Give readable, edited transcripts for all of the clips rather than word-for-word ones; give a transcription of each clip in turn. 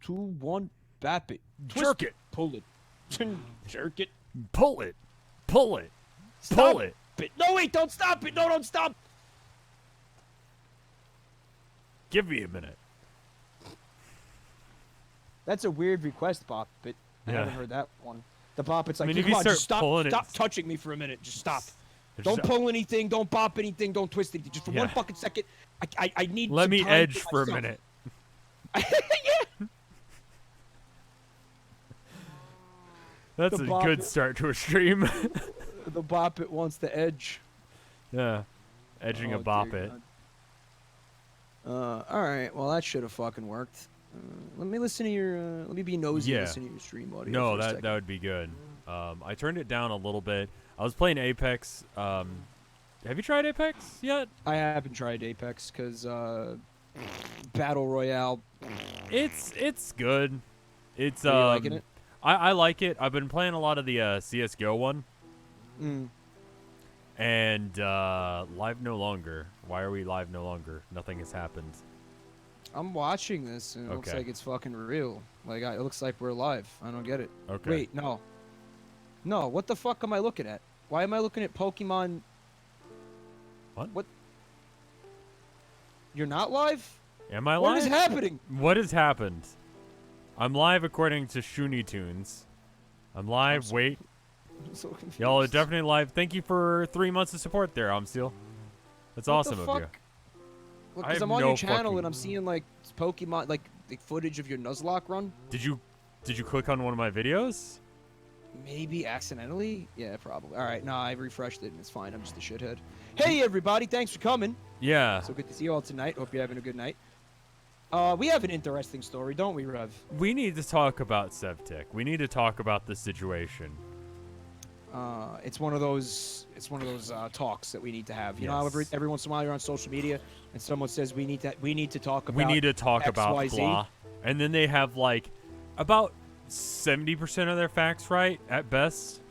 2, 1, bap it. Jerk it. Pull it. Jerk it. Pull it. Pull it. Stop Pull it. No, wait, don't stop it. No, don't stop. Give me a minute. That's a weird request, Bop It. I Yeah. haven't heard that one. The Bop It's like, I mean, if come you on, start just stop, pulling it- stop touching me for a minute. Just stop. Just- Don't pull anything. Don't bop anything. Don't twist anything. Just for one Yeah. fucking second. I need. Let some me time edge for for a myself. minute. Yeah. That's The a Bop good It. start to a stream. The Bop It wants the edge. Yeah. Edging Oh, a bop dear it. God. All right. Well, that should have fucking worked. Let me listen to your. Let me be nosy. Yeah. And listen to your stream audio. No, for a that second. would be good. I turned it down a little bit. I was playing Apex. Have you tried Apex yet? I haven't tried Apex because Battle Royale. It's good. It's Are you liking it? I like it. I've been playing a lot of the CS:GO one. Mm. And live no longer. Why are we live no longer? Nothing has happened. I'm watching this and it looks Okay. like it's fucking real. Like it looks like we're live. I don't get it. Okay. Wait, no. No, what the fuck am I looking at? Why am I looking at Pokemon? What? What? You're not live? Am I What live? is happening? What has happened? I'm live according to Shoonie Tunes. I'm live. so- Wait. I'm so confused. Y'all are definitely live. Thank you for 3 months of support there, Amsteel. That's What awesome the of fuck? you. Look, I because have I'm on no your channel fucking- and I'm seeing like Pokemon, like the footage of your Nuzlocke run. Did you click on one of my videos? Maybe accidentally? Yeah, probably. All right, no, I refreshed it and it's fine. I'm just a shithead. Hey, everybody, thanks for coming. Yeah. So good to see you all tonight. Hope you're having a good night. We have an interesting story, don't we, Rev? We need to talk about Sevtech. We need to talk about the situation. It's one of those talks that we need to have. You know, how Yes. every once in a while you're on social media and someone says we need to talk about. We need to talk X, about Y, Z. blah. And then they have like about 70% of their facts right at best.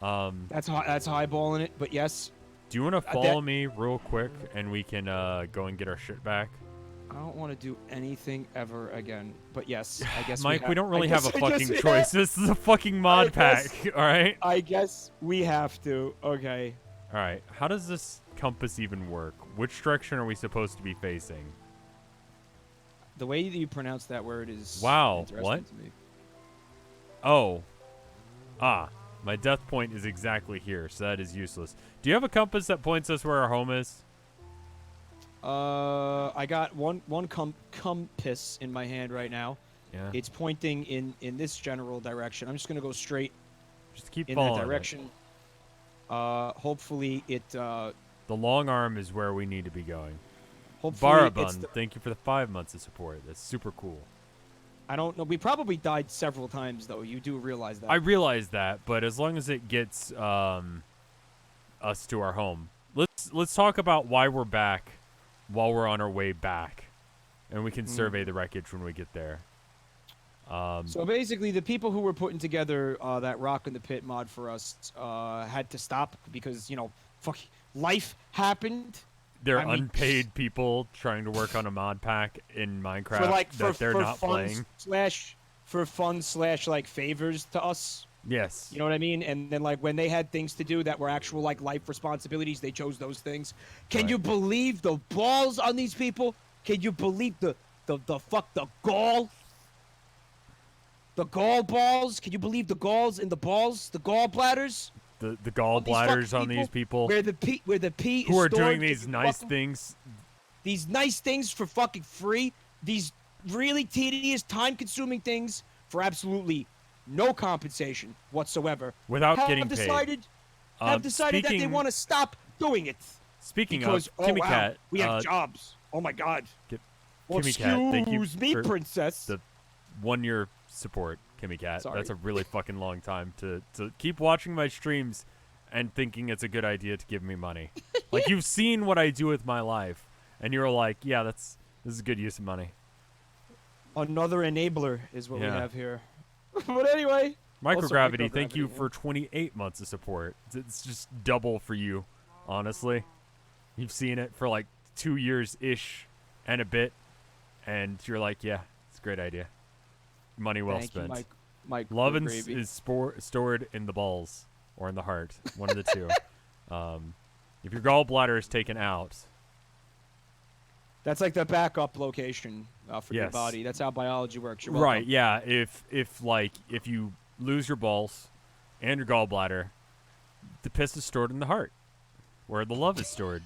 That's highballing it, but yes. Do you want to follow me real quick and we can go and get our shit back? I don't want to do anything ever again, but yes, I guess. Mike, we don't really I have a guess- I guess fucking we choice. This is a fucking mod pack, all right? I guess we have to. Okay. All right. How does this compass even work? Which direction are we supposed to be facing? The way that you pronounce that word is Wow, interesting what? to me. Oh. Ah. My death point is exactly here, so that is useless. Do you have a compass that points us where our home is? I got one compass in my hand right now. Yeah. It's pointing in this general direction. I'm just gonna go straight Just keep in following that it. direction. Hopefully it. The long arm is where we need to be going. Hopefully it's. Barabun, thank you for the 5 months of support. That's super cool. I don't know. We probably died several times though. You do realize that. I realize that, but as long as it gets us to our home, let's talk about why we're back, while we're on our way back, and we can survey the wreckage when we get there. So basically, the people who were putting together that Rock in the Pit mod for us had to stop because life happened. They're I mean, unpaid people trying to work on a mod pack in Minecraft that they're for not playing. For fun / like favors to us. Yes. You know what I mean? And then like when they had things to do that were actual like life responsibilities, they chose those things. Can Right. you believe the balls on these people? Can you believe the gall? The gall balls? Can you believe the galls in the balls? The gall bladders? The these gallbladders fucking on these people Where the pee who is are doing stored, these can you nice fucking- things. These nice things for fucking free. These really tedious, time-consuming things for absolutely no compensation whatsoever. Without have getting paid. decided, Have decided that they speaking- want to stop doing it. Speaking Because, of, Kimmy wow, Cat, we have jobs. Oh my god. Well, Kimmy Cat, thank you excuse me, for princess. the 1 year support, Kimmy Cat. Sorry. That's a really fucking long time to keep watching my streams and thinking it's a good idea to give me money. Like, you've seen what I do with my life, and you're like, yeah, this is a good use of money. Another enabler is what we Yeah. have here. But anyway. Microgravity, thank you Microgravity, for 28 months of support. It's just double for you, honestly. You've seen it for like 2 years-ish and a bit, and you're like, yeah, it's Great idea. Money well Thank spent. you, Mike. Love Gravy. is stored in the balls or in the heart, one of the two. If your gallbladder is taken out, That's like the backup location for your Yes. body. That's how biology works. You're right? welcome. Yeah. If you lose your balls and your gallbladder, the piss is stored in the heart, where the love is stored.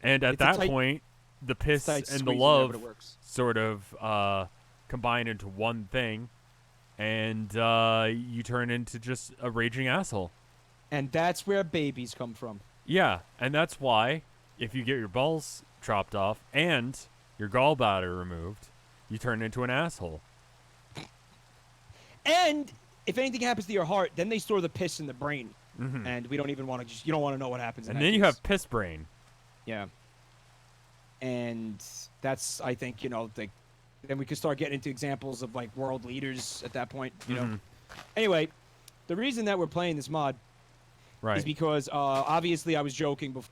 And at It's a that tight- point, the piss tight and the squeeze in there, but love it works. sort of combine into one thing, and you turn into just a raging asshole. And that's where babies come from. Yeah, and that's why if you get your balls chopped off and your gallbladder removed, you turn into an asshole. And if anything happens to your heart, then they store the piss in the brain. Mm-hmm. And we don't even want to you don't want to know what happens. And in that then you case. have piss brain. Yeah. And that's, I think, then we could start getting into examples of like world leaders at that point, you know. Anyway, the reason that we're playing this mod Right. is because obviously I was joking before.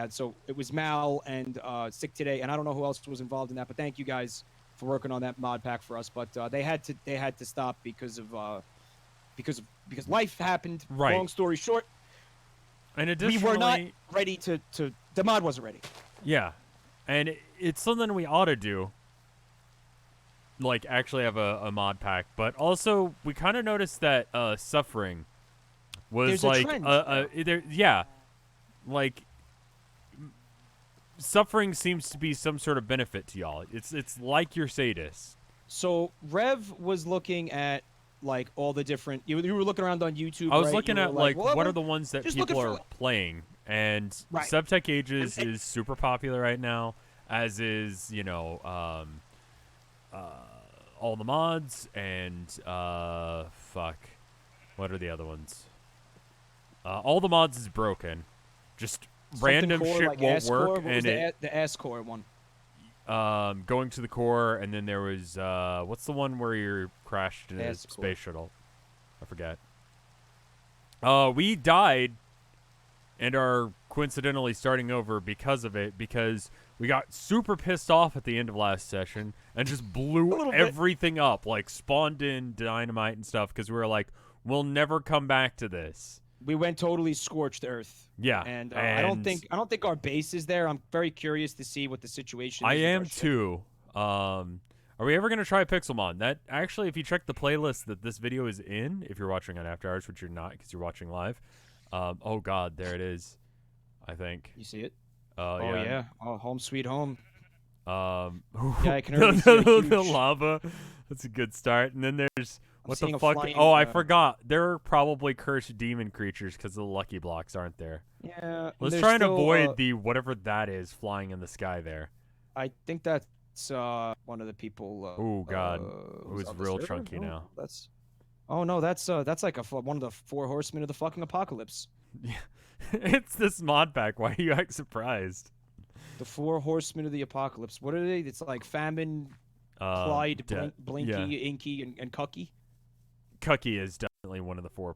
So it was Mal and Sick today, and I don't know who else was involved in that, but thank you guys for working on that mod pack for us. But they had to stop because life happened. Right. Long story short, And we additionally, were not ready to the mod wasn't ready. Yeah, and it's something we ought to do. Like, actually have a mod pack, but also we kind of noticed that suffering was There's a like trend. yeah, like suffering seems to be some sort of benefit to y'all. It's like you're sadists. So Rev was looking at like all the different. You were looking around on YouTube. I was right? looking You were at like well, what are the ones that just people looking are for- playing, and Right. Sevtech Ages And- is super popular right now, as is all the mods and fuck, what are the other ones? All the mods is broken, just Something random core, shit like won't S-core. work, What was and the S core one? going to the core, and then there was what's the one where you're crashed in a S-core. space shuttle? I forget. We died and are coincidentally starting over because of it, because we got super pissed off at the end of last session and just blew little bit. everything up, like spawned in dynamite and stuff, because we were like, we'll never come back to this. We went totally scorched earth. Yeah, And I don't think our base is there. I'm very curious to see what the situation is. I with our am ship. too. Are we ever gonna try Pixelmon? That actually, if you check the playlist that this video is in, if you're watching on After Hours, which you're not because you're watching live. Oh God, there it is. I think. You see it? Oh Yeah. Oh, home sweet home. Yeah, I can already see a the huge- lava. That's a good start. And then there's what seeing the a fuck? flying, Oh, I forgot. There are probably cursed demon creatures because the lucky blocks aren't there. Yeah. and Let's there's try and still, avoid the whatever that is flying in the sky there. I think that's one of the people. Oh God, who's who's on the real server? chunky No, now. That's. Oh no, that's like one of the 4 horsemen of the fucking apocalypse. It's this mod pack. Why are you act surprised? The 4 horsemen of the apocalypse. What are they? It's like famine, Clyde, Blinky, yeah. Inky, and Cucky. Cucky is definitely one of the 4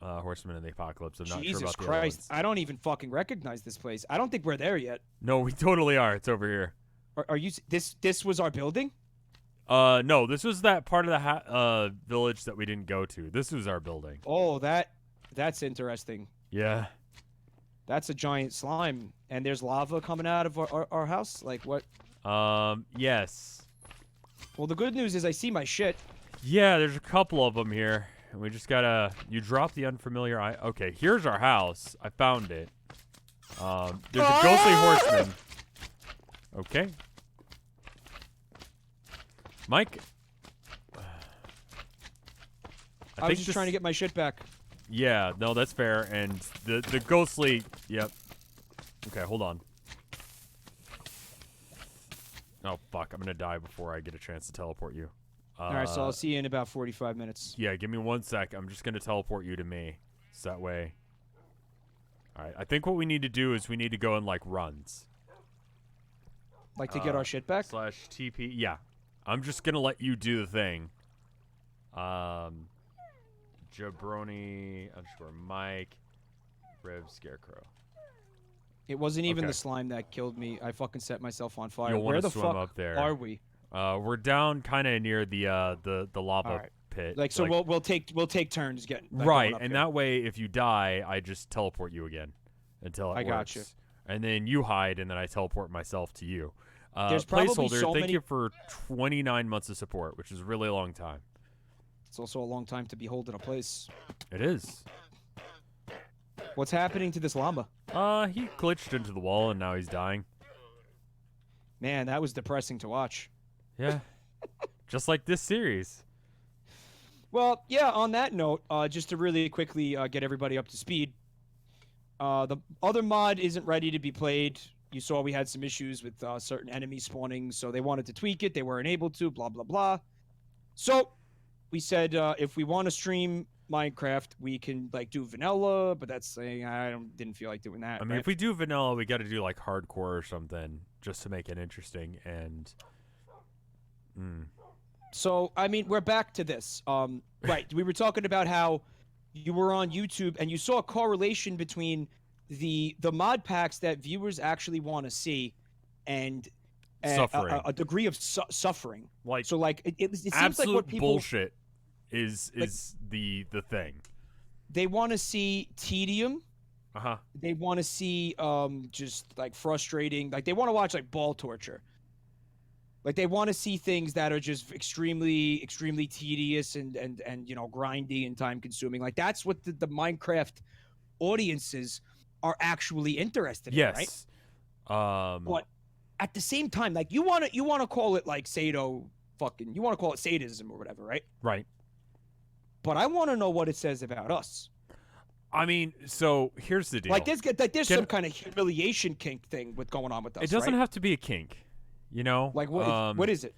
horsemen of the apocalypse. I'm not Jesus sure about the Christ! other ones. I don't even fucking recognize this place. I don't think we're there yet. No, we totally are. It's over here. Are you? This was our building? No, this was that part of the village that we didn't go to. This was our building. Oh, that's interesting. Yeah. That's a giant slime, and there's lava coming out of our house. Like what? Yes. Well, the good news is I see my shit. Yeah, there's a couple of them here. And we just gotta... You drop the unfamiliar... Okay, here's our house. I found it. There's a ghostly horseman. Okay. Mike... I was just trying to get my shit back. Yeah, no, that's fair. And the ghostly... Yep. Okay, hold on. Oh, fuck. I'm gonna die before I get a chance to teleport you. All right, so I'll see you in about 45 minutes. Yeah, give me 1 sec. I'm just gonna teleport you to me. So that way... Alright, I think what we need to do is we need to go in, like, runs. Like to get our shit back? / TP. Yeah. I'm just gonna let you do the thing. Jabroni _ Mike RevScarecrow. It wasn't even Okay. the slime that killed me. I fucking set myself on fire. You'll want Where to the swim fuck up there. are we? We're down kind of near the All lava right. pit. Like, so we'll take turns getting right, going up and here. that way, if you die, I just teleport you again until it I works. got you. And then you hide, and then I teleport myself to you. There's probably Placeholder, so thank many. you for 29 months of support, which is a really long time. It's also a long time to be holding a place. It is. What's happening to this llama? He glitched into the wall, and now he's dying. Man, that was depressing to watch. Yeah. Just like this series. Well, yeah, on that note, just to really quickly get everybody up to speed, the other mod isn't ready to be played. You saw we had some issues with certain enemies spawning, so they wanted to tweak it. They weren't able to, blah, blah, blah. So we said if we want to stream Minecraft, we can like do vanilla, but that's saying didn't feel like doing that. I mean, right? if we do vanilla, we got to do like hardcore or something just to make it interesting. And So, I mean, we're back to this. Right, we were talking about how you were on YouTube and you saw a correlation between the mod packs that viewers actually want to see and suffering, a degree of suffering. like So, like, it seems absolute like what people bullshit is the thing. They want to see tedium. They want to see just like frustrating. Like they want to watch like ball torture. Like they want to see things that are just extremely tedious and you know grindy and time consuming. Like that's what the Minecraft audiences are actually interested in, right? But at the same time, like you want to call it like you want to call it sadism or whatever, right? Right. But I want to know what it says about us. I mean, so here's the deal. Like there's some kind of humiliation kink thing with going on with us. It doesn't right? have to be a kink, you know. Like what is it?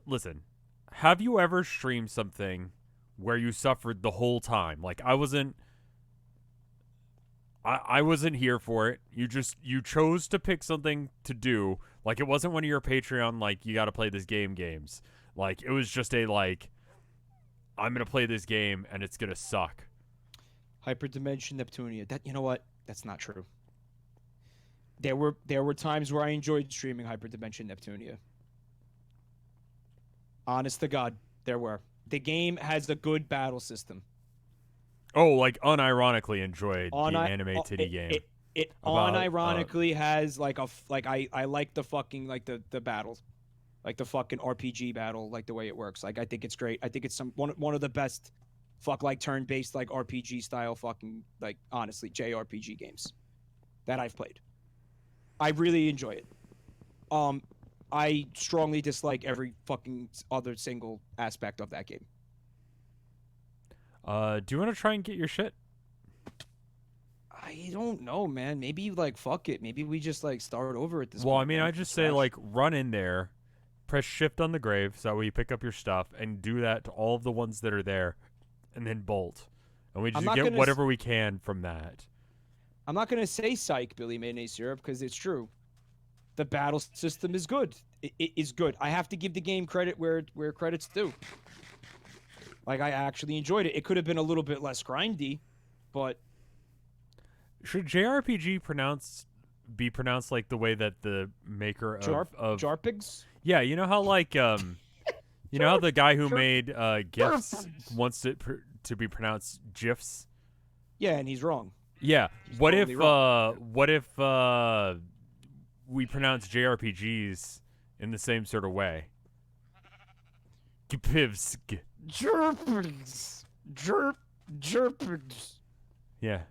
Listen, have you ever streamed something where you suffered the whole time? Like I wasn't here for it. You chose to pick something to do. Like it wasn't one of your Patreon like you got to play this games. Like it was just a like I'm going to play this game and it's going to suck. Hyperdimension Neptunia. That you know what? That's not true. There were times where I enjoyed streaming Hyperdimension Neptunia. Honest to God, there were. The game has a good battle system. Oh, like unironically enjoyed the anime titty game. It unironically has like I like the fucking like the battles. Like the fucking RPG battle, like the way it works. Like I think it's great. I think it's one of the best like turn-based like RPG style fucking like honestly JRPG games that I've played. I really enjoy it. I strongly dislike every fucking other single aspect of that game. Do you want to try and get your shit? I don't know, man. Maybe like fuck it. Maybe we just like start over at this point. Well, I mean, I just say like run in there, press shift on the grave so that way you pick up your stuff and do that to all of the ones that are there and then bolt. And we just get whatever we can from that. I'm not going to say psych, Billy Mayonnaise Syrup, because it's true. The battle system is good. It is good. I have to give the game credit where credit's due. Like, I actually enjoyed it. It could have been a little bit less grindy, but... Should JRPG be pronounced like the way that the maker of Jarpigs? Yeah, you know how like you know how the guy who made GIFs wants it to be pronounced GIFs? Yeah, and he's wrong. Yeah. He's what totally if wrong. what if we pronounce JRPGs in the same sort of way? Gpivsk. Jarpigs. Jarpigs. Yeah.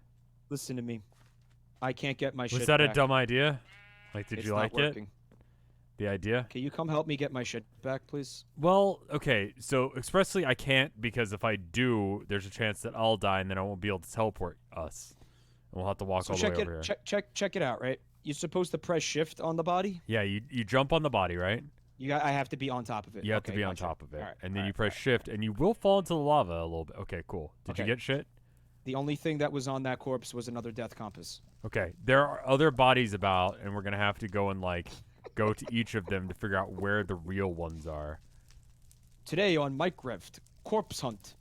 Listen to me. I can't get my shit Was that back. a dumb idea? Like, did It's you not like working. it? The idea? Can you come help me get my shit back, please? Well, okay. So expressly, I can't because if I do, there's a chance that I'll die and then I won't be able to teleport us, and we'll have to walk all the way over here. Check it out. Right? You're supposed to press shift on the body. Yeah, you jump on the body, right? I have to be on top of it. You have to be on top of it, right, and then you press shift, and you will fall into the lava a little bit. Okay, cool. Did you get shit? The only thing that was on that corpse was another death compass. Okay, there are other bodies about, and we're gonna have to go and like go to each of them to figure out where the real ones are. Today on MikeRevt, corpse hunt.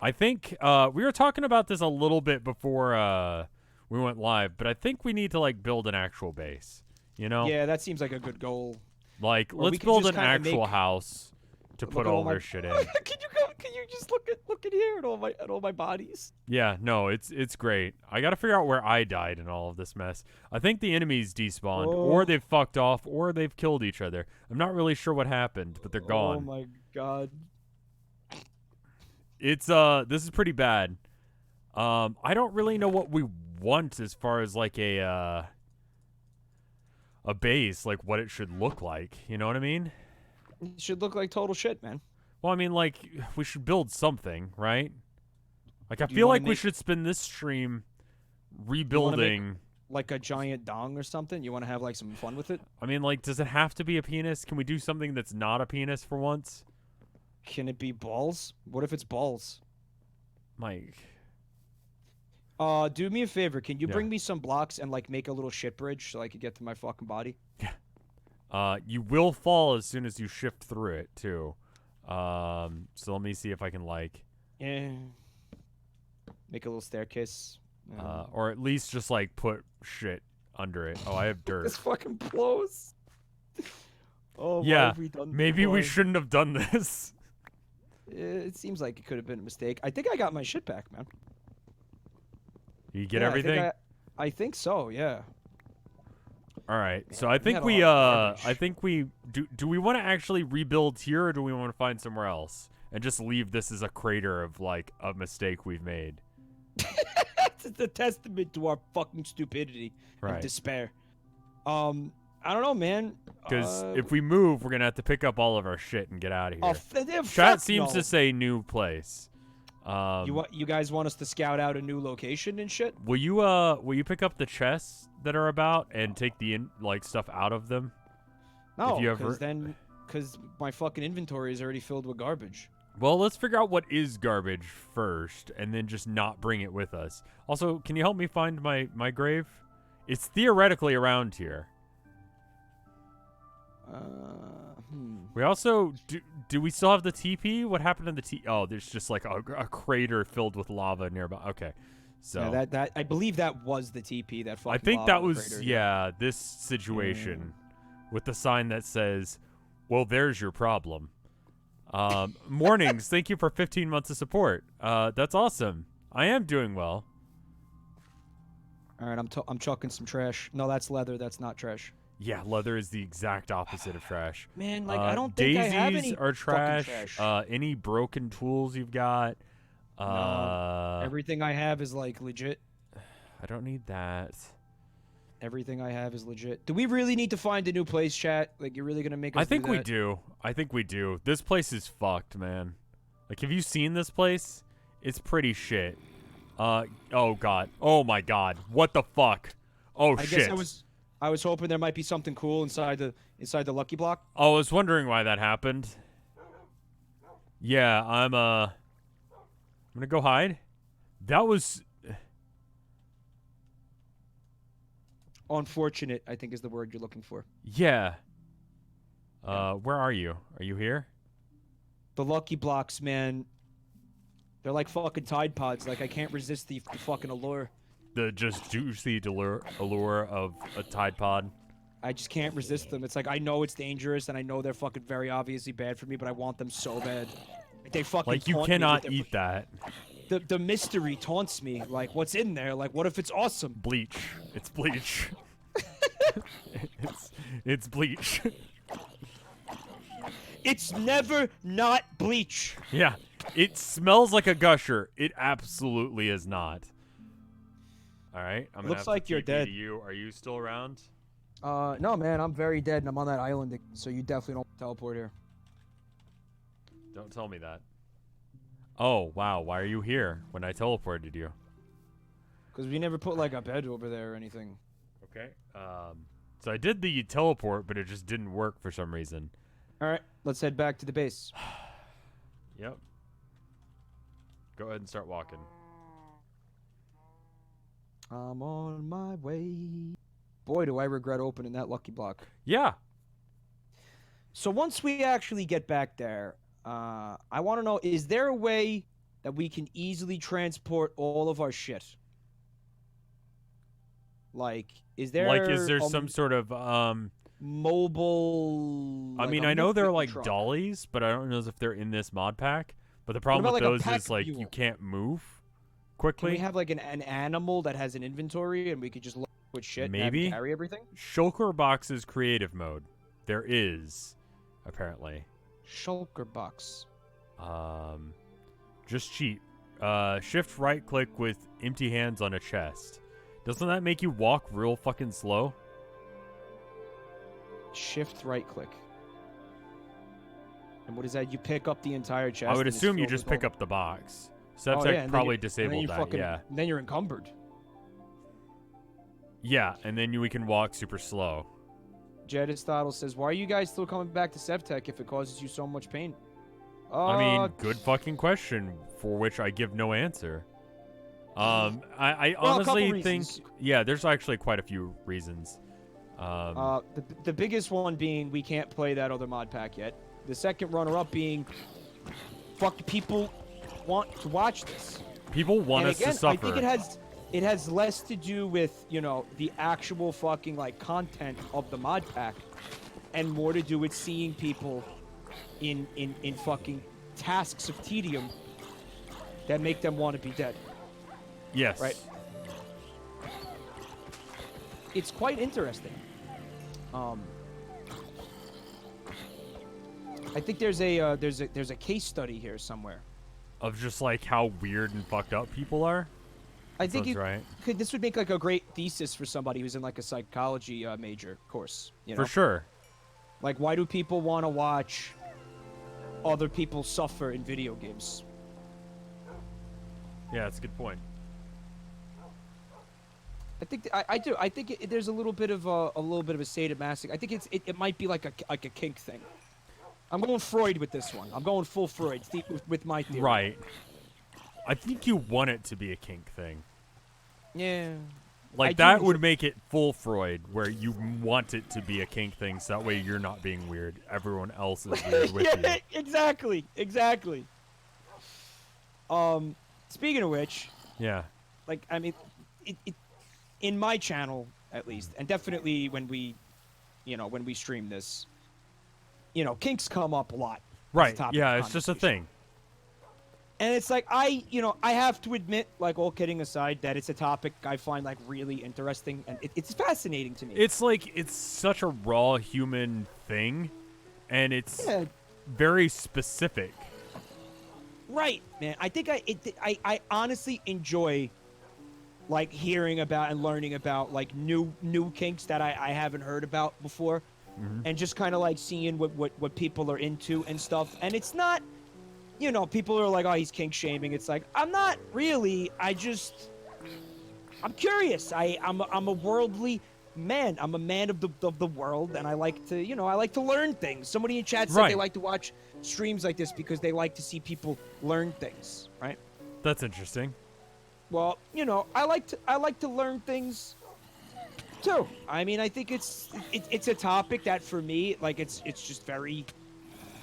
I think we were talking about this a little bit before we went live, but I think we need to like build an actual base. You know? Yeah, that seems like a good goal. Like, Or we let's could build just an kinda actual make- house to put at all all my- their shit in. Can you just look at here at all my bodies? Yeah, no, it's great. I gotta figure out where I died in all of this mess. I think the enemies despawned, or Oh. they've fucked off, or they've killed each other. I'm not really sure what happened, but they're Oh gone. my god. It's this is pretty bad. I don't really know what we want as far as like a base, like what it should look like. You know what I mean? It should look like total shit, man. Well, I mean, like we should build something, right? Like I Do you feel wanna like we make- should spend this stream make- rebuilding. Like a giant dong or something? You want to have like some fun with it? I mean, like, does it have to be a penis? Can we do something that's not a penis for once? Can it be balls? What if it's balls? Mike. Do me a favor. Can you Yeah. bring me some blocks and like make a little shit bridge so I could get to my fucking body? You will fall as soon as you shift through it, too. So let me see if I can, like... Yeah. Make a little staircase. or at least just, like, put shit under it. Oh, I have dirt. This fucking blows. Oh, why Yeah, have we done maybe we why? shouldn't have done this. It seems like it could have been a mistake. I think I got my shit back, man. You get Yeah, everything? I think so, yeah. All right. So Yeah, I we think had a we, lot of I think we... Do we want to actually rebuild here, or do we want to find somewhere else? And just leave this as a crater of, like, a mistake we've made? It's a testament to our fucking stupidity and Right. despair. I don't know, man. Because if we move, we're going to have to pick up all of our shit and get out of here. Chat Chat seems to say new place. You guys want us to scout out a new location and shit? Will you pick up the chests that are about and take the stuff out of them? No, you ever- because my fucking inventory is already filled with garbage. Well, let's figure out what is garbage first, and then just not bring it with us. Also, can you help me find my grave? It's theoretically around here. We also do we still have the TP? What happened to the T? Oh, there's just like a crater filled with lava nearby. Okay, so yeah, that I believe that was the TP. That fucking I think lava that was crater. this situation with the sign that says, "Well, there's your problem." Mornings, thank you for 15 months of support. That's awesome. I am doing well. All right, I'm chucking some trash. No, that's leather. That's not trash. Yeah, leather is the exact opposite of trash. Man, like I don't think I have daisies any are fucking trash. Any broken tools you've got? No, everything I have is like legit. I don't need that. Everything I have is legit. Do we really need to find a new place, chat? Like, you're really gonna make us I think do we that? do. I think we do. This place is fucked, man. Like, have you seen this place? It's pretty shit. Oh god. Oh my god. What the fuck? Oh I shit. guess I was hoping there might be something cool inside the lucky block. I was wondering why that happened. Yeah, I'm gonna go hide. That was Unfortunate, I think is the word you're looking for. yeah. Where are you? Are you here? The lucky blocks, man. They're like fucking Tide Pods. Like I can't resist the fucking allure. The just juicy allure of a Tide Pod. I just can't resist them. It's like I know it's dangerous and I know they're fucking very obviously bad for me, but I want them so bad. They fucking Like, you taunt me with cannot their- eat that. The mystery taunts me. Like, what's in there? Like, what if it's awesome? Bleach. It's bleach. it's bleach. It's never not bleach. Yeah. It smells like a gusher. It absolutely is not. All right. I'm gonna Looks have to like you're TP dead. to you. Are you still around? No, man, I'm very dead and I'm on that island, so you definitely don't teleport here. Don't tell me that. Oh, wow. Why are you here when I teleported you? Because we never put, like, a bed over there or anything. Okay. So I did the teleport, but it just didn't work for some reason. All right, let's head back to the base. Yep. Go ahead and start walking. I'm on my way. Boy, do I regret opening that lucky block. Yeah. So once we actually get back there, I want to know, is there a way that we can easily transport all of our shit? Like, is there Like, is there some sort of mobile? I Like mean, a I know they're moving like truck? dollies, but I don't know if they're in this mod pack. But the What problem about with like a those pack is like mule? you can't move Can we quickly. have like an animal that has an inventory and we could just load with shit and have him Maybe carry everything? Shulker Box's creative mode. There is, apparently. Shulker box. Just cheat. Shift right click with empty hands on a chest. Doesn't that make you walk real fucking slow? Shift right click. And what is that? You pick up the entire chest. I would and it's assume you filled just with pick all- up the box. Oh, Sevtech yeah, and probably and then disabled you that. fucking, Yeah. Then you're encumbered. Yeah, and then we can walk super slow. Aristotle says, "Why are you guys still coming back to Sevtech if it causes you so much pain?" I mean, good fucking question for which I give no answer. I well, honestly a couple think, reasons. yeah, there's actually quite a few reasons. The biggest one being we can't play that other mod pack yet. The second runner-up being, fuck, people want to watch this. People want And us again, to suffer. I think it has less to do with, you know, the actual fucking like content of the mod pack, and more to do with seeing people in fucking tasks of tedium that make them want to be dead. Yes. Right. It's quite interesting. I think there's a case study here somewhere. Of just like how weird and fucked up people are. I think right. this would make like a great thesis for somebody who's in like a psychology major course. You know? For sure. Like, why do people want to watch other people suffer in video games? Yeah, that's a good point. I think I do. I think there's a little bit of a sadomasochistic. I think it might be like a kink thing. I'm going Freud with this one. I'm going full Freud with my theory. Right. I think you want it to be a kink thing. Yeah. Like, that would make it full Freud, where you want it to be a kink thing, so that way you're not being weird. Everyone else is weird with you. Exactly. Speaking of which, Yeah. like, I mean, it in my channel at least, and definitely when we stream this, kinks come up a lot. Right. Yeah, it's just a thing. And it's like, I have to admit, like, all kidding aside, that it's a topic I find, like, really interesting, and it's fascinating to me. It's like, it's such a raw human thing, and it's very specific. Right, man. I think I honestly enjoy, like, hearing about and learning about, like, new kinks that I haven't heard about before, and just kind of, like, seeing what people are into and stuff. And it's not, people are like, oh, he's kink shaming. It's like, I'm not really. I'm curious. I'm a worldly man. I'm a man of the world, and I like to learn things. Somebody in chat said they like to watch streams like this because they like to see people learn things, right? That's interesting. Well, I like to learn things too. I mean, I think it's a topic that for me, like, it's just very,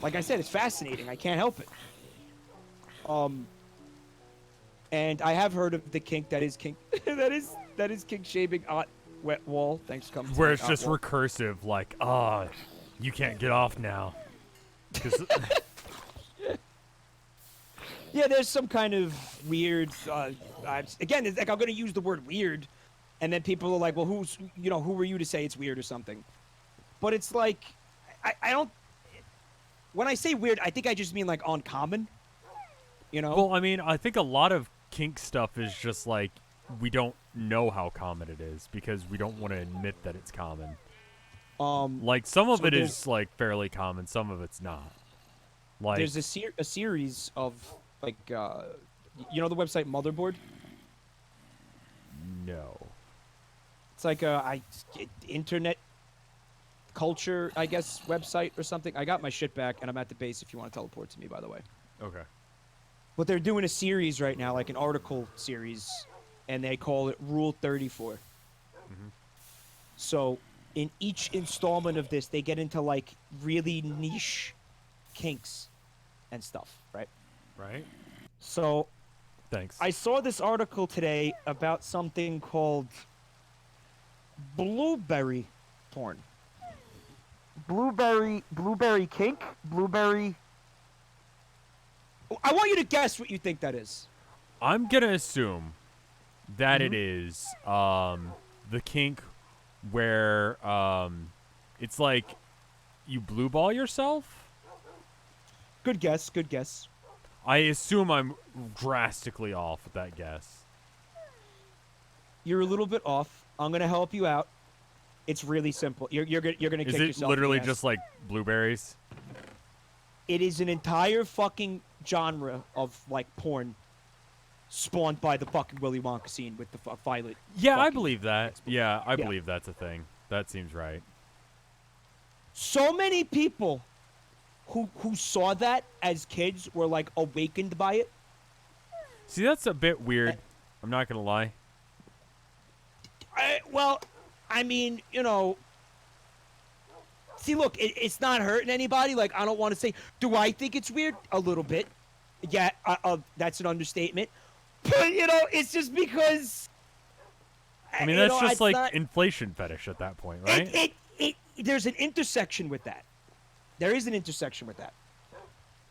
like I said, it's fascinating. I can't help it. And I have heard of the kink that is kink that is kink shaming on wet wall. Thanks for coming. Where it's just recursive, like, you can't get off now. Yeah, there's some kind of weird. Again, it's like I'm gonna use the word weird, and then people are like, "Well, who were you to say it's weird or something?" But it's like, I don't. When I say weird, I think I just mean like uncommon. Well, I mean, I think a lot of kink stuff is just like we don't know how common it is because we don't want to admit that it's common. Like some of it is like fairly common, some of it's not. Like there's a series of like the website Motherboard. No. It's like a internet culture, I guess, website or something. I got my shit back, and I'm at the base if you want to teleport to me, by the way. Okay. But they're doing a series right now, like an article series, and they call it Rule 34. So in each installment of this, they get into like really niche kinks and stuff, right? Right. So thanks. I saw this article today about something called blueberry porn. Blueberry kink? Blueberry... I want you to guess what you think that is. I'm gonna assume that it is the kink where it's like you blue ball yourself. Good guess, good guess. I assume I'm drastically off with that guess. You're a little bit off. I'm gonna help you out. It's really simple. You're gonna kick yourself. Is it literally just like blueberries? It is an entire fucking genre of like porn spawned by the fucking Willy Wonka scene with the Violet. Yeah, I believe that. Yeah, I believe that's a thing. That seems right. So many people who saw that as kids were like awakened by it. See, that's a bit weird. I'm not gonna lie. Well, I mean, you know. See, look, it's not hurting anybody. Like, I don't want to say, do I think it's weird? A little bit. Yeah, that's an understatement. But, you know, it's just because... I mean, that's just like inflation fetish at that point, right? There's an intersection with that. There is an intersection with that.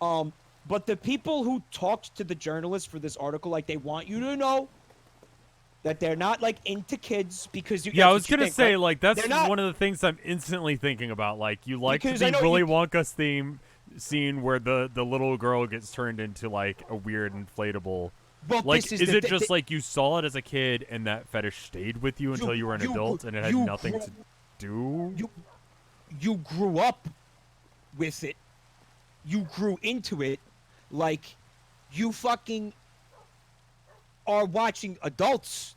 But the people who talked to the journalists for this article, like, they want you to know that they're not, like, into kids because you... Yeah, I was going to say, right? like, that's one of the things I'm instantly thinking about. Like, you like Because the Willy Wonka's theme scene where the little girl gets turned into, like, a weird inflatable... Well, like, is it just like you saw it as a kid and that fetish stayed with you until you were an adult and it had nothing to do? You grew up with it. You grew into it. Like, you fucking... are watching adults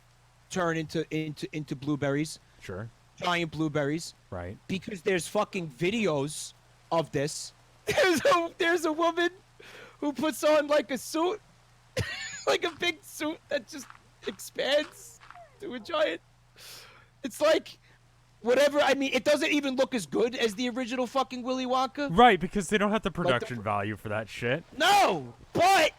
turn into blueberries. Sure. Giant blueberries. Right. Because there's fucking videos of this. There's a woman who puts on like a suit, like a big suit that just expands to a giant. It's like whatever. I mean, it doesn't even look as good as the original fucking Willy Wonka. Right, because they don't have the production value for that shit. No, but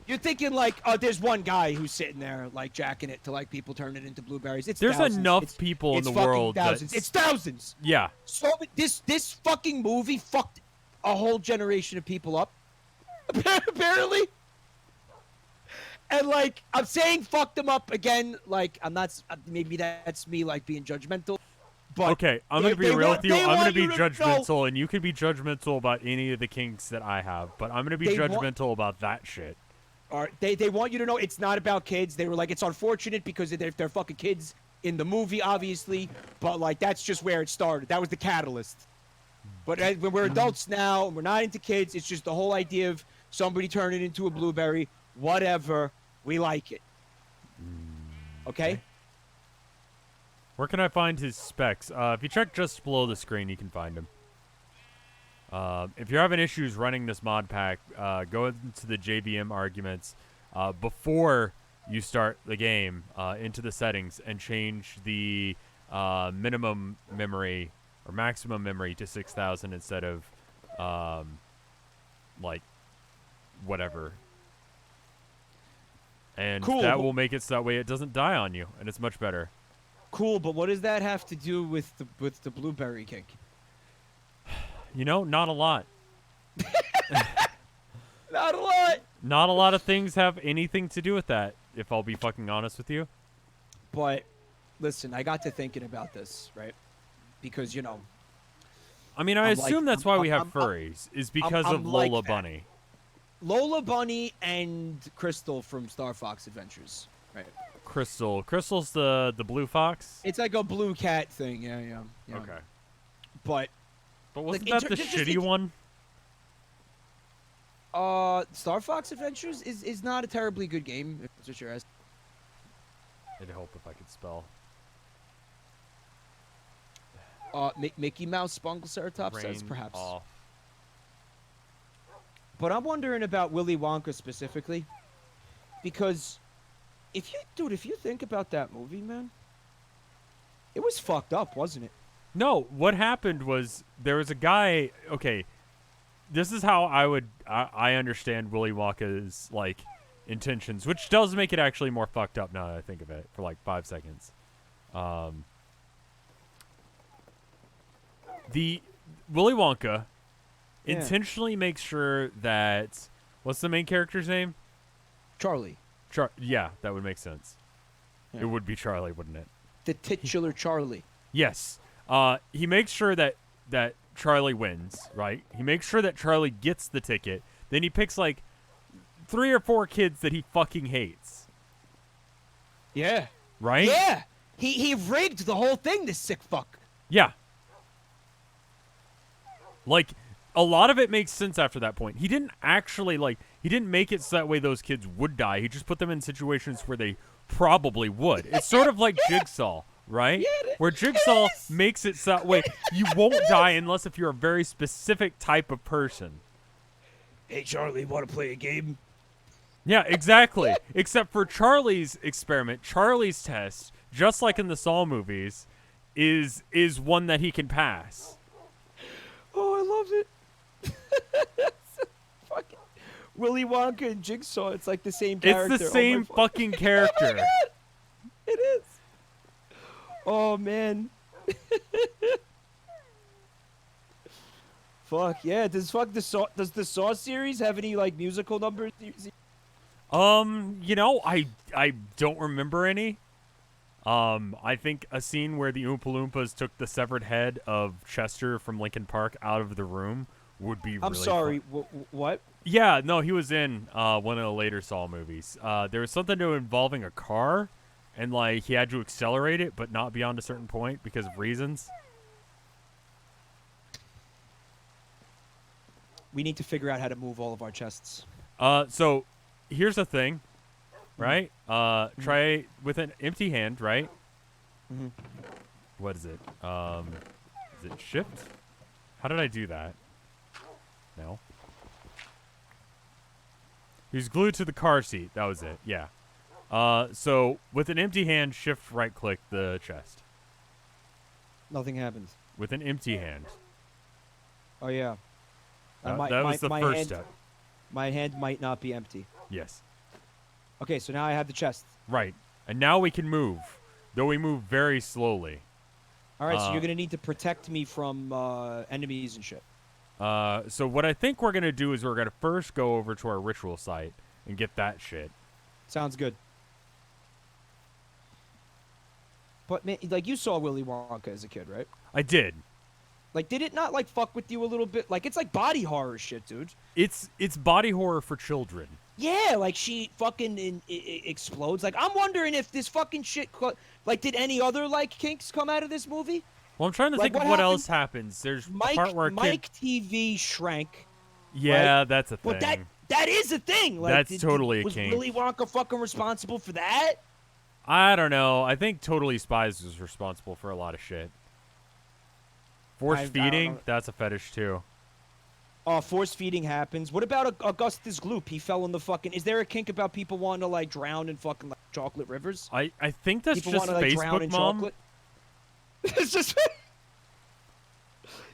you're thinking like, oh, there's one guy who's sitting there like jacking it to like people turn it into blueberries. There's enough people in the world. Thousands. It's thousands. Yeah. So this fucking movie fucked a whole generation of people up. Apparently. And like I'm saying, fucked them up again. Like I'm not. Maybe that's me like being judgmental. But okay, I'm gonna be real with you. I'm gonna be judgmental, and you can be judgmental about any of the kinks that I have. But I'm gonna be judgmental about that shit. They want you to know it's not about kids. They were like, it's unfortunate because they're fucking kids in the movie, obviously. But, like, that's just where it started. That was the catalyst. But when we're adults now and we're not into kids, it's just the whole idea of somebody turning into a blueberry. Whatever. We like it. Okay? Where can I find his specs? If you check just below the screen, you can find him. If you're having issues running this mod pack, go into the JVM arguments before you start the game into the settings and change the minimum memory or maximum memory to 6,000 instead of like whatever. And that will make it so that way it doesn't die on you, and it's much better. Cool, but what does that have to do with the blueberry kink? You know, not a lot. Not a lot. Not a lot of things have anything to do with that, if I'll be fucking honest with you. But, listen, I got to thinking about this, right? Because, you know... I mean, I assume that's why we have furries, is because of Lola Bunny. Lola Bunny and Crystal from Star Fox Adventures, right? Crystal's the blue fox? It's like a blue cat thing, yeah. Okay. But wasn't that the shitty one? Star Fox Adventures is not a terribly good game, if that's what you're asking. I'd hope if I could spell. Mickey Mouse Spongleceratops says perhaps. Off. But I'm wondering about Willy Wonka specifically. Because if you think about that movie, man, it was fucked up, wasn't it? No, what happened was there was a guy. Okay, this is how I understand Willy Wonka's like intentions, which does make it actually more fucked up now that I think of it for like 5 seconds. The Willy Wonka intentionally makes sure that what's the main character's name? Charlie. Yeah, that would make sense. Yeah. It would be Charlie, wouldn't it? The titular Charlie. Yes. He makes sure that Charlie wins, right? He makes sure that Charlie gets the ticket. Then he picks like 3 or 4 kids that he fucking hates. Yeah. Right? Yeah. He rigged the whole thing, this sick fuck. Yeah. Like, a lot of it makes sense after that point. He didn't actually, he didn't make it so that way those kids would die. He just put them in situations where they probably would. It's sort of like Jigsaw, right? Yeah, where Jigsaw makes it so that way you won't die unless if you're a very specific type of person. Hey, Charlie, want to play a game? Yeah, exactly. Except for Charlie's experiment, Charlie's test, just like in the Saw movies, is one that he can pass. Oh, I loved it. Fucking Willy Wonka and Jigsaw. It's like the same character. It's the same fucking character. Oh my God. It is. Oh, man. Fuck, yeah. Does the Saw series have any, like, musical numbers? You know, I don't remember any. I think a scene where the Oompa Loompas took the severed head of Chester from Linkin Park out of the room would be really I'm sorry, fun. what? Yeah, no, he was in one of the later Saw movies. There was something involving a car, and, like, he had to accelerate it, but not beyond a certain point because of reasons. We need to figure out how to move all of our chests. So here's the thing, right? Try with an empty hand, right? Mm-hmm. What is it? Is it shift? How did I do that? No. He was glued to the car seat. That was it. Yeah. So with an empty hand, shift right click the chest. Nothing happens. With an empty hand. Oh, yeah. That was the first step. My hand might not be empty. Yes. Okay, so now I have the chest. Right. And now we can move, though we move very slowly. All right, so you're going to need to protect me from enemies and shit. So what I think we're going to do is we're going to first go over to our ritual site and get that shit. Sounds good. But, man, like, you saw Willy Wonka as a kid, right? I did. Like, did it not, like, fuck with you a little bit? Like, it's like body horror shit, dude. It's body horror for children. Yeah, like, she fucking explodes. Like, I'm wondering if this fucking shit... Like, did any other, like, kinks come out of this movie? Well, I'm trying to think of what else happens. There's a part where Mike TV shrank. Yeah, right? that's a thing. But that is a thing. Like, that's totally a kink. Was Willy Wonka fucking responsible for that? I don't know. I think Totally Spies was responsible for a lot of shit. Force feeding, that's a fetish too. Oh, force feeding happens. What about Augustus Gloop? He fell in the fucking... Is there a kink about people wanting to, like, drown in fucking, like, chocolate rivers? I think that's people just want to, like, drown Facebook, in Mom. Chocolate? It's just...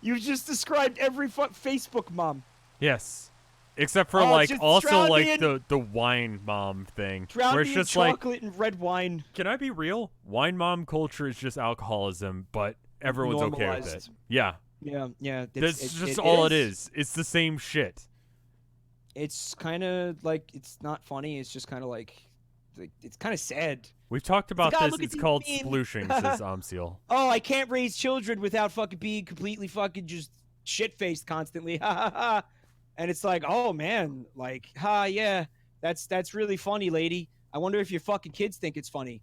You just described every Facebook mom. Yes. Except for, like, just also, like, in... the wine mom thing. Drown where it's me just in like, chocolate and red wine. Can I be real? Wine mom culture is just alcoholism, but everyone's okay with it. Yeah. Yeah. That's just all it is. It's the same shit. It's kind of like, it's not funny. It's just kind of like, it's kind of sad. We've talked about like, this. It's called splooshing, says Amsil. Oh, I can't raise children without fucking being completely fucking just shit-faced constantly. Ha ha ha. And it's like, oh man, like, yeah, that's really funny, lady. I wonder if your fucking kids think it's funny.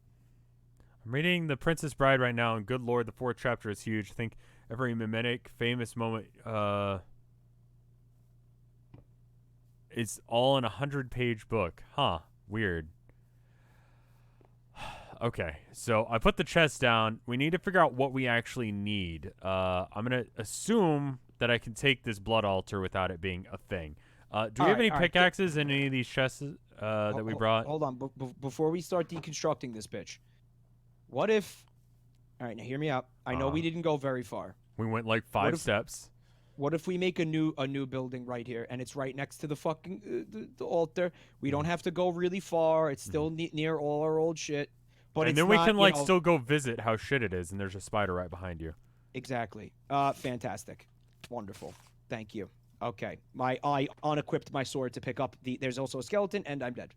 I'm reading The Princess Bride right now, and good lord, the 4th chapter is huge. I think every mimetic famous moment it's all in a 100-page book. Huh. Weird. Okay, so I put the chest down. We need to figure out what we actually need. I'm going to assume that I can take this blood altar without it being a thing. Do we have any pickaxes in any of these chests that we brought? Hold on. Before we start deconstructing this bitch, what if... All right, now hear me out. I know we didn't go very far. We went like 5 steps. What if we make a new building right here, and it's right next to the fucking the altar? We don't have to go really far. It's still near all our old shit. But and it's then we not, can you like know, still go visit how shit it is, and there's a spider right behind you. exactly. Fantastic. Wonderful. Thank you. Okay. I unequipped my sword to pick up the. There's also a skeleton, and I'm dead.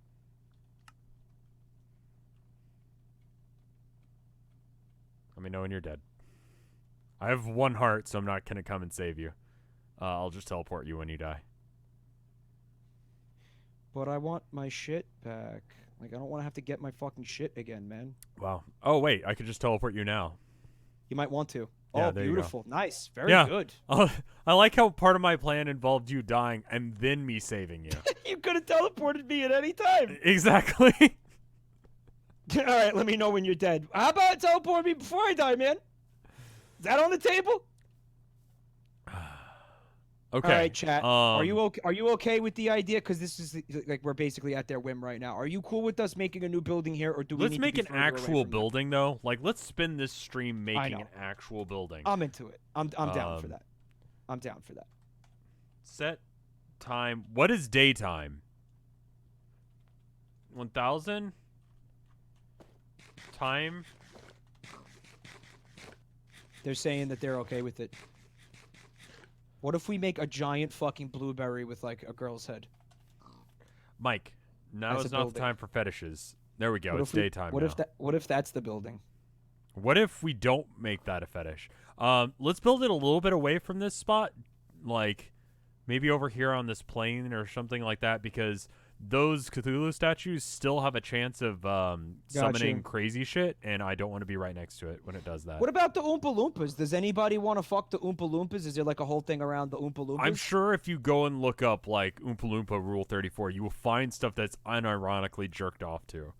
Let me know when you're dead. I have 1 heart, so I'm not gonna come and save you. I'll just teleport you when you die. But I want my shit back. Like, I don't want to have to get my fucking shit again, man. Wow. Oh wait, I could just teleport you now. You might want to. Yeah, Oh, there you go. beautiful. Nice. Very Yeah. good. I like how part of my plan involved you dying and then me saving you. You could have teleported me at any time. Exactly. All right, let me know when you're dead. How about teleport me before I die, man? Is that on the table? Okay. All right, chat. Are you okay with the idea? Because this is like we're basically at their whim right now. Are you cool with us making a new building here, or do we Let's need make to an be further away actual from building though. Like, let's spend this stream I making know. an actual building. I'm into it. I'm down for that. I'm down for that. Set time. What is daytime? 1000 time. They're saying that they're okay with it. What if we make a giant fucking blueberry with like a girl's head? Mike, now As is a not the building. time for fetishes. There we go. What It's if we- daytime What now. if that? What if that's the building? What if we don't make that a fetish? Let's build it a little bit away from this spot, like maybe over here on this plane or something like that, because those Cthulhu statues still have a chance of summoning crazy shit, and I don't want to be right next to it when it does that. What about the Oompa Loompas? Does anybody want to fuck the Oompa Loompas? Is there like a whole thing around the Oompa Loompas? I'm sure if you go and look up like Oompa Loompa Rule 34, you will find stuff that's unironically jerked off to.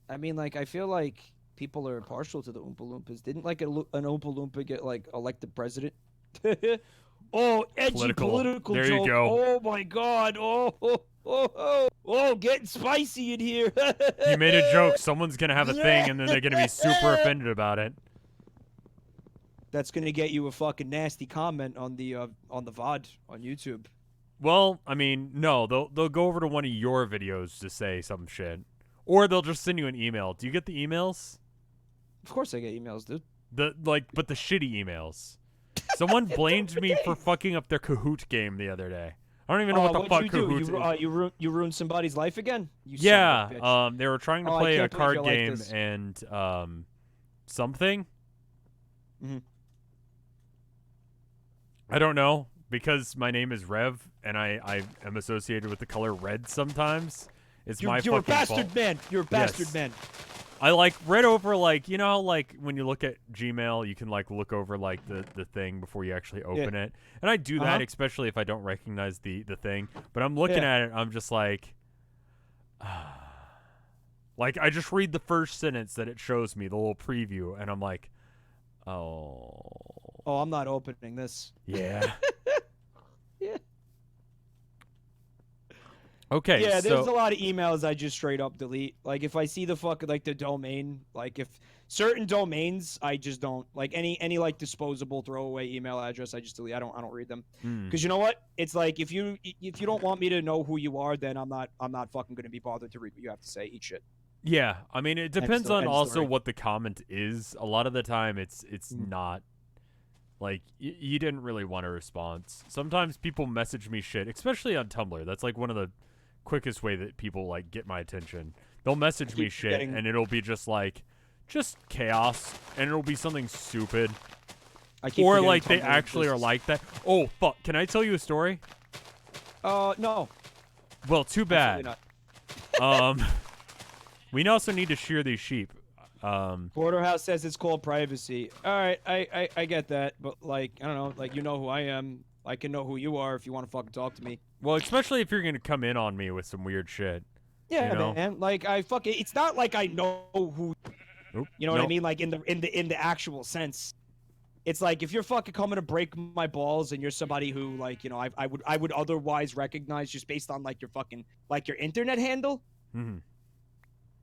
I mean, like, I feel like people are partial to the Oompa Loompas. Didn't like an Oompa Loompa get like elected president? Oh, edgy political There joke. you go. Oh my god. Oh, getting spicy in here. You made a joke. Someone's gonna have a thing, and then they're gonna be super offended about it. That's gonna get you a fucking nasty comment on the VOD on YouTube. Well, I mean, no, they'll go over to one of your videos to say some shit, or they'll just send you an email. Do you get the emails? Of course I get emails, dude. But the shitty emails. Someone blamed me for fucking up their Kahoot game the other day. I don't even know what the fuck Kahoot is. You ruined somebody's life again? You Yeah, son of a bitch. they were trying to I play a can't believe card you're like game this. and something. Mhm. I don't know, because my name is Rev and I am associated with the color red sometimes. It's my You're a fucking bastard fault. man. You're a bastard Yes. man. I like read over, like, you know how like when you look at Gmail you can like look over like the thing before you actually open it, and I do that especially if I don't recognize the thing, but I'm looking at it, I'm just like like I just read the first sentence that it shows me, the little preview, and I'm like, oh I'm not opening this. yeah. Yeah. Okay, Yeah, there's a so lot of emails I just straight up delete. Like if I see the fucking like the domain, like if certain domains, I just don't like any like disposable throwaway email address. I just delete. I don't read them because you know what? It's like if you don't want me to know who you are, then I'm not fucking gonna be bothered to read what you have to say. Eat shit. yeah, I mean it depends on end also story. what the comment is. A lot of the time it's not like you didn't really want a response. Sometimes people message me shit, especially on Tumblr. That's like one of the quickest way that people like get my attention. They'll message me shit and it'll be just chaos, and it'll be something stupid, or like they actually are like that. Oh fuck, can I tell you a story? No. Well, too bad. Not. We also need to shear these sheep. Porterhouse says it's called privacy. All right, I get that, but like I don't know, like you know who I am. I can know who you are if you want to fucking talk to me. Well, especially if you're gonna come in on me with some weird shit. Yeah, you know? man. Like it's not like I know who. Oop, You know what I mean? Like in the actual sense. It's like if you're fucking coming to break my balls and you're somebody who like, you know, I would otherwise recognize just based on like your fucking like your internet handle. Mm-hmm.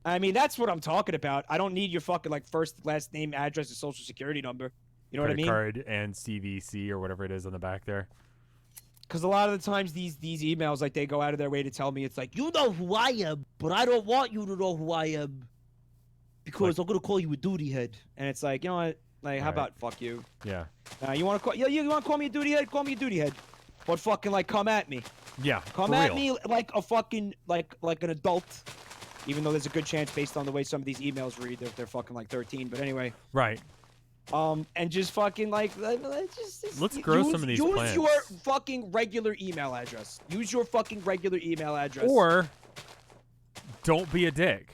I mean, that's what I'm talking about. I don't need your fucking like first, last name, address, and social security number. You know what I mean? Credit card and CVC or whatever it is on the back there. Because a lot of the times these emails, like they go out of their way to tell me it's like, you know who I am, but I don't want you to know who I am. because I'm gonna call you a duty head, and it's like, you know what? Like, how about fuck you? Yeah. You want to call? You want to call me a duty head? Call me a duty head, but fucking like come at me. Yeah. Come at me like a fucking like an adult. Even though there's a good chance, based on the way some of these emails read, they're fucking like 13. But anyway. Right. And just fucking like let's grow some of these plants. Use your fucking regular email address. Use your fucking regular email address. Or don't be a dick.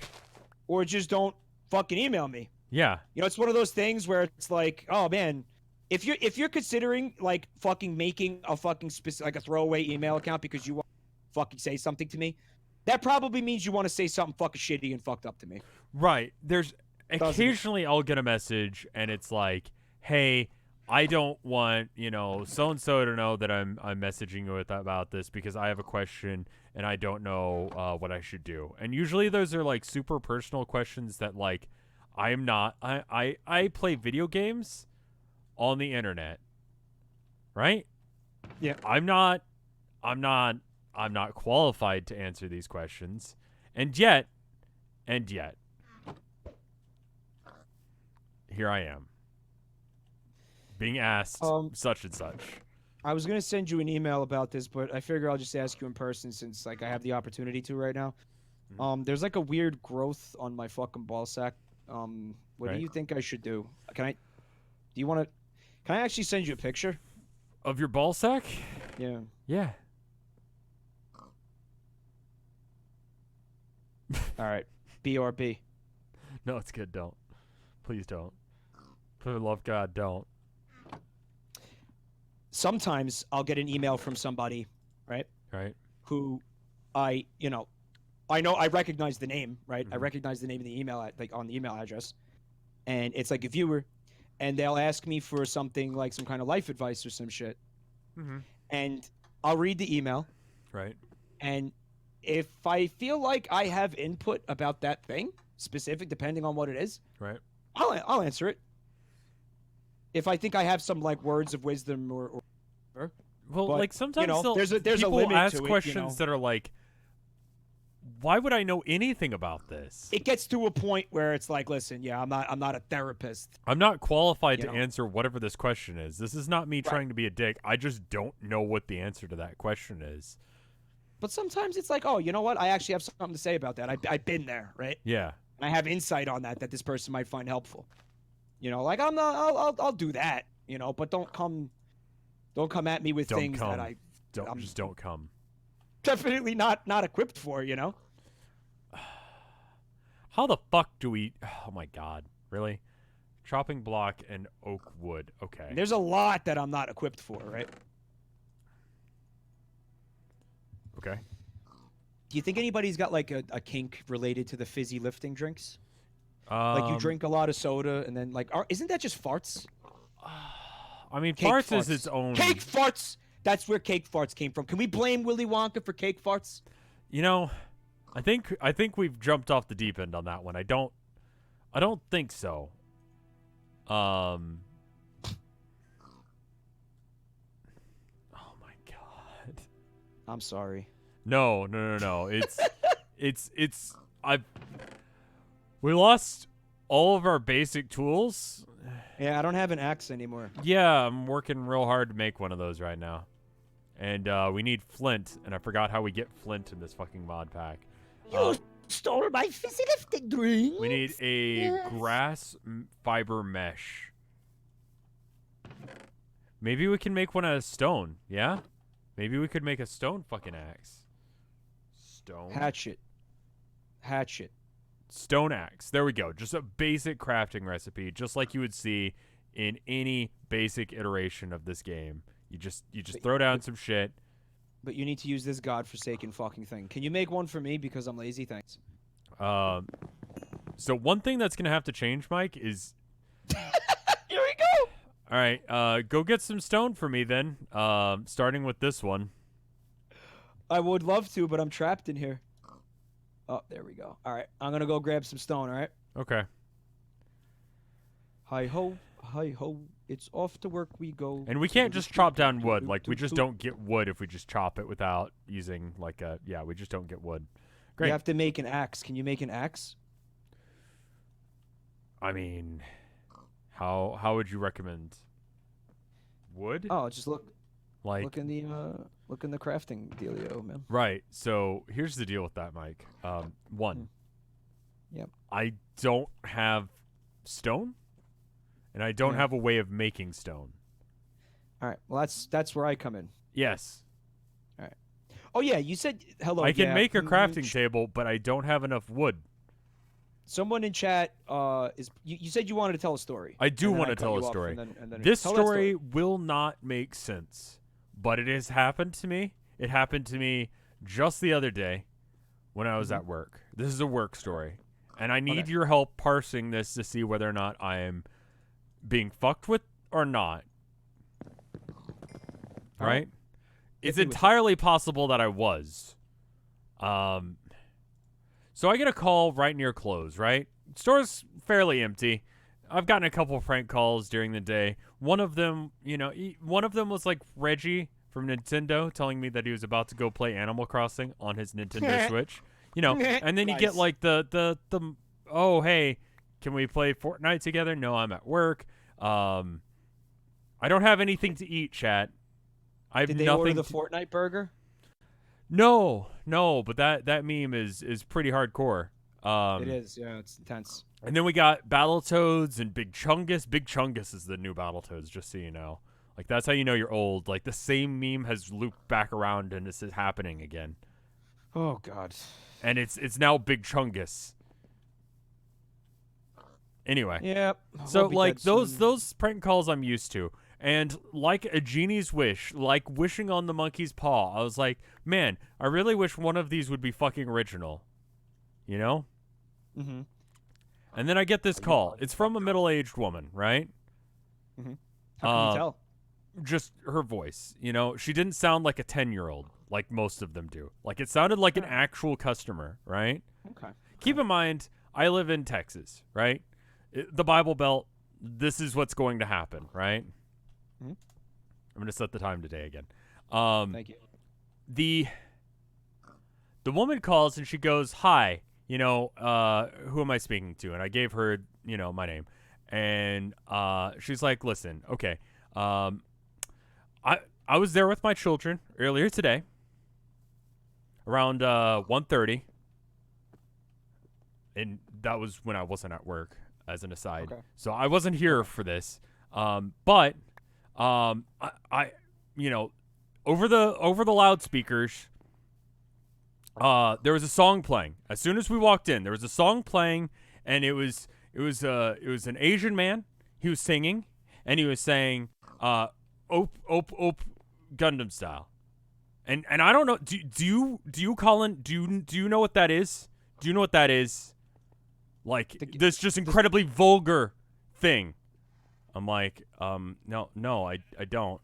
Or just don't fucking email me. Yeah. You know, it's one of those things where it's like, oh man, if you're considering like fucking making a fucking like a throwaway email account because you want to fucking say something to me, that probably means you want to say something fucking shitty and fucked up to me. Right. Occasionally I'll get a message and it's like, hey, I don't want, so-and-so to know that I'm messaging you about this because I have a question and I don't know what I should do. And usually those are like super personal questions that like I play video games on the internet. Right? Yeah. I'm not qualified to answer these questions. And yet here I am, being asked such and such. I was gonna send you an email about this, but I figure I'll just ask you in person since like I have the opportunity to right now. There's like a weird growth on my fucking ball sack. What do you think I should do? Can I actually send you a picture of your ball sack? Yeah. Yeah. All right. BRB. No, it's good. Don't. Please don't. For the love of God, don't. Sometimes I'll get an email from somebody, right? Right. Who I know I recognize the name, right? Mm-hmm. I recognize the name of the email, like on the email address. And it's like a viewer, and they'll ask me for something like some kind of life advice or some shit. Mm-hmm. And I'll read the email. Right. And if I feel like I have input about that thing, specific, depending on what it is, right, I'll answer it. If I think I have some like words of wisdom or well, but, like sometimes there's a people limit ask to questions it, that are like, why would I know anything about this? It gets to a point where it's like, listen, yeah, I'm not a therapist. I'm not qualified to answer whatever this question is. This is not me trying to be a dick. I just don't know what the answer to that question is. But sometimes it's like, oh, you know what? I actually have something to say about that. I've been there, right? Yeah. And I have insight on that this person might find helpful. Like I'll do that, but don't come at me with things that I don't come. Definitely not equipped for, How the fuck do we? Oh my god, really? Chopping block and oak wood. Okay. There's a lot that I'm not equipped for, right? Okay. Do you think anybody's got like a kink related to the fizzy lifting drinks? Like you drink a lot of soda and then like, isn't that just farts? I mean, cake farts is its own. Cake farts. That's where cake farts came from. Can we blame Willy Wonka for cake farts? I think we've jumped off the deep end on that one. I don't think so. Oh my god. I'm sorry. No. We lost all of our basic tools. Yeah, I don't have an axe anymore. Yeah, I'm working real hard to make one of those right now. And we need flint, and I forgot how we get flint in this fucking mod pack. You stole my fizzy lifting drink. We need a grass fiber mesh. Maybe we can make one out of stone, yeah? Maybe we could make a stone fucking axe. Stone. Hatchet. Stone axe. There we go. Just a basic crafting recipe, just like you would see in any basic iteration of this game. You just throw down some shit. But you need to use this godforsaken fucking thing. Can you make one for me because I'm lazy? Thanks. So one thing that's gonna have to change, Mike, is here we go. All right, go get some stone for me then. Starting with this one. I would love to, but I'm trapped in here. Oh, there we go. All right, I'm gonna go grab some stone. All right. Okay. Hi ho, it's off to work we go. And we can't just chop down wood. Like we just don't get wood if we just chop it without using like a we just don't get wood. Great. You have to make an axe. Can you make an axe? I mean, how would you recommend? Wood? Oh, just look Like, look in the crafting dealio, man. right. So here's the deal with that, Mike. One, Yep. I don't have stone, and I don't Yeah. have a way of making stone. All right. Well, that's where I come in. Yes, Oh yeah, you said hello. I can yeah, make a you- crafting table, but I don't have enough wood. Someone in chat is you said you wanted to tell a story. I do and then want to cut tell you a off, story. and then This tell that story will not make sense, but it has happened to me. It happened to me just the other day when I was at work. This is a work story, and I need Okay. your help parsing this to see whether or not I am being fucked with or not. All Right? It's Hit me with it. entirely possible that I was. So I get a call right near close, right? Store's fairly empty. I've gotten a couple prank calls during the day. One of them, one of them was like Reggie from Nintendo telling me that he was about to go play Animal Crossing on his Nintendo Switch. And then you get Nice. like the oh, hey, can we play Fortnite together? No, I'm at work. I don't have anything to eat, chat. I have Did they nothing order the to- Fortnite burger? No, but that meme is pretty hardcore. It is. Yeah, it's intense. And then we got Battletoads and Big Chungus. Big Chungus is the new Battletoads, just so you know. Like, that's how you know you're old. Like, the same meme has looped back around, and this is happening again. Oh God. And it's now Big Chungus. Anyway. Yep. So, we'll be like, dead soon. those prank calls I'm used to. And like a genie's wish, like wishing on the monkey's paw, I was like, man, I really wish one of these would be fucking original. You know? Mm-hmm. And then I get this call. It's from a middle-aged woman, right? How can you tell? Just her voice. She didn't sound like a 10-year-old like most of them do. Like, it sounded like an actual customer, right? Okay. Keep in mind, I live in Texas, right? The Bible Belt, this is what's going to happen, right? Mhm. I'm going to set the time today again. Thank you. The woman calls and she goes, hi, who am I speaking to? And I gave her, my name. And she's like, listen, okay, I was there with my children earlier today around 1:30. And that was when I wasn't at work, as an aside. Okay. So I wasn't here for this. But I over the loudspeakers, there was a song playing. As soon as we walked in, there was a song playing, and it was an Asian man. He was singing, and he was saying, "Op, op, op, Gundam style." And I don't know. Do you Colin? Do you know what that is? Do you know what that is? Like this just incredibly vulgar thing. I'm like, no, I don't.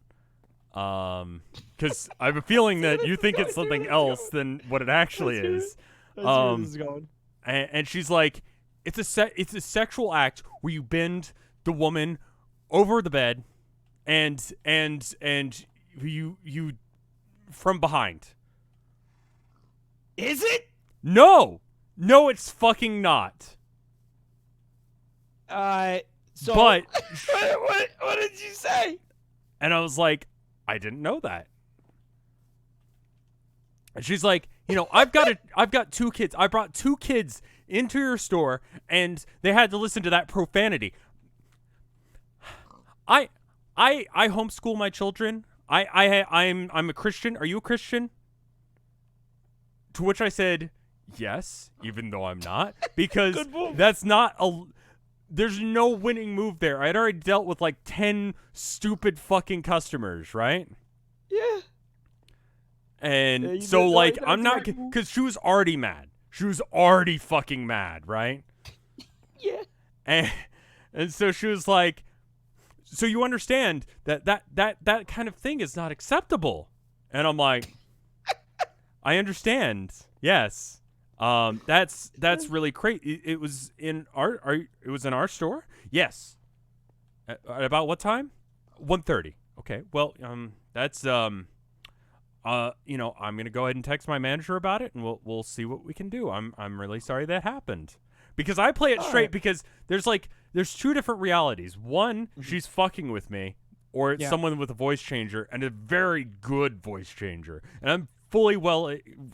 Because I have a feeling that you think it's something else than what it actually is. That's where this is going. And she's like, it's a sexual act where you bend the woman over the bed, and you from behind. Is it? No, it's fucking not. So But what did you say? and I was like, I didn't know that. And she's like, I've got 2 kids. I brought 2 kids into your store, and they had to listen to that profanity. I homeschool my children. I'm a Christian. Are you a Christian? To which I said, yes, even though I'm not, because Good move. that's not there's no winning move there. I'd already dealt with like 10 stupid fucking customers, right? Yeah. And Yeah, you so, did- no, like, that's I'm not, right move. because she was already mad. She was already fucking mad, right? Yeah. And so she was like, so you understand that kind of thing is not acceptable. And I'm like, I understand. Yes. That's really crazy. It was in our store? Yes. At about what time? 1:30. Okay. Well, that's I'm gonna go ahead and text my manager about it, and we'll see what we can do. I'm really sorry that happened. because I play it All straight right. because there's two different realities. One, she's fucking with me, or it's someone with a voice changer and a very good voice changer, and I'm fully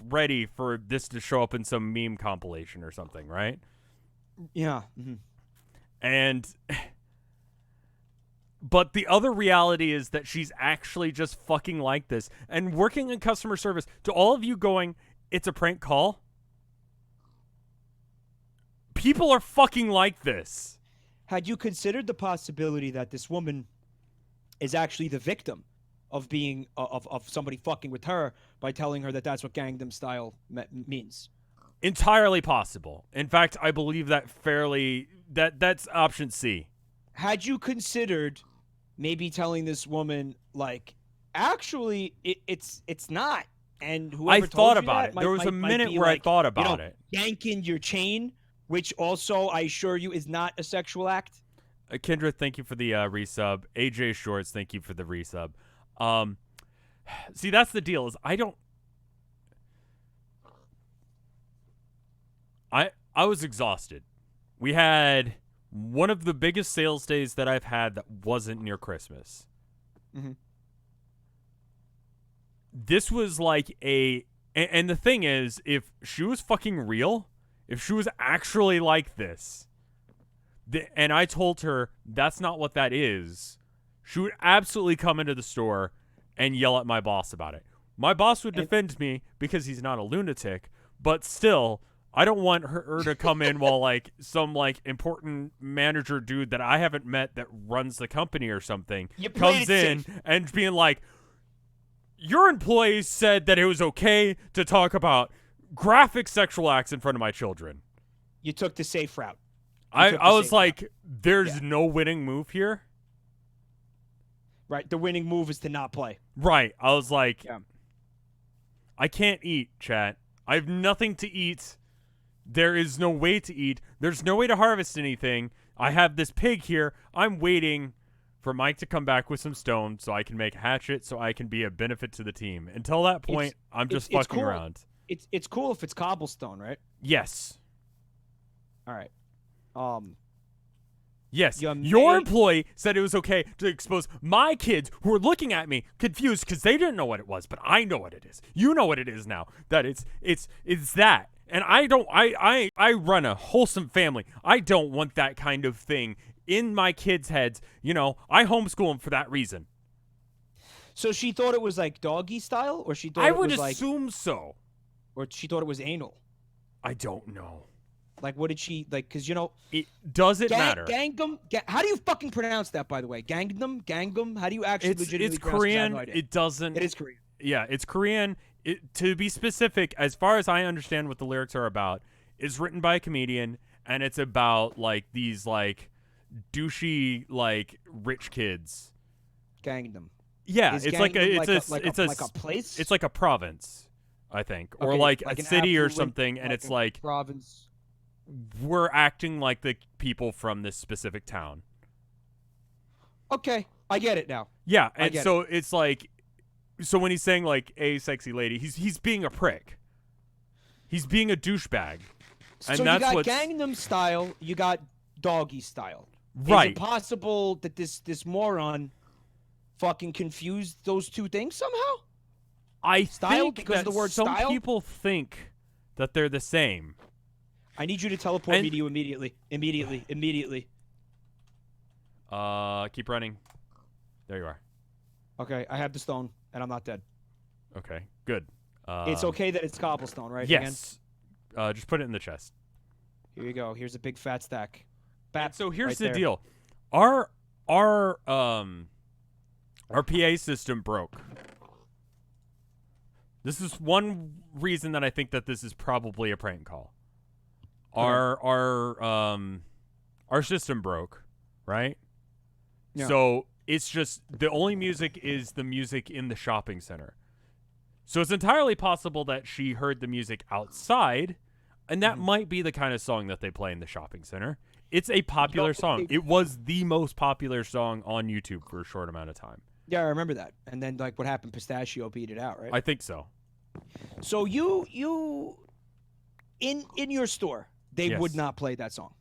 ready for this to show up in some meme compilation or something, right? Yeah. And but the other reality is that she's actually just fucking like this. And working in customer service, to all of you going, it's a prank call, people are fucking like this. Had you considered the possibility that this woman is actually the victim of being of somebody fucking with her by telling her that that's what Gangnam Style means? Entirely possible. In fact, I believe that that's option C. Had you considered maybe telling this woman, like, actually it's not, and whoever I told thought you about that it. might, There was a might minute be where like, I thought about it. yanking your chain, which also I assure you is not a sexual act. Kendra, thank you for the resub. AJ Shorts, thank you for the resub. See, that's the deal. Is I was exhausted. We had one of the biggest sales days that I've had that wasn't near Christmas. This was like and the thing is, if she was fucking real, if she was actually like this, and I told her that's not what that is, she would absolutely come into the store and yell at my boss about it. My boss would defend me because he's not a lunatic, but still, I don't want her to come in while like some like important manager dude that I haven't met that runs the company or something comes in and being like, your employees said that it was okay to talk about graphic sexual acts in front of my children. You took the safe route. I was like, there's no winning move here. Right. The winning move is to not play. Right. I was like, I can't eat, chat. I have nothing to eat. There is no way to eat. There's no way to harvest anything. I have this pig here. I'm waiting for Mike to come back with some stone so I can make a hatchet so I can be a benefit to the team. Until that point, I'm just fucking around. It's cool if it's cobblestone, right? Yes. All right. Yes, your employee said it was okay to expose my kids who were looking at me confused because they didn't know what it was, but I know what it is. You know what it is now. That it's that. And I run a wholesome family. I don't want that kind of thing in my kids' heads. You know, I homeschool them for that reason. So she thought it was like doggy style, or she thought I it would was assume so. Or she thought it was anal. I don't know. Like, what did she, like, because, you know. It doesn't matter. Gangnam? How do you fucking pronounce that, by the way? Gangnam? How do you actually legitimately it's pronounce Korean. No, it doesn't. It is Korean. Yeah, it's Korean. To be specific, as far as I understand what the lyrics are about, it's written by a comedian, and it's about, like, these, like, douchey, like, rich kids. Gangnam. Yeah, is it's Gangnam like a place? It's like a province, I think, or Okay, like like a an city or affluent, something, and like it's a like province. we're acting like the people from this specific town. Okay, I get it now. Yeah, and so it's like, so when he's saying like a sexy lady, he's being a prick. He's being a douchebag. And so that's you got what's... Gangnam Style, you got doggy style. Right. Is it possible that this moron fucking confused those two things somehow? I style think because that of the word some style? people think that they're the same. I need you to teleport me to you immediately. Immediately. Keep running. There you are. Okay, I have the stone, and I'm not dead. Okay, good. It's okay that it's cobblestone, right? Yes. Just put it in the chest. Here you go. Here's a big fat stack. So here's right the there. deal. Our PA system broke. This is one reason that I think that this is probably a prank call. Okay. Our system broke, right? Yeah. So it's just the only music is the music in the shopping center. So it's entirely possible that she heard the music outside, and that might be the kind of song that they play in the shopping center. It's a popular song. It was the most popular song on YouTube for a short amount of time. Yeah, I remember that. And then, like, what happened? Pistachio beat it out, right? I think so. So you in your store, they would not play that song.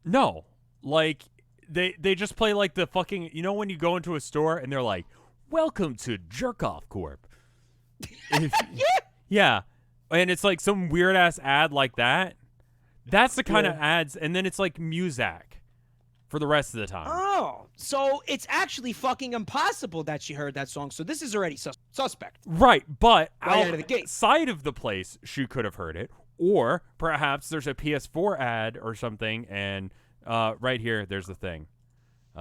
No, like they just play like the fucking, you know, when you go into a store and they're like, "Welcome to Jerk Off Corp." Yeah, and it's like some weird ass ad like that. That's the kind of ads, and then it's like Muzak for the rest of the time. Oh, so it's actually fucking impossible that she heard that song. So this is already suspect. Right, but Right out of the gate. outside of the place, she could have heard it. Or perhaps there's a PS4 ad or something, and right here, there's the thing.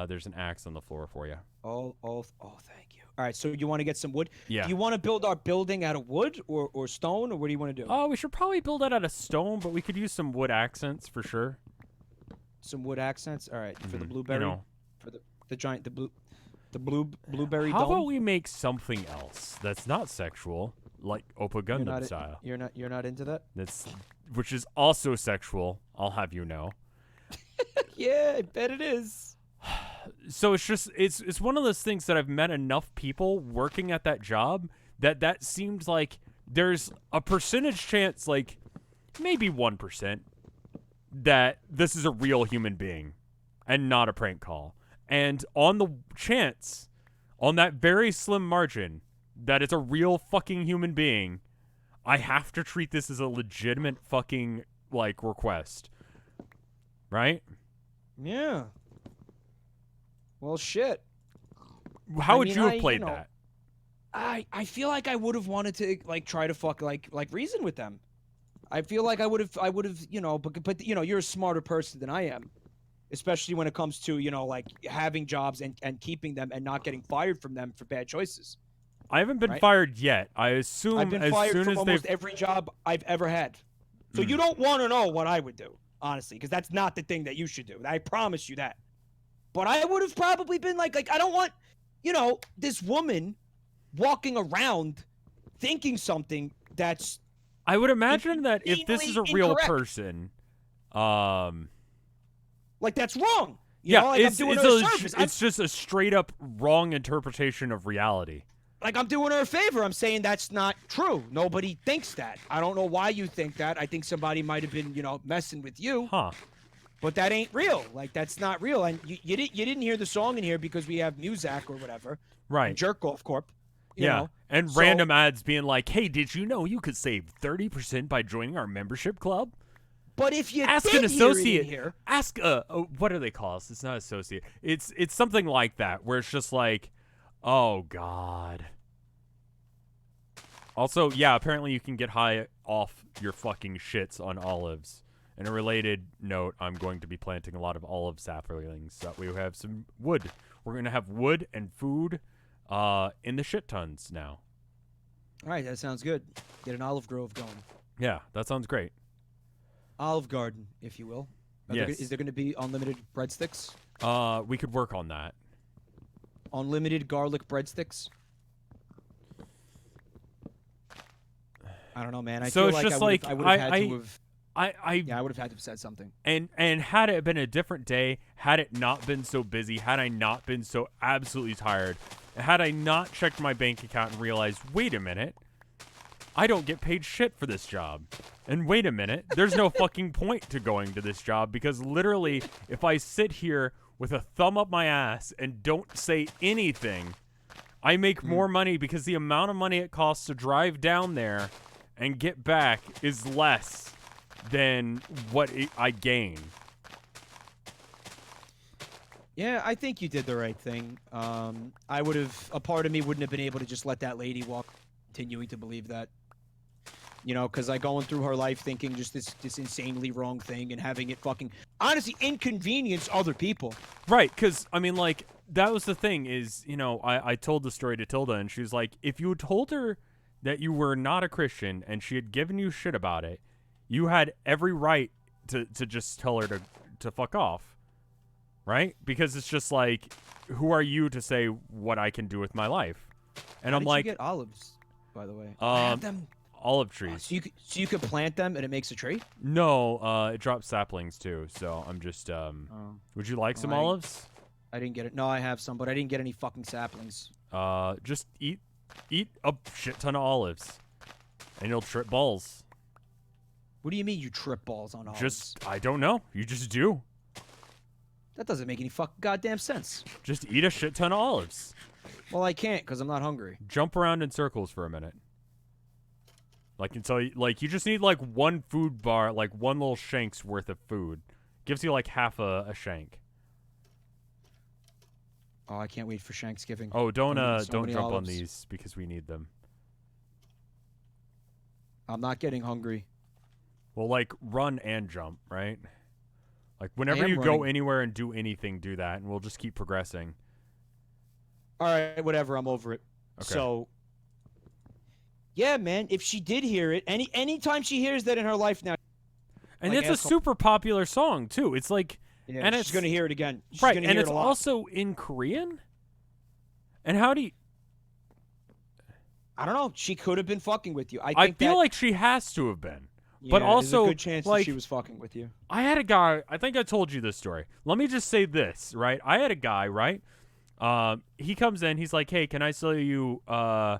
There's an axe on the floor for you. Oh, thank you. All right, so you want to get some wood? Yeah. Do you want to build our building out of wood or stone, or what do you want to do? Oh, we should probably build it out of stone, but we could use some wood accents for sure. Some wood accents. All right, for the blueberry, you know. for the giant, the blueberry How dome. about we make something else that's not sexual, like Oppa Gundam style? You're not into that? Which is also sexual. I'll have you know. Yeah, I bet it is. So it's just it's one of those things that I've met enough people working at that job that seems like there's a percentage chance, like maybe 1%, that this is a real human being and not a prank call. And on the chance, on that very slim margin, that it's a real fucking human being, I have to treat this as a legitimate fucking, like, request. Right? Yeah. Well, shit. How would you have played that? I feel like I would have wanted to, like, try to fuck, like reason with them. I feel like I would have, you know, but you know, you're a smarter person than I am, especially when it comes to, you know, like having jobs and keeping them and not getting fired from them for bad choices. I haven't been fired yet. I assume I've been as fired soon from as almost they've... every job I've ever had. So you don't want to know what I would do, honestly, because that's not the thing that you should do. I promise you that. But I would have probably been like I don't want, you know, this woman walking around thinking something that's... I would imagine that if this is a real incorrect. person, like, that's wrong. You yeah, know? Like, I'm doing her a service. it's just a straight up wrong interpretation of reality. Like, I'm doing her a favor. I'm saying that's not true. Nobody thinks that. I don't know why you think that. I think somebody might have been, you know, messing with you. Huh. But that ain't real. Like, that's not real. And you didn't hear the song in here because we have Muzak or whatever. Right. Jerk Off Corp. You Yeah. know? And So- random ads being like, "Hey, did you know you could save 30% by joining our membership club?" But if you Ask did an hear it associate. in here, Ask what do they call us? It's not associate. It's something like that where it's just like, oh god. Also, yeah, apparently you can get high off your fucking shits on olives. In a related note, I'm going to be planting a lot of olive saplings so that we have some wood. We're going to have wood and food in the shit tons now. all right, that sounds good. Get an olive grove going. Yeah, that sounds great. Olive garden, if you will. Yes. Is there going to be unlimited breadsticks? We could work on that. Unlimited garlic breadsticks? I don't know, man. I So feel it's like just I would like, have had to have... I Yeah, I would have had to have said something. And had it been a different day, had it not been so busy, had I not been so absolutely tired, had I not checked my bank account and realized, wait a minute, I don't get paid shit for this job. And wait a minute, there's no fucking point to going to this job because literally, if I sit here with a thumb up my ass and don't say anything, I make more money because the amount of money it costs to drive down there and get back is less than what I gain. Yeah, I think you did the right thing. I would have... A part of me wouldn't have been able to just let that lady walk, continuing to believe that. You know, because going through her life thinking just this insanely wrong thing and having it fucking... Honestly, inconvenience other people. Right, because, I mean, like, that was the thing is, you know, I told the story to Tilda, and she was like, if you had told her that you were not a Christian and she had given you shit about it, you had every right to just tell her to fuck off, right? Because it's just like, who are you to say what I can do with my life? And I'm like, you get olives, by the way? I have them. Olive trees. So you could plant them and it makes a tree? No, it drops saplings too. So I'm just would you like some olives? I didn't get it. No, I have some, but I didn't get any fucking saplings. Just eat a shit ton of olives, and you'll trip balls. What do you mean you trip balls on olives? I don't know. You just do. That doesn't make any fucking goddamn sense. Just eat a shit ton of olives. Well, I can't because I'm not hungry. Jump around in circles for a minute. Like until you just need like one food bar, like one little shank's worth of food. Gives you like half a shank. Oh, I can't wait for Shanksgiving. Oh, don't jump olives. on these because we need them. I'm not getting hungry. Well, like run and jump, right? Like whenever you go anywhere and do anything, do that, and we'll just keep progressing. All right, whatever. I'm over it. Okay. So, yeah, man. If she did hear it, anytime she hears that in her life now, and like, it's a super popular song too. It's like, yeah, and she's gonna hear it again. She's right, gonna and hear it's it a lot. also in Korean. And how do you? I don't know. She could have been fucking with you. I feel like she has to have been. Yeah, but also, there's a good chance like, that she was fucking with you. I had a guy. I think I told you this story. Let me just say this, right? I had a guy, right? He comes in. He's like, "Hey, can I sell you? I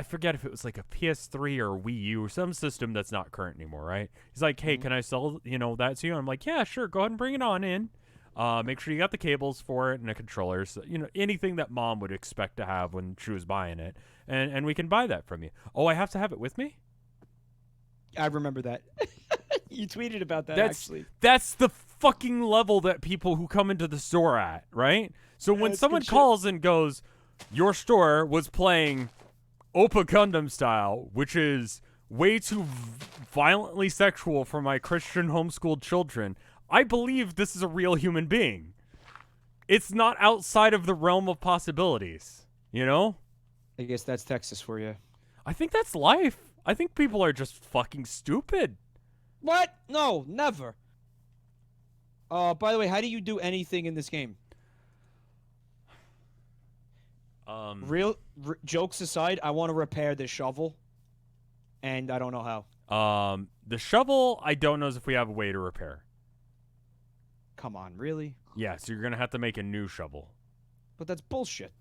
forget if it was like a PS3 or a Wii U or some system that's not current anymore, right?" He's like, "Hey, can I sell that to you?" I'm like, "Yeah, sure. Go ahead and bring it on in. Make sure you got the cables for it and the controllers. Anything that mom would expect to have when she was buying it, and we can buy that from you." "Oh, I have to have it with me?" I remember that. You tweeted about that, actually. That's the fucking level that people who come into the store at, right? So when someone calls and goes, "Your store was playing Oppa Gundam Style," which is way too violently sexual for my Christian homeschooled children, I believe this is a real human being. It's not outside of the realm of possibilities, I guess that's Texas for you. I think that's life. I think people are just fucking stupid. What? No, never. By the way, how do you do anything in this game? Jokes aside, I want to repair this shovel, and I don't know how. The shovel, I don't know if we have a way to repair. Come on, really? Yeah, so you're gonna have to make a new shovel. But that's bullshit.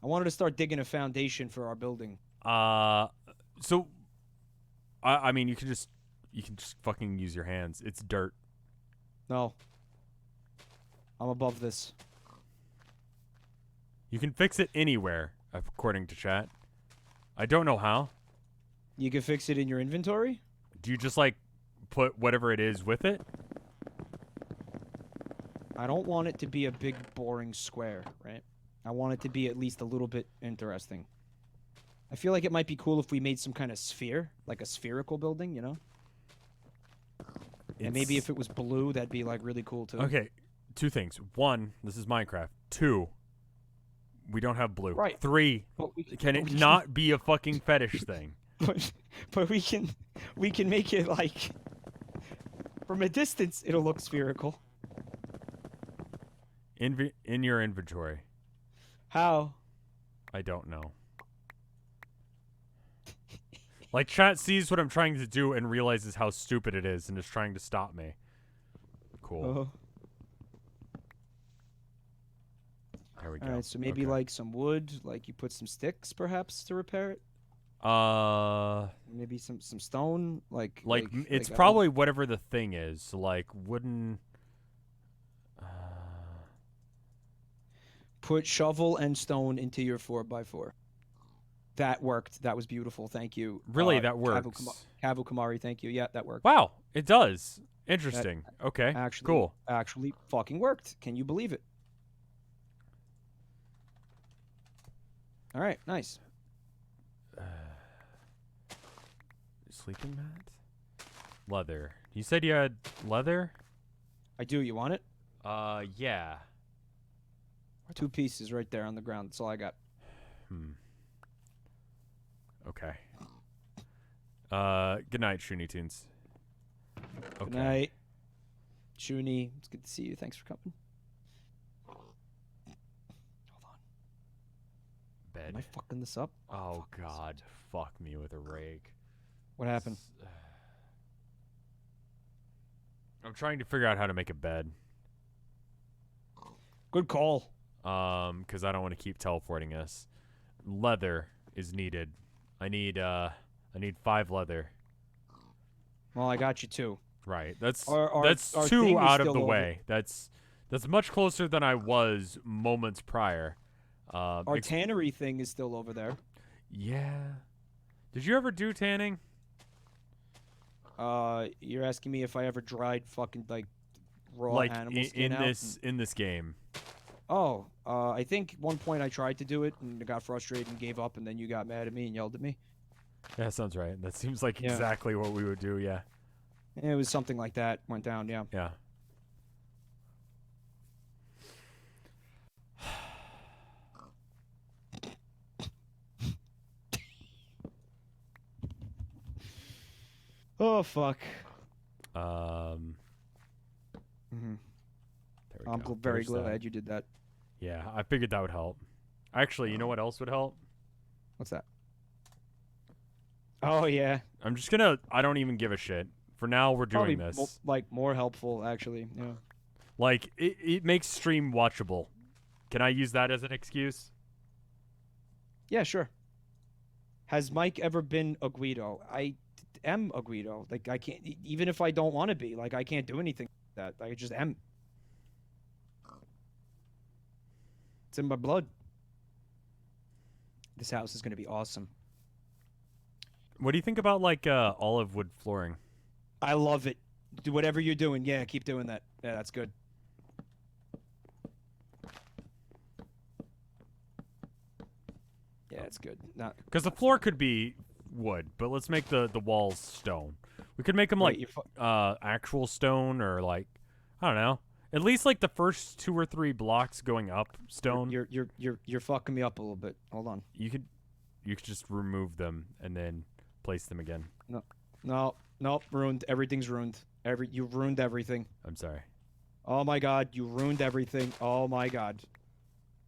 I wanted to start digging a foundation for our building. So, I mean, you can just fucking use your hands. It's dirt. No. I'm above this. You can fix it anywhere, according to chat. I don't know how. You can fix it in your inventory? Do you just, like, put whatever it is with it? I don't want it to be a big, boring square, right? I want it to be at least a little bit interesting. I feel like it might be cool if we made some kind of sphere, like a spherical building, And maybe if it was blue, that'd be, like, really cool, too. Okay, 2 things. 1, this is Minecraft. 2, we don't have blue. Right. 3, can it not be a fucking fetish thing? But we can make it, like, from a distance, it'll look spherical. In your inventory. How? I don't know. Like, chat sees what I'm trying to do and realizes how stupid it is and is trying to stop me. Cool. There we go. Alright, so maybe, like, some wood. Like, you put some sticks, perhaps, to repair it? Maybe some stone? Like it's probably whatever the thing is. So, like, wooden... Put shovel and stone into your 4x4. That worked. That was beautiful. Thank you. Really, that works. Kavu Kamari, thank you. Yeah, that worked. Wow, it does. Interesting. Okay, cool. Actually fucking worked. Can you believe it? All right, nice. Sleeping mat? Leather. You said you had leather? I do. You want it? Yeah. 2 pieces right there on the ground. That's all I got. Okay. Good night, Shoonie Tunes. Okay. Good night, Shoonie. It's good to see you. Thanks for coming. Hold on. Bed. Am I fucking this up? Oh, God. Fuck me with a rake. What happened? I'm trying to figure out how to make a bed. Good call. Because I don't want to keep teleporting us. Leather is needed. I need 5 leather. Well, I got you too. Right. That's Our 2 thing is out of still the over. way. That's much closer than I was moments prior. Our tannery thing is still over there. Yeah. Did you ever do tanning? You're asking me if I ever dried fucking like raw Like animal skin in out? this game. Oh, I think one point I tried to do it and I got frustrated and gave up, and then you got mad at me and yelled at me. Yeah, that sounds right. That seems like Yeah. exactly what we would do. Yeah. It was something like that. Went down. Yeah. Yeah. Oh fuck. Um. Mm-hmm. There we I'm go. very There's that. glad you did that. Yeah, I figured that would help. Actually, you know what else would help? What's that? Oh yeah. I'm just gonna. I don't even give a shit. For now, we're doing Probably this. more helpful actually. Yeah. Like it makes stream watchable. Can I use that as an excuse? Yeah, sure. Has Mike ever been a Guido? I am a Guido. Like I can't, even if I don't want to be. Like I can't do anything like that. I just am. It's in my blood. This house is gonna be awesome. What do you think about like olive wood flooring? I love it. Do whatever you're doing. Yeah, keep doing that. Yeah, that's good. Yeah, it's good. Not Because the floor could be wood, but let's make the walls stone. We could make them Wait, like you actual stone, or like, I don't know, at least like the first 2 or 3 blocks going up stone. you're fucking me up a little bit. Hold on. You could just remove them and then place them again. No, ruined. Everything's ruined. You ruined everything. I'm sorry. Oh my god, you ruined everything. Oh my god.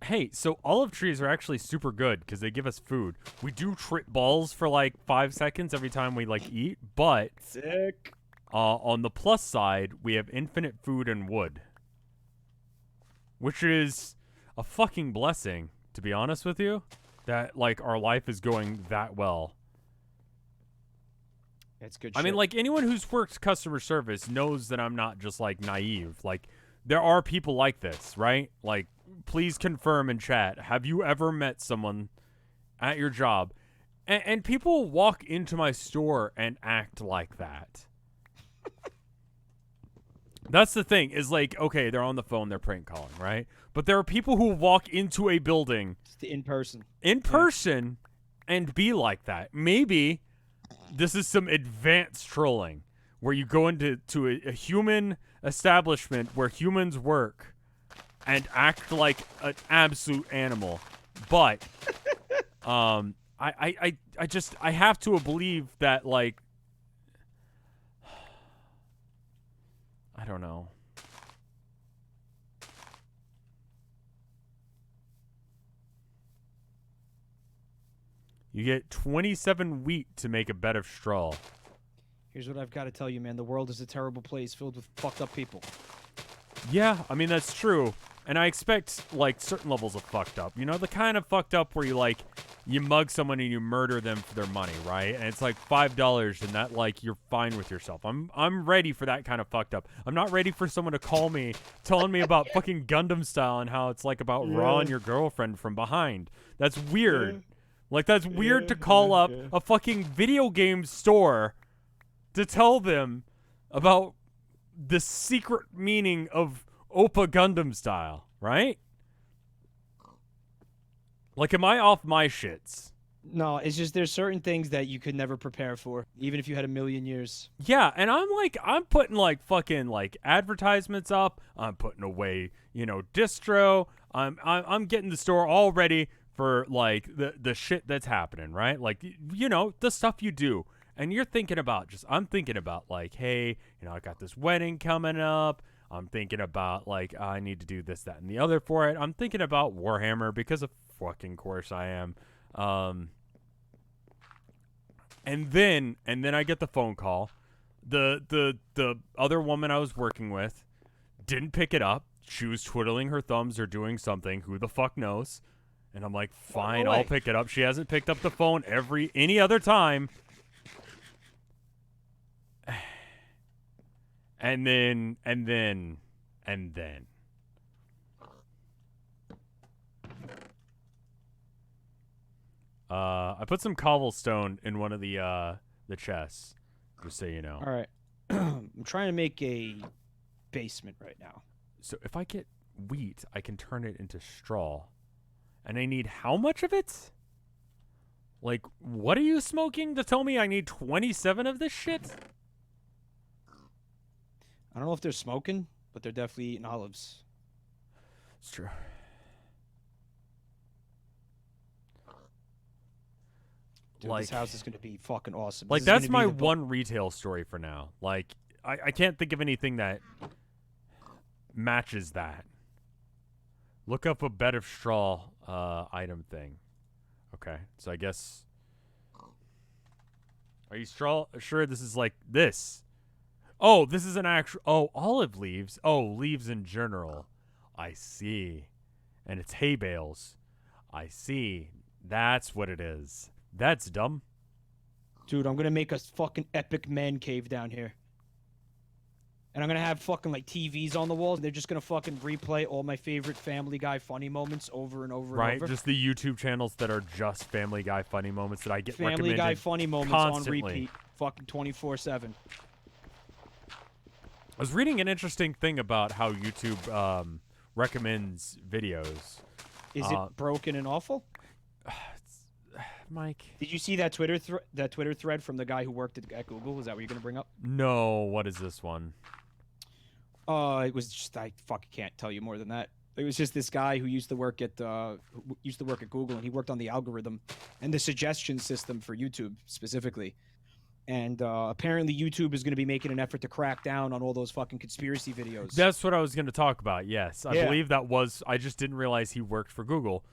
Hey, so olive trees are actually super good because they give us food. We do trip balls for like 5 seconds every time we like eat, but Sick. on the plus side, we have infinite food and wood, which is a fucking blessing, to be honest with you, that like our life is going that well. It's good I mean, shit. like anyone who's worked customer service knows that I'm not just like naive. Like there are people like this, right? Like please confirm in chat. Have you ever met someone at your job and people walk into my store and act like that? That's the thing, is like, okay, they're on the phone, they're prank calling, right? But there are people who walk into a building Just in person. and be like that. Maybe this is some advanced trolling where you go into a human establishment where humans work and act like an absolute animal. But I have to believe that, like, I don't know. You get 27 wheat to make a bed of straw. Here's what I've got to tell you, man. The world is a terrible place filled with fucked up people. Yeah, I mean, that's true. And I expect, like, certain levels of fucked up. You know, the kind of fucked up where you, like, you mug someone and you murder them for their money, right? And it's like $5 and that, like, you're fine with yourself. I'm ready for that kind of fucked up. I'm not ready for someone to call me telling me about fucking Gundam Style and how it's, like, about rawing your girlfriend from behind. That's weird. Yeah. Like, that's weird to call up a fucking video game store to tell them about the secret meaning of Oppa Gundam Style, right? Like, am I off my shits? No, it's just there's certain things that you could never prepare for, even if you had a million years. Yeah, and I'm putting, like, fucking, like, advertisements up. I'm putting away, you know, distro. I'm getting the store all ready for, like, the shit that's happening, right? Like, you know, the stuff you do. And you're thinking about I'm thinking about, like, hey, you know, I got this wedding coming up. I'm thinking about, like, I need to do this, that, and the other for it. I'm thinking about Warhammer because of fucking course I am. And then I get the phone call. The other woman I was working with didn't pick it up. She was twiddling her thumbs or doing something. Who the fuck knows? And I'm like, fine, I'll pick it up. She hasn't picked up the phone any other time. And then. I put some cobblestone in one of the chests, just so you know. All right. I'm trying to make a basement right now. So if I get wheat, I can turn it into straw. And I need how much of it? Like, what are you smoking to tell me I need 27 of this shit? I don't know if they're smoking, but they're definitely eating olives. It's true. Dude, this house is going to be fucking awesome. Like, that's my one retail story for now. Like, I can't think of anything that matches that. Look up a bed of straw item thing. Okay, so I guess... Are you sure this is like this? Oh, this is an actual... Oh, olive leaves. Oh, leaves in general. I see. And it's hay bales. I see. That's what it is. That's dumb. Dude, I'm going to make a fucking epic man cave down here. And I'm going to have fucking like TVs on the walls. And they're just going to fucking replay all my favorite Family Guy funny moments over and over and over. Right, just the YouTube channels that are just Family Guy funny moments that I get recommended Family Guy funny moments constantly. on repeat. Fucking 24/7. I was reading an interesting thing about how YouTube recommends videos. Is it broken and awful? Mike, did you see that Twitter thread from the guy who worked at Google? Is that what you're gonna bring up? No. What is this one? It was just I fucking can't tell you more than that. It was just this guy who used to work at Google, and he worked on the algorithm and the suggestion system for YouTube specifically. And apparently YouTube is going to be making an effort to crack down on all those fucking conspiracy videos. That's what I was going to talk about. Yes, I believe that was. I just didn't realize he worked for Google.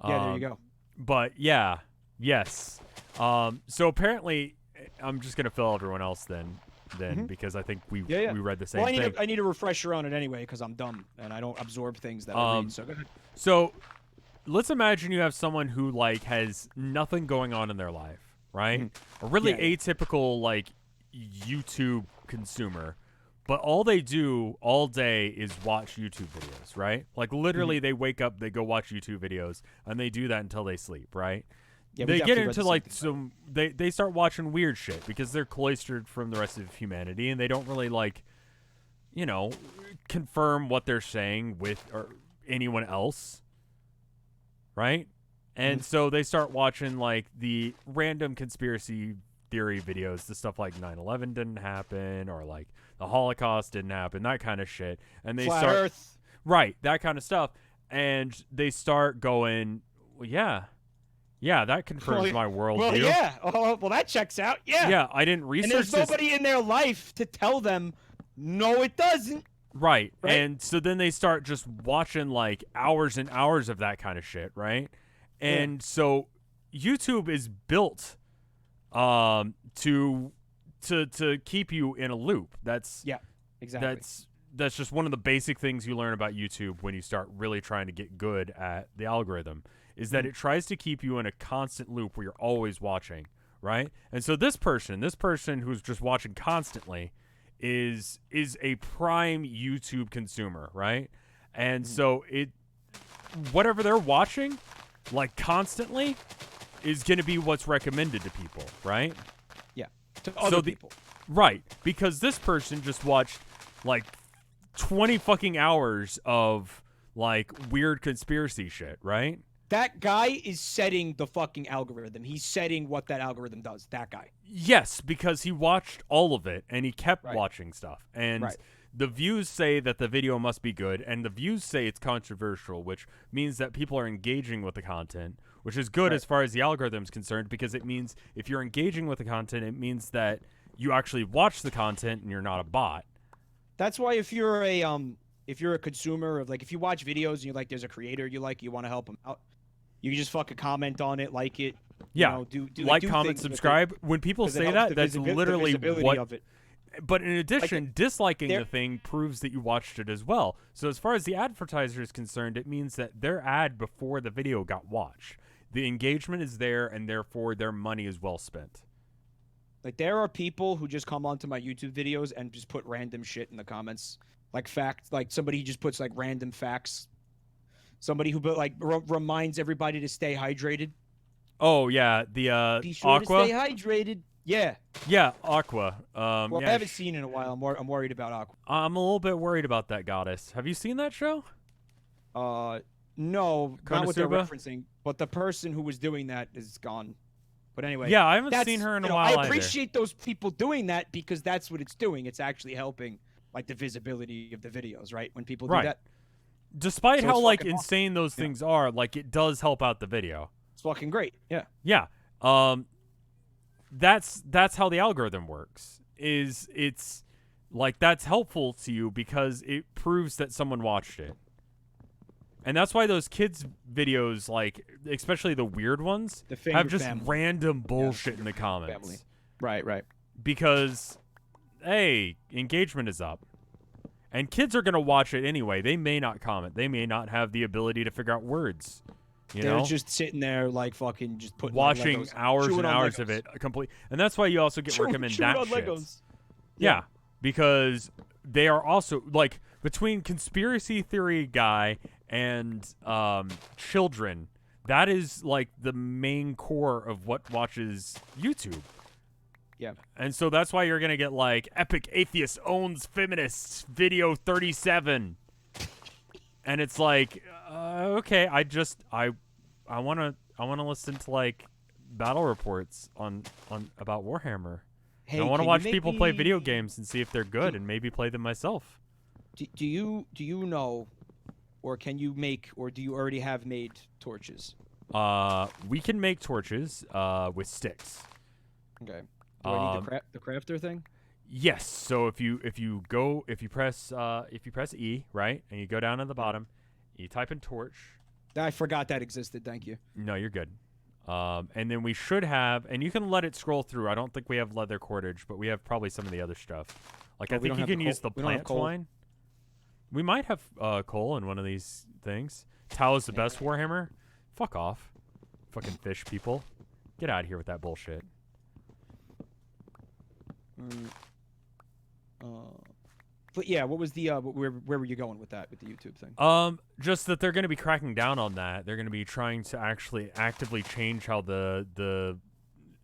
Yeah, there you go. But yeah, yes. So apparently, I'm just going to fill everyone else then because I think we read the same thing. I need a refresher on it anyway because I'm dumb and I don't absorb things that I read. So go ahead. So let's imagine you have someone who like has nothing going on in their life. Right? A really atypical, like, YouTube consumer. But all they do all day is watch YouTube videos, right? Like, literally, they wake up, they go watch YouTube videos, and they do that until they sleep, right? Yeah, they get into, like, they start watching weird shit because they're cloistered from the rest of humanity, and they don't really, like, you know, confirm what they're saying with or anyone else, right? And so they start watching, like, the random conspiracy theory videos, the stuff like 9/11 didn't happen or, like, the Holocaust didn't happen, that kind of shit. And they Flat Earth. Right, that kind of stuff. And they start going, well, yeah, that confirms my worldview. Well, yeah. Oh, well, that checks out. Yeah. Yeah, I didn't research this. And there's nobody in their life to tell them, no, it doesn't. Right. And so then they start just watching, like, hours and hours of that kind of shit, right? And so YouTube is built to keep you in a loop. That's exactly. That's just one of the basic things you learn about YouTube when you start really trying to get good at the algorithm is that it tries to keep you in a constant loop where you're always watching, right? And so this person who's just watching constantly is a prime YouTube consumer, right? And so whatever they're watching, like, constantly is going to be what's recommended to people, right? Yeah. To other people. Right. Because this person just watched, like, 20 fucking hours of, like, weird conspiracy shit, right? That guy is setting the fucking algorithm. He's setting what that algorithm does. That guy. Yes, because he watched all of it, and he kept watching stuff. And the views say that the video must be good, and the views say it's controversial, which means that people are engaging with the content, which is good as far as the algorithm is concerned, because it means if you're engaging with the content, it means that you actually watch the content and you're not a bot. That's why if you're a consumer of, like, if you watch videos and you're like, there's a creator you like, you want to help them out, you can just fucking comment on it, like it. Yeah. You know, do like, comment, subscribe. When people say that, that's literally what... Of it. But in addition, disliking the thing proves that you watched it as well. So as far as the advertiser is concerned, it means that their ad before the video got watched. The engagement is there, and therefore their money is well spent. Like there are people who just come onto my YouTube videos and just put random shit in the comments, like somebody just puts like random facts. Somebody who reminds everybody to stay hydrated. Oh yeah, the Be sure to Aqua. stay hydrated. Yeah. Yeah, Aqua. Well, yeah, I haven't seen it in a while. I'm worried about Aqua. I'm a little bit worried about that goddess. Have you seen that show? No, not what they're Konosuba? referencing. But the person who was doing that is gone. But anyway, Yeah, I haven't seen her in a while I appreciate those people doing that because that's what it's doing. It's actually helping like the visibility of the videos, right? When people do that. Despite So how it's like fucking insane those things are, like it does help out the video. It's fucking great. Yeah. Yeah. That's how the algorithm works. It's like that's helpful to you because it proves that someone watched it. And that's why those kids' videos, like especially the weird ones, have just random bullshit in the comments. Family. Right. Because, hey, engagement is up. And kids are going to watch it anyway. They may not comment. They may not have the ability to figure out words. They're just sitting there like fucking just putting watching hours and hours of it complete. And that's why you also get recommend that shit. Yeah, because they are also like between conspiracy theory guy and children, that is like the main core of what watches YouTube. Yeah. And so that's why you're going to get like epic atheist owns feminists video 37. And it's like okay, I want to listen to like battle reports on about Warhammer. Hey, I want to watch people play video games and see if they're good and maybe play them myself. Do you know, or can you make, or do you already have made torches? We can make torches with sticks. Okay. Do I need the crafter thing? Yes. So if you press E, right, and you go down to the bottom, you type in torch. I forgot that existed. Thank you. No, you're good. And then we should have, and you can let it scroll through. I don't think we have leather cordage, but we have probably some of the other stuff. Like I think you can use the plant twine. We might have coal in one of these things. Tau is the best Warhammer. Fuck off, fucking fish people. Get out of here with that bullshit. But yeah, what was the where were you going with that, with the YouTube thing? Just that they're going to be cracking down on that. They're going to be trying to actually actively change how the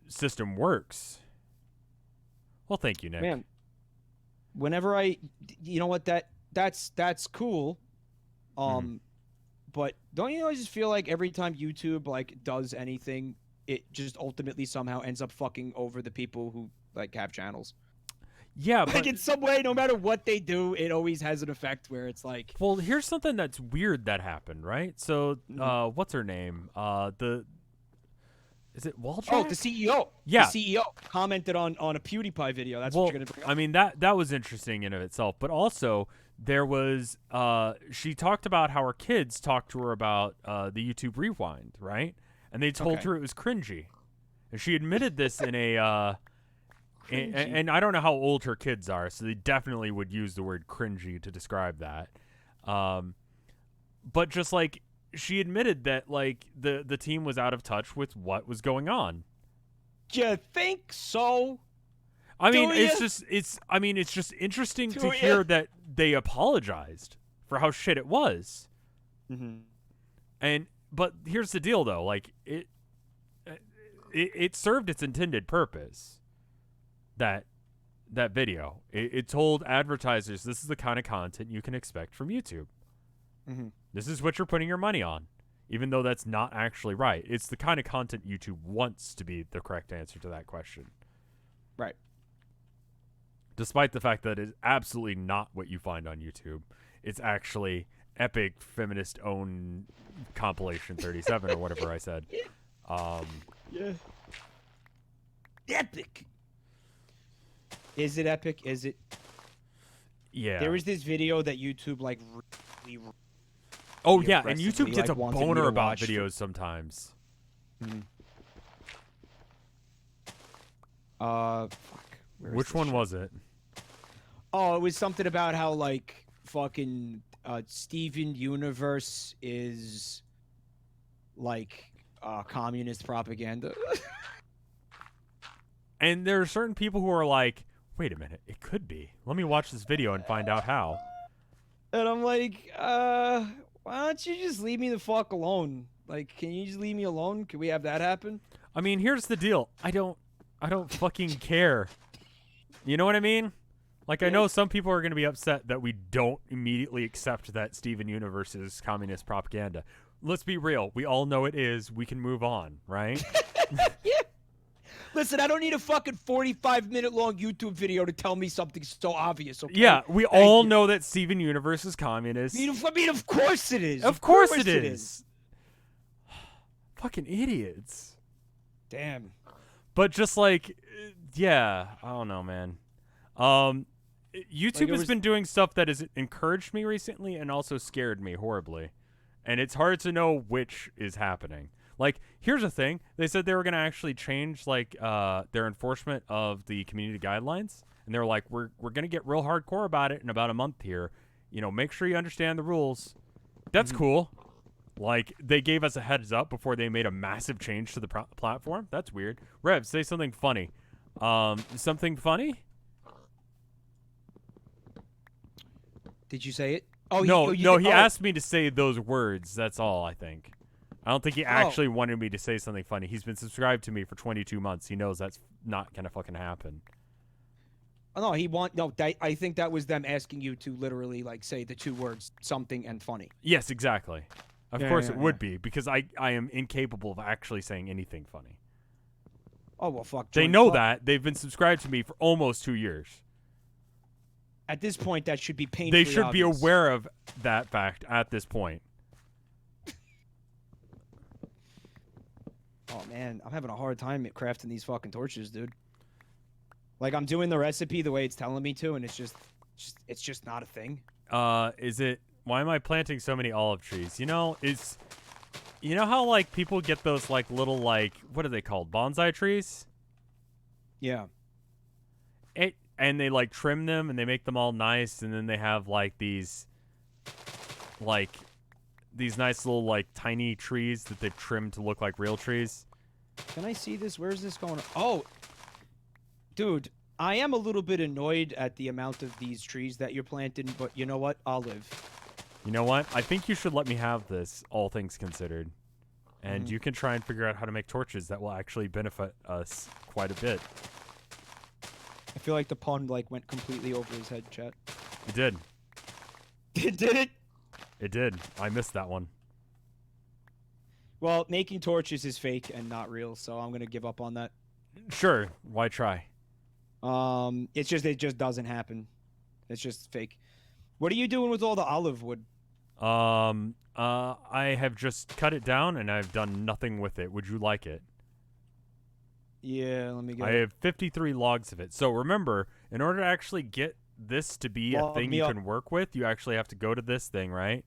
system works. Well, thank you, Nick. Man, whenever you know what, that's cool. But don't you just feel like every time YouTube like does anything, it just ultimately somehow ends up fucking over the people who like have channels? Yeah, like in some way, no matter what they do, it always has an effect where it's like. Well, here's something that's weird that happened, right? So, what's her name? Is it Waldron? Oh, the CEO. Yeah, the CEO commented on a PewDiePie video. That's what you're gonna bring up. I mean that was interesting in of itself, but also there was she talked about how her kids talked to her about the YouTube Rewind, right? And they told her it was cringy, and she admitted this in a. And I don't know how old her kids are, so they definitely would use the word cringy to describe that. But just like she admitted that like the team was out of touch with what was going on. Do you think so? I mean, it's just interesting to hear that they apologized for how shit it was. But here's the deal though, like it served its intended purpose. That video, it told advertisers this is the kind of content you can expect from YouTube. This is what you're putting your money on, even though that's not actually right. It's the kind of content YouTube wants to be the correct answer to that question. Right. Despite the fact that it's absolutely not what you find on YouTube. It's actually epic feminist own compilation 37 or whatever I said. Yeah. Epic. Is it epic? Is it? Yeah. There was this video that YouTube like really oh yeah, and YouTube gets like, a boner about videos sometimes. Fuck. Which one was it? Oh, it was something about how like fucking Steven Universe is like communist propaganda. And there are certain people who are like, wait a minute, it could be. Let me watch this video and find out how. And I'm like, why don't you just leave me the fuck alone? Like, can you just leave me alone? Can we have that happen? I mean, here's the deal. I don't fucking care. You know what I mean? Like, I know some people are going to be upset that we don't immediately accept that Steven Universe is communist propaganda. Let's be real. We all know it is. We can move on, right? Yeah. Listen, I don't need a fucking 45-minute long YouTube video to tell me something so obvious, okay? Yeah, we all know that Steven Universe is communist. I mean, of course it is. Of course it is. Fucking idiots. Damn. But just like, yeah, I don't know, man. YouTube has been doing stuff that has encouraged me recently and also scared me horribly. And it's hard to know which is happening. Like, here's the thing. They said they were going to actually change, like, their enforcement of the community guidelines. And they were like, we're going to get real hardcore about it in about a month here. You know, make sure you understand the rules. That's cool. Like, they gave us a heads up before they made a massive change to the platform. That's weird. Rev, say something funny. Something funny? Did you say it? Oh, no, he asked me to say those words. That's all, I think. I don't think he actually wanted me to say something funny. He's been subscribed to me for 22 months. He knows that's not going to fucking happen. Oh, no, I think that was them asking you to literally, like, say the two words, something and funny. Yes, exactly. Of course it would be, because I am incapable of actually saying anything funny. Oh, well, fuck. They know that. They've been subscribed to me for almost 2 years. At this point, that should be painfully They should obvious. be aware of that fact at this point. Oh, man, I'm having a hard time crafting these fucking torches, dude. Like, I'm doing the recipe the way it's telling me to, and it's just not a thing. Is it... Why am I planting so many olive trees? You know, you know how, like, people get those, like, little, like, what are they called? Bonsai trees? Yeah. And they, like, trim them, and they make them all nice, and then they have, like, these nice little, like, tiny trees that they've trimmed to look like real trees. Can I see this? Where is this going? Oh, dude, I am a little bit annoyed at the amount of these trees that you're planting, but you know what? I'll live. You know what? I think you should let me have this, all things considered. And you can try and figure out how to make torches that will actually benefit us quite a bit. I feel like the pun, like, went completely over his head, chat. It did. Did it? It did. I missed that one. Well, making torches is fake and not real, so I'm going to give up on that. Sure. Why try? It just doesn't happen. It's just fake. What are you doing with all the olive wood? I have just cut it down and I've done nothing with it. Would you like it? Yeah, let me go. I have 53 logs of it. So remember, in order to actually get this to be a thing you can work with, you actually have to go to this thing, right?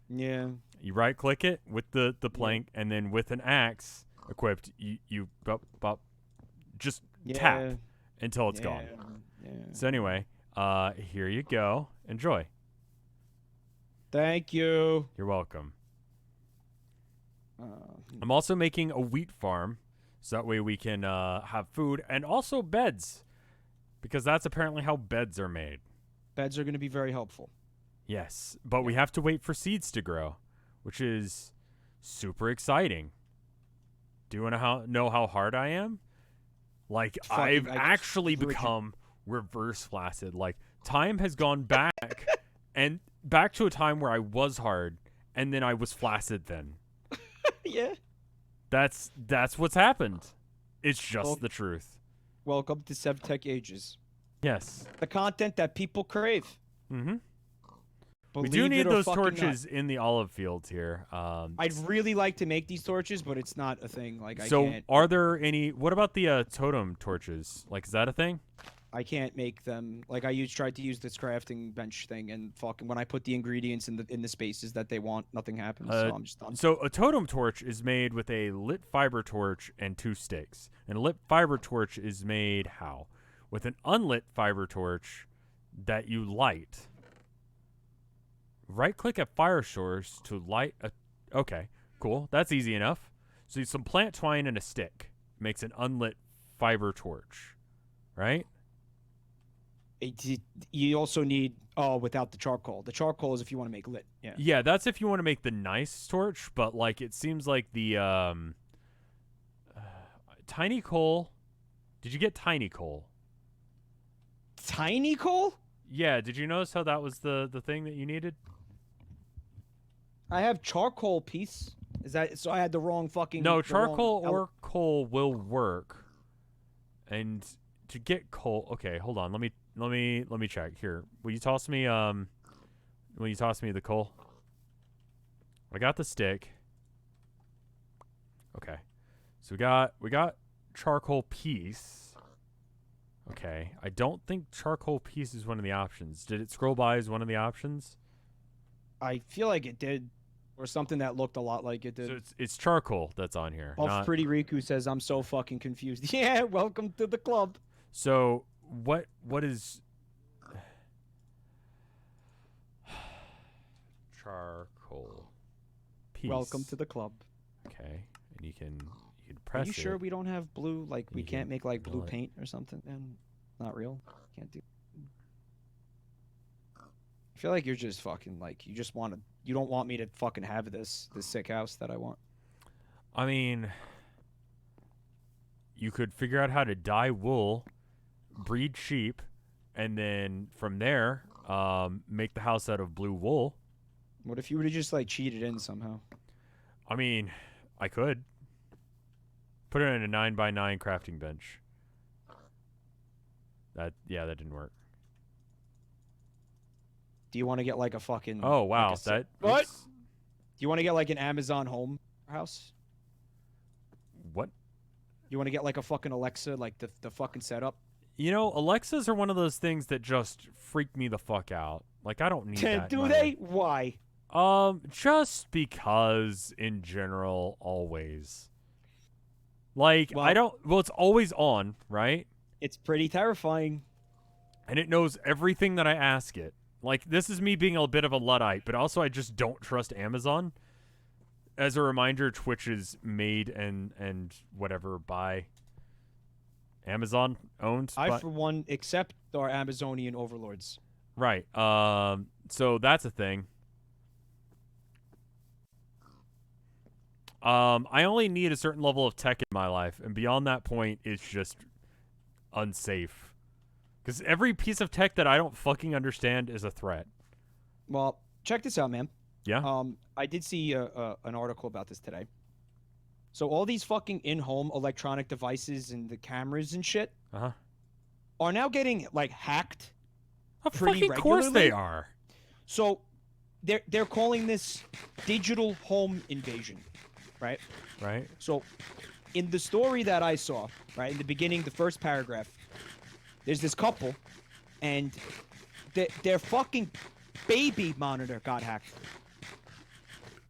Yeah. You right-click it with the plank, and then with an axe equipped, you just tap until it's gone. Yeah. So anyway, here you go. Enjoy. Thank you. You're welcome. I'm also making a wheat farm, so that way we can have food and also beds, because that's apparently how beds are made. Beds are going to be very helpful. Yes, but we have to wait for seeds to grow, which is super exciting. Do you want to know how hard I am? Like, I've actually become reverse flaccid. Like, time has gone back and back to a time where I was hard, and then I was flaccid then. Yeah. That's what's happened. It's just the truth. Welcome to Sevtech Ages. Yes. The content that people crave. Mm-hmm. We do need those torches in the olive fields here. I'd really like to make these torches, but it's not a thing. Like, I so can't. Are there any... What about the totem torches? Like, is that a thing? I can't make them. Like, I tried to use this crafting bench thing, and fucking when I put the ingredients in the spaces that they want, nothing happens. So I'm just done. So a totem torch is made with a lit fiber torch and 2 sticks. And a lit fiber torch is made how? With an unlit fiber torch that you light. Right-click at fire source to light a... Okay, cool. That's easy enough. So some plant twine and a stick makes an unlit fiber torch. right? You also need without the charcoal. The charcoal is if you want to make lit. Yeah. Yeah, that's if you want to make the nice torch, but like it seems like the tiny coal. Did you get tiny coal? Tiny coal? Yeah, did you notice how that was the thing that you needed? I have charcoal piece. Is that so? I had the wrong fucking. No, charcoal or coal will work. And to get coal, okay, hold on. Let me check here. Will you toss me the coal? I got the stick. Okay, so we got charcoal piece. Okay, I don't think charcoal piece is one of the options. Did it scroll by as one of the options? I feel like it did, or something that looked a lot like it did. So it's charcoal that's on here. Buff Pretty Riku says, "I'm so fucking confused." Yeah, welcome to the club. So what is charcoal piece? Welcome to the club. Okay, and you can press. Are you sure we don't have blue? Like we can't make like blue it. paint or something? And not real. Can't do. I feel like you're just fucking like you just want to. You don't want me to fucking have this sick house that I want. I mean, you could figure out how to dye wool, breed sheep, and then from there, make the house out of blue wool. What if you were to just like cheat it in somehow? I mean, I could put it in a 9x9 crafting bench. That didn't work. Do you want to get like a fucking? Oh wow, like what? Do you want to get like an Amazon Home house? What? You want to get like a fucking Alexa, like the fucking setup? You know, Alexas are one of those things that just freak me the fuck out. Like I don't need that. Do they? Why? Just because in general, always. Like well, I don't. Well, it's always on, right? It's pretty terrifying. And it knows everything that I ask it. Like, this is me being a bit of a Luddite, but also I just don't trust Amazon. As a reminder, Twitch is made and whatever by Amazon owned. I, for one, accept our Amazonian overlords. Right. So that's a thing. I only need a certain level of tech in my life, and beyond that point, it's just unsafe. Because every piece of tech that I don't fucking understand is a threat. Well, check this out, man. Yeah? I did see an article about this today. So all these fucking in-home electronic devices and the cameras and shit are now getting, like, hacked pretty regularly. Of course they are. So they're calling this digital home invasion, right? Right. So in the story that I saw, right, in the beginning, the first paragraph, there's this couple, and their fucking baby monitor got hacked.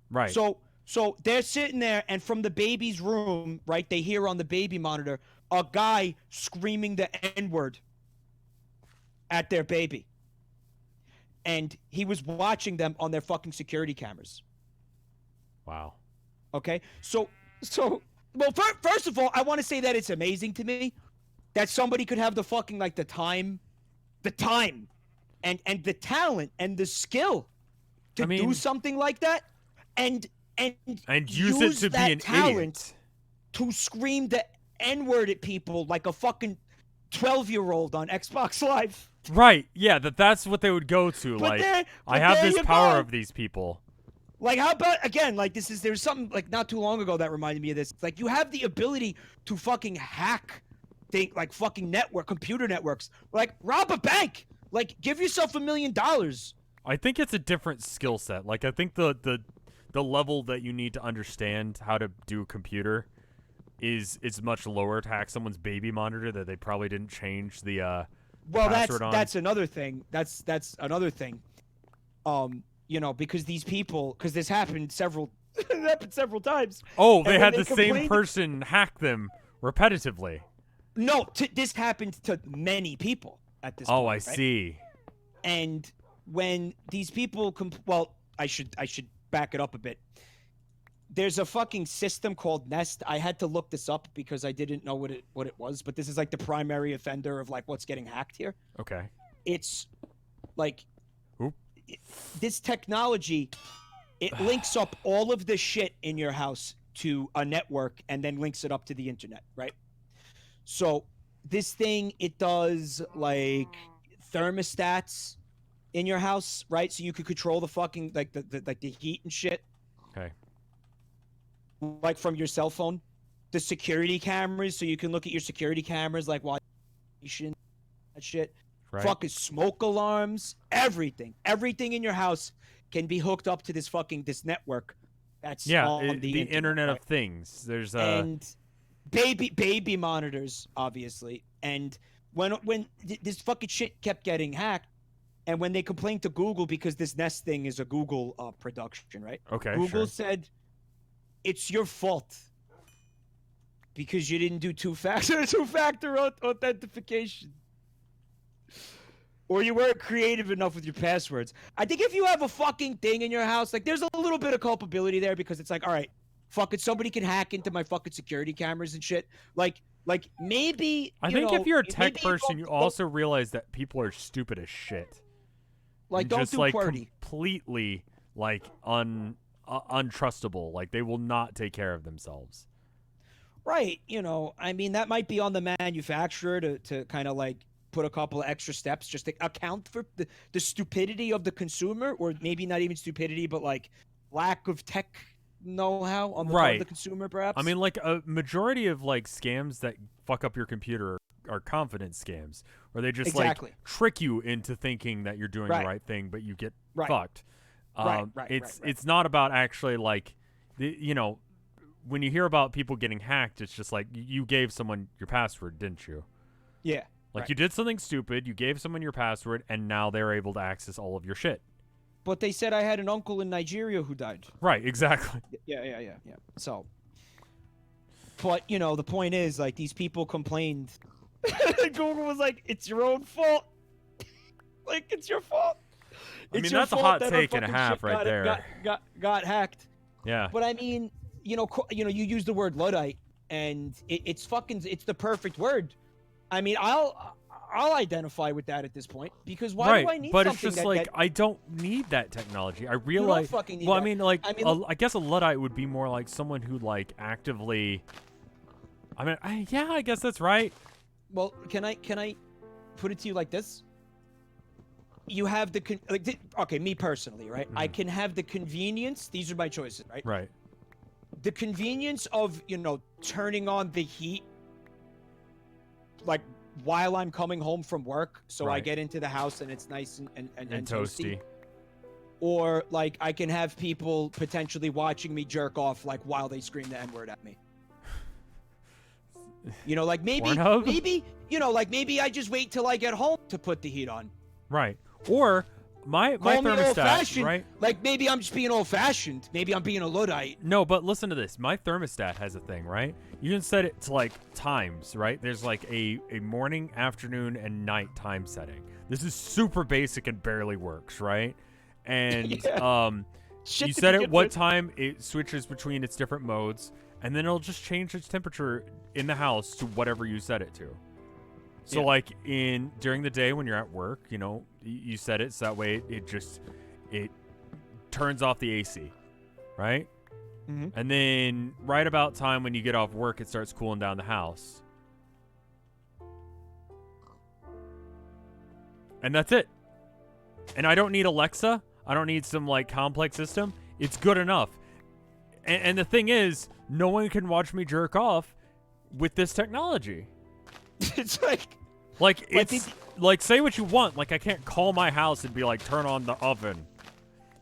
Right. So they're sitting there, and from the baby's room, right, they hear on the baby monitor a guy screaming the N-word at their baby. And he was watching them on their fucking security cameras. Wow. Okay? So well, first of all, I want to say that it's amazing to me that somebody could have the fucking, like, the time and the talent and the skill to do something like that and use it to be an idiot. To scream the N-word at people like a fucking 12-year-old on Xbox Live. Right. Yeah, that's what they would go to. But like, I have this power of these people. Like, how about, again, like, there's something, like, not too long ago that reminded me of this. Like, you have the ability to fucking hack like fucking computer networks. Like, rob a bank. Like, give yourself $1 million. I think it's a different skill set. Like, I think the level that you need to understand how to do a computer is much lower to hack someone's baby monitor that they probably didn't change the password on. That's another thing. That's another thing. You know, because these people, because this happened several times. Oh, they had the same person hack them repetitively. No, this happened to many people at this point. Oh, I right? see. And when these people well, I should back it up a bit. there's a fucking system called Nest. I had to look this up because I didn't know what it was, but this is like the primary offender of like what's getting hacked here. Okay. It's like Oop. This technology, it links up all of the shit in your house to a network and then links it up to the internet, right? So this thing, it does like thermostats in your house, right? So you could control the fucking like the heat and shit. Okay. Like from your cell phone, the security cameras, so you can look at your security cameras, like while that shit. Right. Fucking smoke alarms, everything in your house can be hooked up to this network. That's on the Internet of Things. There's and baby monitors, obviously. And when this fucking shit kept getting hacked, and when they complained to Google because this Nest thing is a Google production, right? Okay. Google said, it's your fault because you didn't do two-factor authentication, or you weren't creative enough with your passwords. I think if you have a fucking thing in your house, like there's a little bit of culpability there because it's like, all right, fucking somebody can hack into my fucking security cameras and shit. Like maybe I think if you're a tech person, you also realize that people are stupid as shit. Like don't just do like QWERTY. Completely like untrustable. Like they will not take care of themselves. Right. I mean, that might be on the manufacturer to kind of like put a couple of extra steps just to account for the stupidity of the consumer, or maybe not even stupidity, but like lack of tech know-how on the part of the consumer, perhaps. I mean, like a majority of like scams that fuck up your computer are confidence scams, where they just like trick you into thinking that you're doing the right thing, but you get fucked. It's not about actually like, when you hear about people getting hacked, it's just like you gave someone your password, didn't you? Yeah. Like you did something stupid, you gave someone your password, and now they're able to access all of your shit. But they said I had an uncle in Nigeria who died. Right, exactly. Yeah. So, but, the point is, like, these people complained. Google was like, it's your own fault. Like, it's your fault. I mean, that's a hot take and a half right there. Got hacked. Yeah. But I mean, you use the word Luddite, and it's the perfect word. I mean, I'll identify with that at this point because why do I need something? But it's just I don't need that technology. I realize. You don't fucking need that. I guess a Luddite would be more like someone who like actively. I mean, I guess that's right. Well, can I put it to you like this? You have me personally, right? I can have the convenience. These are my choices, right? Right. The convenience of turning on the heat, like while I'm coming home from work, so I get into the house and it's nice and toasty. Or like I can have people potentially watching me jerk off like while they scream the N-word at me. Like maybe I just wait till I get home to put the heat on. Right. Or my thermostat, right? Like maybe I'm just being old-fashioned. Maybe I'm being a Luddite. No, but listen to this. My thermostat has a thing, right? You can set it to like times, right? There's like a morning, afternoon, and night time setting. This is super basic and barely works, right? And you set it what time it switches between its different modes, and then it'll just change its temperature in the house to whatever you set it to. So like during the day when you're at work, you set it so that way it turns off the AC, right? Mm-hmm. And then right about time when you get off work, it starts cooling down the house. And that's it. And I don't need Alexa. I don't need some like complex system. It's good enough. And the thing is, no one can watch me jerk off with this technology. It's like say what you want. Like I can't call my house and be like, turn on the oven.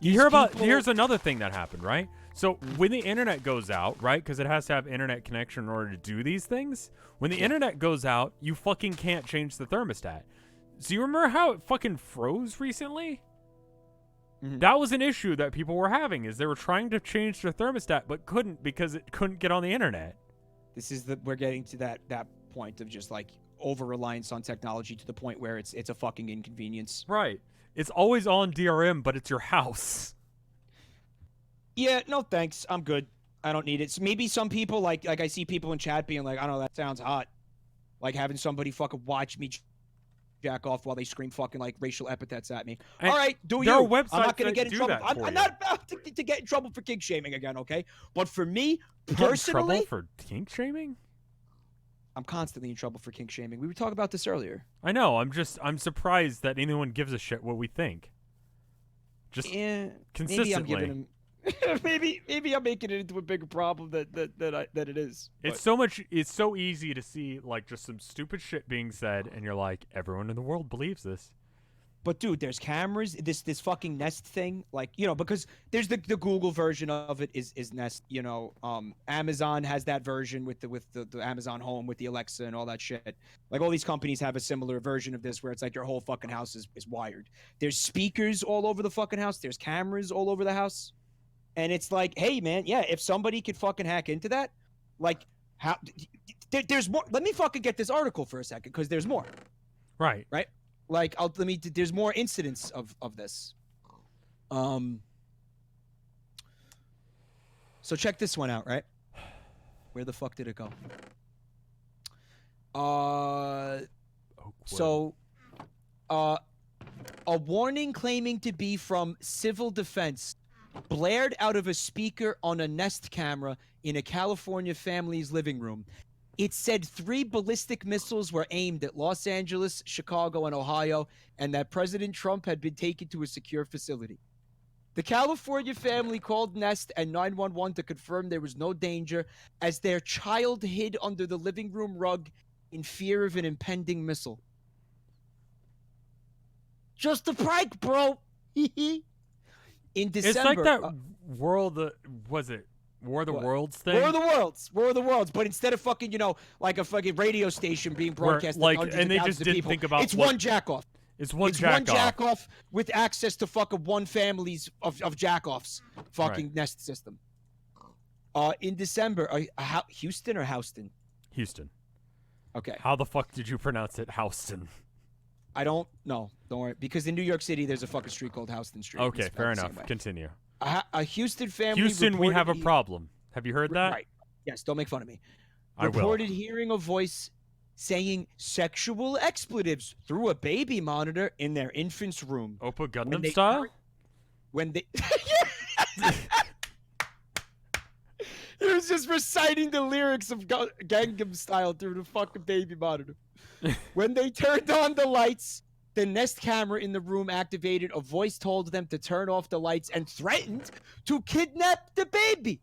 Here's another thing that happened, right? So when the internet goes out, right? Because it has to have internet connection in order to do these things. When the internet goes out, you fucking can't change the thermostat. So you remember how it fucking froze recently? Mm-hmm. That was an issue that people were having, is they were trying to change their thermostat but couldn't because it couldn't get on the internet. We're getting to that point of just like over-reliance on technology to the point where it's a fucking inconvenience. Right. It's always on DRM, but it's your house. Yeah, no thanks. I'm good. I don't need it. So maybe some people like I see people in chat being like, I don't know, that sounds hot. Like having somebody fucking watch me jack off while they scream fucking like racial epithets at me. And all right, do there you? are websites I'm not gonna that get in do trouble. that I'm for not you. about to get in trouble for kink shaming again, okay? But for me You get in personally, trouble for kink shaming? I'm constantly in trouble for kink shaming. We were talking about this earlier. I know. I'm surprised that anyone gives a shit what we think. Just consistently. Maybe I'm giving him. maybe I'm making it into a bigger problem that it is. It's so much. It's so easy to see like just some stupid shit being said, and you're like, everyone in the world believes this. But dude, there's cameras. This fucking Nest thing, like because there's the Google version of it is Nest. Amazon has that version with the Amazon Home with the Alexa and all that shit. Like all these companies have a similar version of this where it's like your whole fucking house is wired. There's speakers all over the fucking house. There's cameras all over the house, and it's like, hey man, yeah, if somebody could fucking hack into that, like how there's more. Let me fucking get this article for a second because there's more. Right. Right. Like there's more incidents of this. So check this one out, right? Where the fuck did it go? So a warning claiming to be from civil defense blared out of a speaker on a Nest camera in a California family's living room. It said 3 ballistic missiles were aimed at Los Angeles, Chicago, and Ohio, and that President Trump had been taken to a secure facility. The California family called Nest and 911 to confirm there was no danger as their child hid under the living room rug in fear of an impending missile. Just a prank, bro. In December, it's like that world. Was it War of the Worlds thing? War of the Worlds. But instead of fucking, like a fucking radio station being broadcast, and they just didn't think about one jack-off. It's one jack-off with access to fucking one family's of jack-offs fucking Nest system. In December, Houston or Houston? Houston. Okay. How the fuck did you pronounce it, Houston? I don't know. Don't worry. Because in New York City, there's a fucking street called Houston Street. Okay, fair enough. Continue. A Houston family. Houston, we have a problem. Have you heard that? Right. Yes. Don't make fun of me. I will. Reported hearing a voice saying sexual expletives through a baby monitor in their infant's room. Oppa Gundam style? When they... He was just reciting the lyrics of Gangnam Style through the fucking baby monitor. When they turned on the lights, the Nest camera in the room activated. A voice told them to turn off the lights and threatened to kidnap the baby.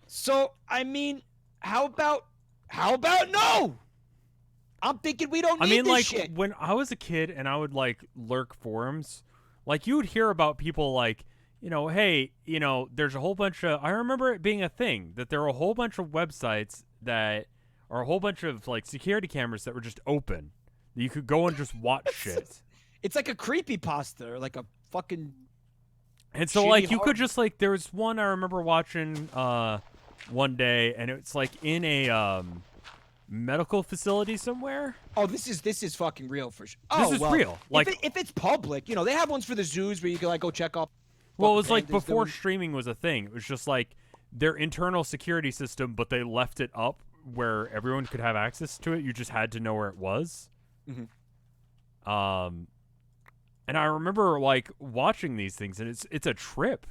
So, I mean, how about no? I'm thinking we don't need this shit. When I was a kid and I would like lurk forums, like you would hear about people like, hey, there's a whole bunch of, I remember it being a thing that there were a whole bunch of websites that are a whole bunch of like security cameras that were just open. You could go and just watch shit. It's like a creepypasta or like a fucking. And so like you could just like, there was one I remember watching one day, and it's like in a medical facility somewhere. Oh, this is fucking real for sure. This is real. Like if it's public, they have ones for the zoos where you can like go check up. Well, it was like before streaming was a thing. It was just like their internal security system, but they left it up where everyone could have access to it. You just had to know where it was. Mm-hmm. And I remember like watching these things, and it's a trip.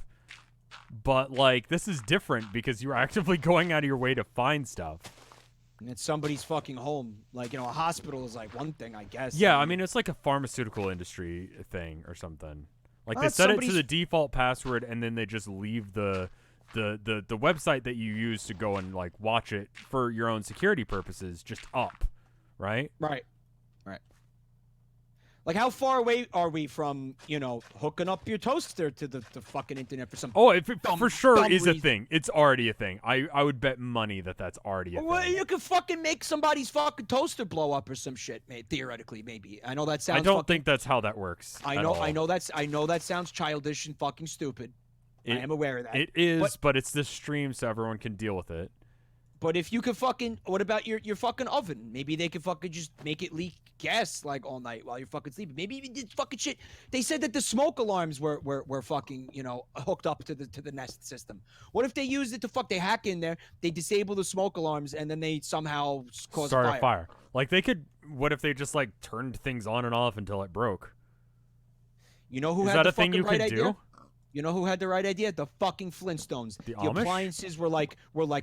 But like this is different because you're actively going out of your way to find stuff. And it's somebody's fucking home. Like, a hospital is like one thing, I guess. Yeah, I mean it's like a pharmaceutical industry thing or something. Like they set it to the default password, and then they just leave the website that you use to go and like watch it for your own security purposes just up, right? Right. Like, how far away are we from, hooking up your toaster to the fucking internet for some? Oh, if it for sure is a thing. It's already a thing. I would bet money that's already a thing. Well, you could fucking make somebody's fucking toaster blow up or some shit, theoretically, maybe. I know that sounds. I don't think that's how that works. I know that sounds childish and fucking stupid. I am aware of that. It is, but it's this stream, so everyone can deal with it. But if you could fucking, what about your fucking oven? Maybe they could fucking just make it leak gas like all night while you're fucking sleeping. Maybe even did fucking shit. They said that the smoke alarms were fucking, you know, hooked up to the Nest system. What if they used it to they hack in there, they disable the smoke alarms, and then they somehow cause Start a fire. Like they could. What if they just like turned things on and off until it broke? You know who Is had that the a thing you fucking could right idea? do? You know who had the right idea? The fucking Flintstones. The The Amish? appliances were like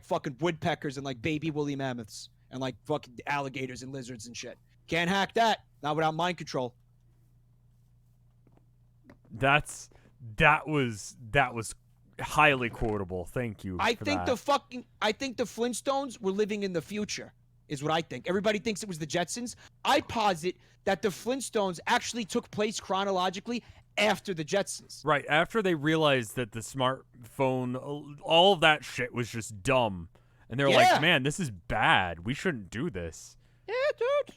fucking woodpeckers and like baby woolly mammoths and like fucking alligators and lizards and shit. Can't hack that. Not without mind control. That was highly quotable. Thank you. I for think that. I think the Flintstones were living in the future, is what I think. Everybody thinks it was the Jetsons. I posit that the Flintstones actually took place chronologically after the Jetsons. Right, after they realized that the smartphone, all of that shit was just dumb. And they were like, man, this is bad. We shouldn't do this. Yeah, dude.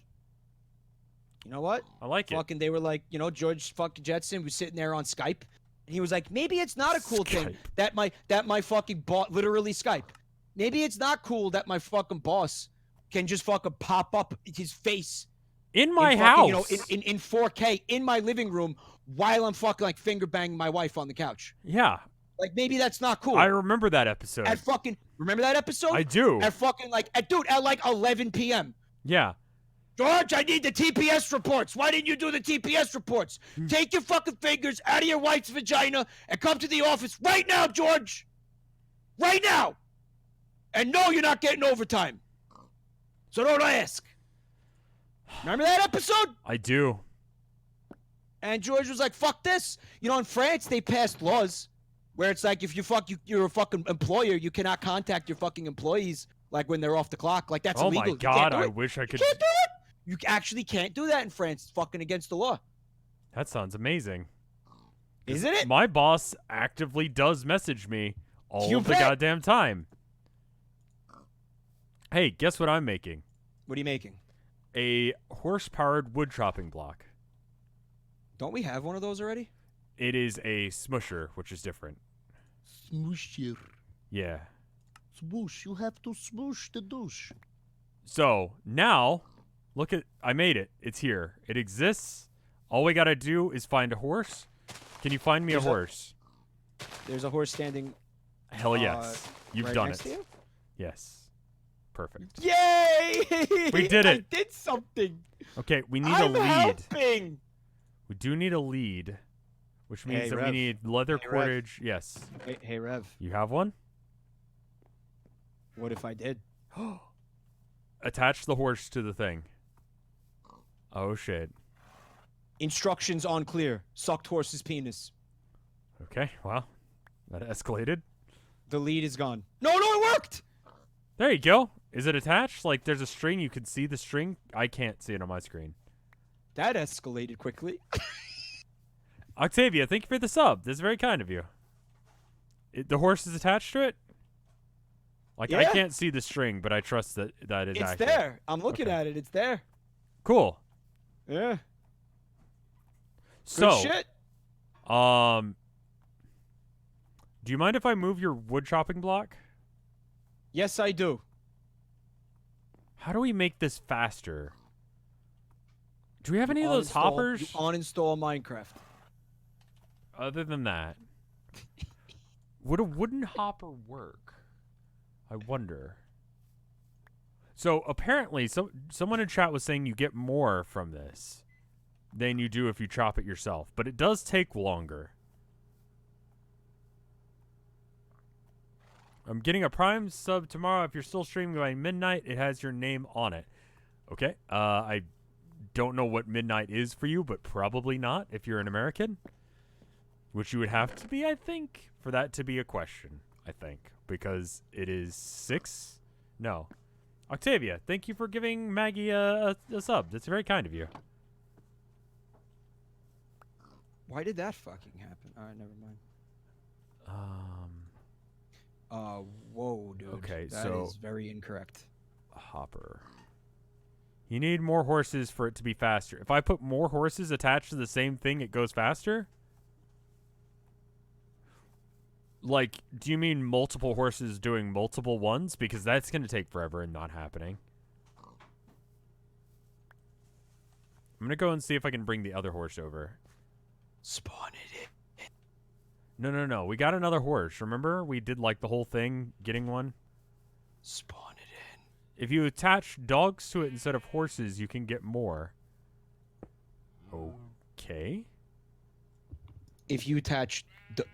You know what? I like it. Fucking, they were like, you know, George fucking Jetson was sitting there on Skype. And he was like, maybe it's not a cool thing that my fucking boss, literally Skype. Maybe it's not cool that my fucking boss can just fucking pop up his face in my fucking, house, you know, in 4K in my living room while I'm fucking like finger banging my wife on the couch. Yeah. Like maybe that's not cool. I remember that episode. Remember that episode? I do. At fucking at like 11 p.m. Yeah. George, I need the TPS reports. Why didn't you do the TPS reports? Take your fucking fingers out of your wife's vagina and come to the office right now, George. Right now. And no, you're not getting overtime. So don't ask. Remember that episode? I do. And George was like, fuck this. You know, in France, they passed laws where it's like if you're a fucking employer, you cannot contact your fucking employees like when they're off the clock. Like that's illegal. Oh my God, I wish I could. You can't do it. You actually can't do that in France. It's fucking against the law. That sounds amazing. Isn't it? My boss actively does message me all of the goddamn time. Hey, guess what I'm making? What are you making? A horse-powered wood chopping block. Don't we have one of those already? It is a smusher, which is different. Smusher. Yeah. Smoosh. You have to smoosh the douche. So, now, look at... I made it. It's here. It exists. All we gotta do is find a horse. Can you find me a horse? There's a horse standing... Hell yes. You've right done next it. to you? Yes. Perfect. Yay! We did it. I did something. Okay, we need a I'm lead. helping. We do need a lead, which means Hey, that Rev. we need leather Hey, Rev. cordage. Yes. Hey, Rev. You have one? What if I did? Attach the horse to the thing. Oh, shit. Instructions on clear. Sucked horse's penis. Okay, well, that escalated. The lead is gone. No, it worked! There you go. Is it attached? Like, there's a string. You can see the string. I can't see it on my screen. That escalated quickly. Octavia, thank you for the sub. That's very kind of you. The horse is attached to it? Like, Yeah. I can't see the string, but I trust that that is It's accurate. there. I'm looking at it. It's there. Cool. Yeah. So, Good shit. do you mind if I move your wood chopping block? Yes, I do. How do we make this faster? Do we have any of those hoppers? You uninstall Minecraft. Other than that, would a wooden hopper work? I wonder. So apparently, someone in chat was saying you get more from this than you do if you chop it yourself, but it does take longer. I'm getting a Prime sub tomorrow. If you're still streaming by midnight, it has your name on it. Okay. I don't know what midnight is for you, but probably not if you're an American. Which you would have to be, I think, for that to be a question, I think. Because it is 6? No. Octavia, thank you for giving Maggie a sub. That's very kind of you. Why did that fucking happen? All right, never mind. Whoa, dude. Okay, that so is very incorrect. Hopper. You need more horses for it to be faster. If I put more horses attached to the same thing, it goes faster? Like, do you mean multiple horses doing multiple ones? Because that's going to take forever and not happening. I'm going to go and see if I can bring the other horse over. Spawn it in. No. We got another horse. Remember? We did, like, the whole thing getting one. Spawn it in. If you attach dogs to it instead of horses, you can get more. Okay. If you attach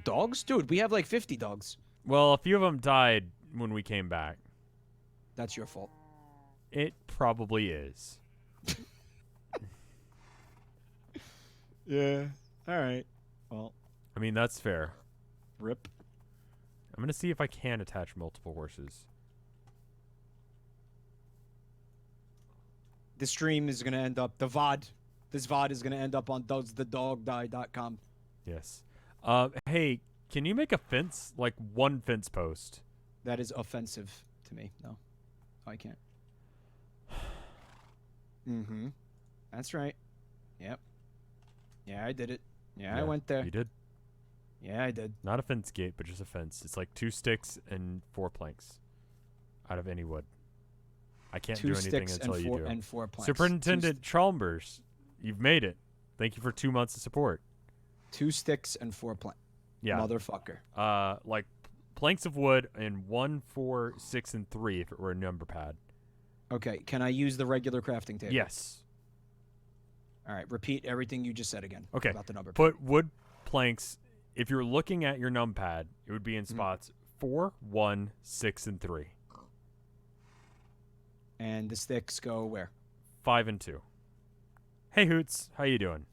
dogs? Dude, we have like 50 dogs. Well, a few of them died when we came back. That's your fault. It probably is. Yeah. All right. Well, I mean, that's fair. rip. I'm going to see if I can attach multiple horses. This stream is going to end up, this VOD is going to end up on doesthedogdie.com. Yes. Hey, can you make a fence? Like one fence post? That is offensive to me. No, I can't. Mm-hmm. That's right. Yep. Yeah, I did it. Yeah, I went there. You did? Yeah, I did. Not a fence gate, but just a fence. It's like 2 sticks and 4 planks out of any wood. I can't do anything until you do. And 4 planks. Superintendent Chalmers, you've made it. Thank you for 2 months of support. 2 sticks and 4 planks. Yeah. Motherfucker. Like planks of wood in 1, 4, 6, and 3 if it were a number pad. Okay, can I use the regular crafting table? Yes. All right, repeat everything you just said again. Okay. About the number pad. Put wood planks. If you're looking at your numpad, it would be in spots 4, 1, 6, and 3. And the sticks go where? 5 and 2. Hey Hoots, how you doing?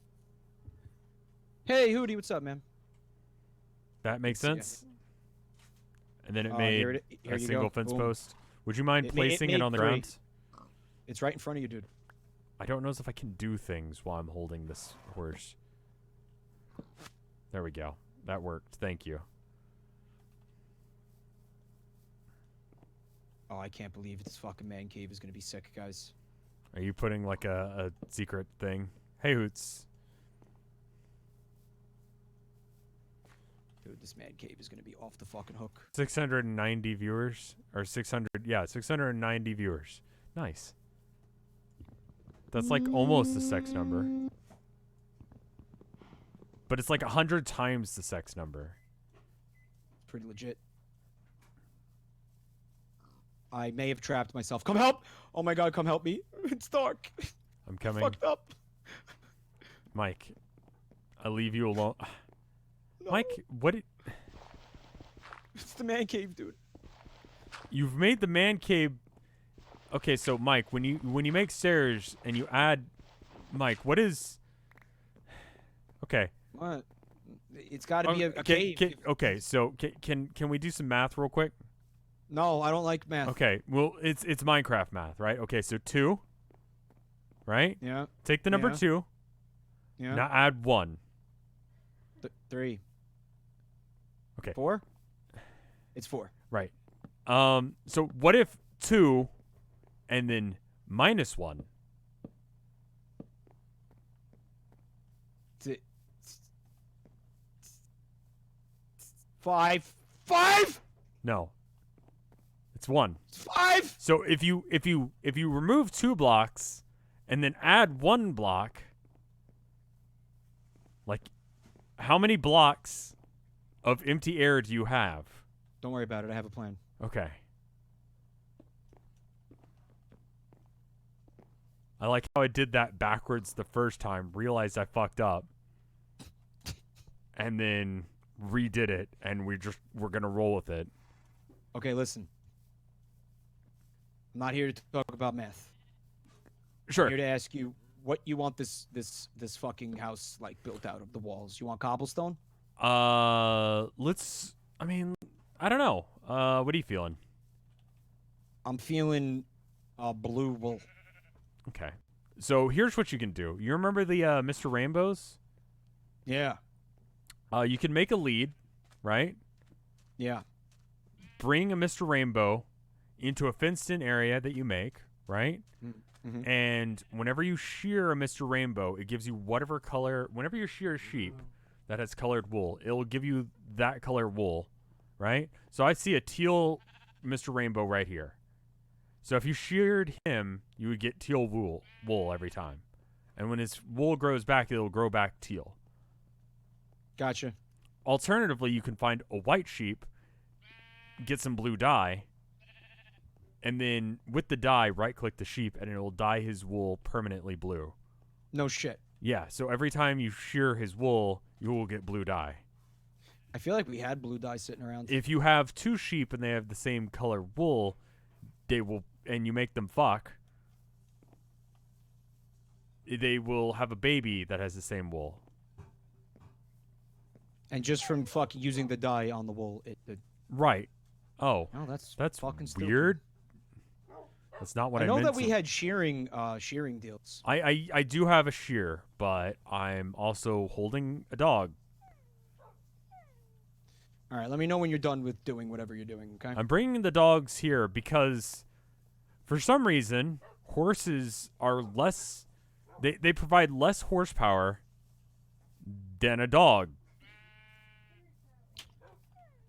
Hey Hootie, what's up, man? That makes sense. And then it Oh, made here a you single go. fence Boom. post. Would you mind placing it made on the 3. ground? It's right in front of you, dude. I don't know if I can do things while I'm holding this horse. There we go. That worked. Thank you. Oh, I can't believe this fucking man cave is gonna be sick, guys. Are you putting like a secret thing? Hey Hoots. Dude, this man cave is gonna be off the fucking hook. 690 viewers. Or 600. Yeah, 690 viewers. Nice. That's like almost the sex number. But it's like 100 times the sex number. Pretty legit. I may have trapped myself. Come help! Oh my god, come help me. It's dark. I'm coming. Fucked up. Mike, I leave you alone. No. Mike, what? It's the man cave, dude. You've made the man cave. Okay, so Mike, when you make stairs and you add, Mike, what is? Okay. What? It's got to be a cave. Okay, so can we do some math real quick? No, I don't like math. Okay, well it's Minecraft math, right? Okay, so 2, right? Yeah. Take the number 2. Yeah. Now add 1. 3. Okay. 4. It's 4. Right. So what if 2, and then minus 1? 5. 5. No. It's 1. 5. So if you remove 2 blocks and then add 1 block, like how many blocks of empty air do you have? Don't worry about it. I have a plan. Okay. I like how I did that backwards the first time, realized I fucked up, and then redid it, and we're going to roll with it. Okay, listen. I'm not here to talk about math. Sure. I'm here to ask you what you want this fucking house like built out of the walls. You want cobblestone? I don't know. What are you feeling? I'm feeling blue wool. Okay. So here's what you can do. You remember the Mr. Rainbows? Yeah. You can make a lead, right? Yeah. Bring a Mr. Rainbow into a fenced-in area that you make, right? Mm-hmm. And whenever you shear a Mr. Rainbow, it gives you whatever color. Whenever you shear a sheep that has colored wool, it will give you that color wool, right? So I see a teal Mr. Rainbow right here. So if you sheared him, you would get teal wool every time. And when his wool grows back, it'll grow back teal. Gotcha. Alternatively, you can find a white sheep, get some blue dye, and then with the dye, right-click the sheep, and it will dye his wool permanently blue. No shit. Yeah, so every time you shear his wool, you will get blue dye. I feel like we had blue dye sitting around. If you have two sheep and they have the same color wool, they will, and you make them fuck, they will have a baby that has the same wool. And just from fucking using the dye on the wool, it Right. Oh, that's fucking fucking weird. That's not what I meant. I know that we had shearing deals. I do have a shear, but I'm also holding a dog. All right, let me know when you're done with doing whatever you're doing, okay? I'm bringing the dogs here because, for some reason, horses are less... They provide less horsepower than a dog.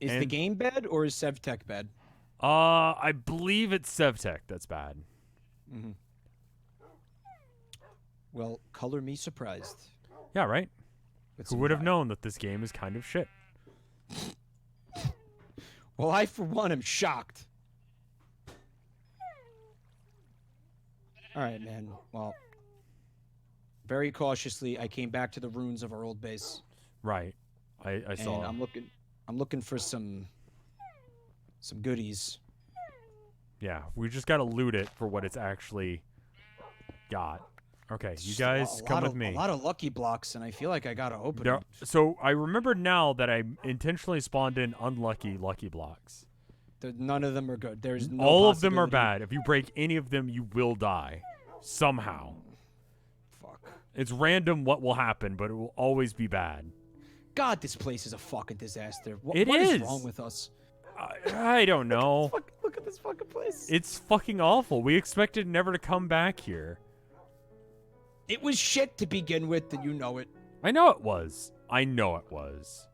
Is the game bad or is Sevtech bad? I believe it's Sevtech that's bad. Mm-hmm. Well, color me surprised. Yeah, right? Who would have known that this game is kind of shit? Well, I, for one, am shocked. All right, man. Well, very cautiously, I came back to the ruins of our old base. Right. I saw. And I'm looking for some goodies. Yeah, we just gotta loot it for what it's actually got. Okay, you guys come with me. A lot of lucky blocks, and I feel like I gotta open There, them. so I remember now that I intentionally spawned in unlucky lucky blocks. None of them are good. There's no all of them are bad. If you break any of them, you will die somehow. Fuck. It's random what will happen, but it will always be bad. God, this place is a fucking disaster. What It is is. wrong with us? I don't know. Look at this fucking place. It's fucking awful. We expected never to come back here. It was shit to begin with, and you know it. I know it was. I know it was.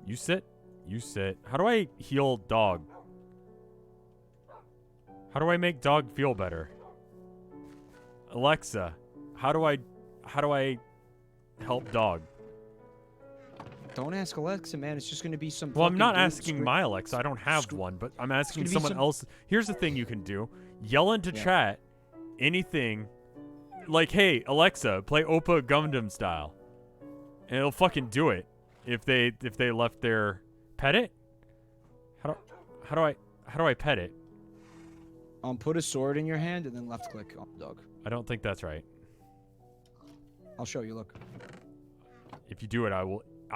You sit. You sit. How do I heal dog? How do I make dog feel better? Alexa, how do I help dog? Don't ask Alexa, man. It's just going to be some... Well, I'm not asking my Alexa. I don't have one, but I'm asking someone else. Here's the thing you can do. Yell into chat anything like, hey, Alexa, play Oppa Gundam style. And it'll fucking do it if they left their... Pet it? How do I pet it? Put a sword in your hand and then left click on the dog. I don't think that's right. I'll show you, look. If you do it, I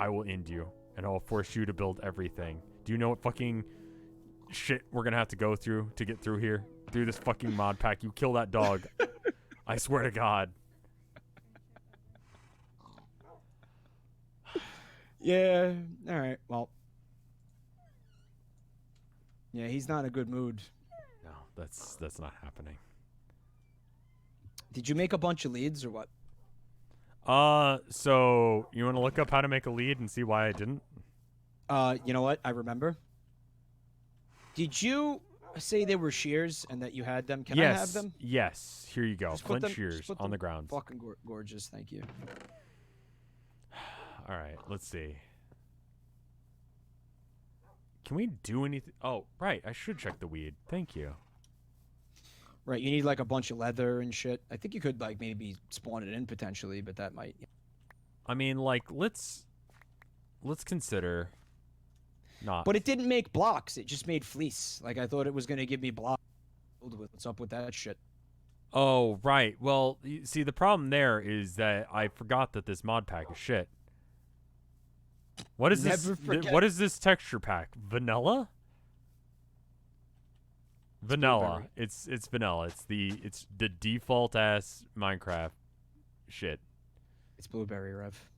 will end you, and I'll force you to build everything. Do you know what fucking shit we're gonna have to go through to get through here? Through this fucking mod pack. You kill that dog. I swear to God. Yeah, alright, well. Yeah, he's not in a good mood. No, that's not happening. Did you make a bunch of leads or what? So you want to look up how to make a lead and see why I didn't? You know what? I remember. Did you say they were shears and that you had them? Can I have them? Yes. Here you go. Just Flint shears on the ground. Fucking gorgeous. Thank you. All right. Let's see. Can we do anything? Oh, right. I should check the weed. Thank you. Right, you need like a bunch of leather and shit. I think you could like maybe spawn it in potentially, but that might... I mean, like, let's consider not... But it didn't make blocks. It just made fleece. Like, I thought it was going to give me blocks. What's up with that shit? Oh, right. Well, you see, the problem there is that I forgot that this mod pack is shit. What is this? What is this texture pack? Vanilla? Vanilla. It's vanilla. It's the default ass Minecraft shit. It's blueberry, Rev.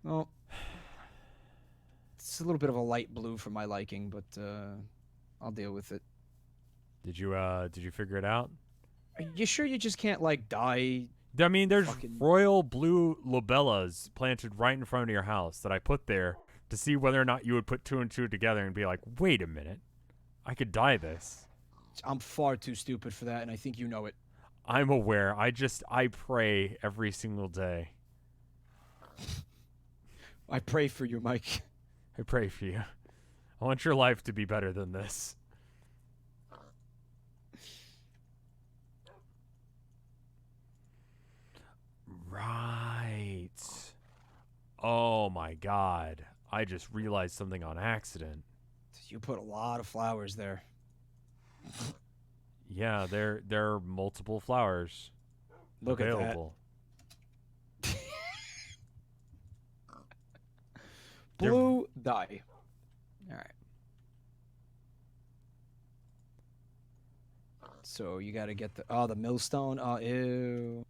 Well, it's a little bit of a light blue for my liking, but I'll deal with it. Did you figure it out? Are you sure you just can't like dye I mean, there's Fucking- royal blue lobellas planted right in front of your house that I put there to see whether or not you would put 2 and 2 together and be like, wait a minute, I could dye this. I'm far too stupid for that, and I think you know it. I'm aware. I pray every single day. I pray for you, Mike. I pray for you. I want your life to be better than this. Right. Oh my god. I just realized something on accident. You put a lot of flowers there. Yeah, there are multiple flowers Look available. at that. Blue dye. All right. So you got to get the millstone. Oh, ew.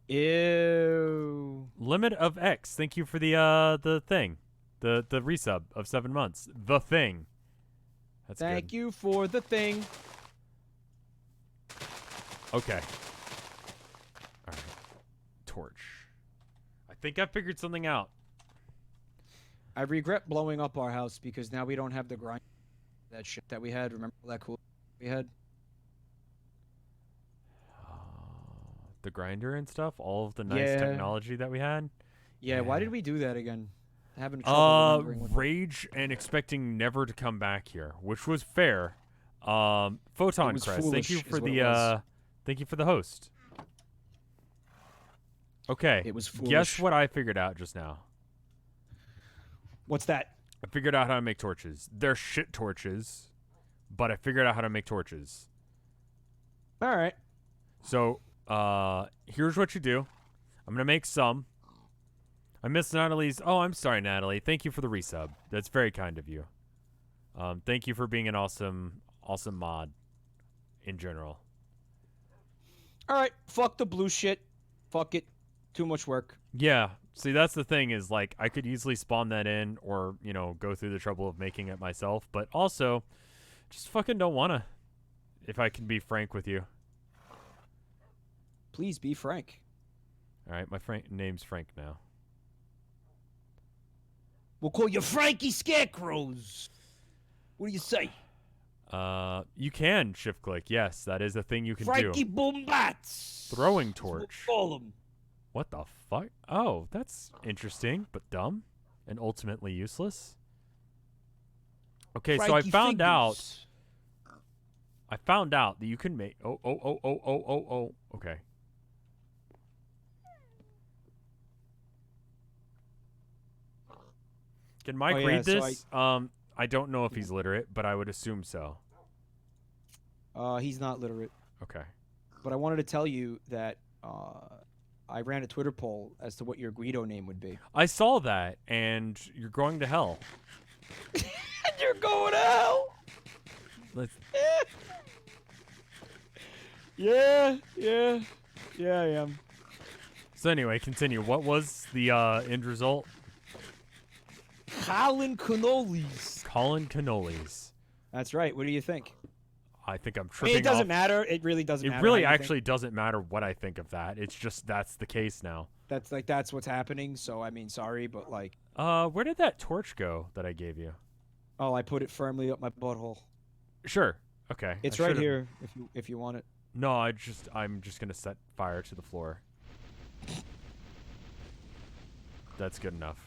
Ew. Limit of X. Thank you for the thing. The resub of 7 months. The thing. That's Thank good. you for the thing. Okay. All right. Torch. I think I figured something out. I regret blowing up our house because now we don't have the grind. That shit that we had. Remember all that cool we had? The grinder and stuff. All of the nice Yeah. technology that we had. Yeah, why Yeah. did we do that again? Having trouble remembering what Rage and expecting never to come back here, which was fair. Photon was Crest, foolish thank you is for what it was. thank you for the host. Okay. It was Guess foolish. what I figured out just now? What's that? I figured out how to make torches. They're shit torches, but I figured out how to make torches. All right. So, here's what you do. I'm gonna make some. I missed Natalie's. Oh, I'm sorry, Natalie. Thank you for the resub. That's very kind of you. Thank you for being an awesome mod in general. All right. Fuck the blue shit. Fuck it. Too much work. Yeah. See, that's the thing is, like, I could easily spawn that in or, you know, go through the trouble of making it myself, but also just fucking don't want to, if I can be frank with you. Please be frank. All right, my name's Frank now. We'll call you Frankie Scarecrows. What do you say? You can shift click. Yes, that is a thing you can Frankie do. Boombats. Throwing That's what we'll torch. call him. What the fuck? Oh, that's interesting, but dumb and ultimately useless. Okay, so I Frankie found out. Fingers. I found out that you can make. Oh. Okay. Can Mike yeah, read so this? I don't know if he's literate, but I would assume so. He's not literate. Okay. But I wanted to tell you that I ran a Twitter poll as to what your Guido name would be. I saw that, and you're going to hell. And you're going to hell. Let's. Yeah, I am. So anyway, continue. What was the end result? Colin Cannolis. Colin Cannolis. That's right. What do you think? I think I'm I mean, tripping it doesn't off. matter. It really doesn't matter. It really how you think. actually doesn't matter what I think of that. It's just that's the case now. That's what's happening. So I mean, sorry, but like, Where did that torch go that I gave you? oh, I put it firmly up my butthole. Sure. Okay. It's I right should've- here if you want it. No, I'm just gonna set fire to the floor. That's good enough.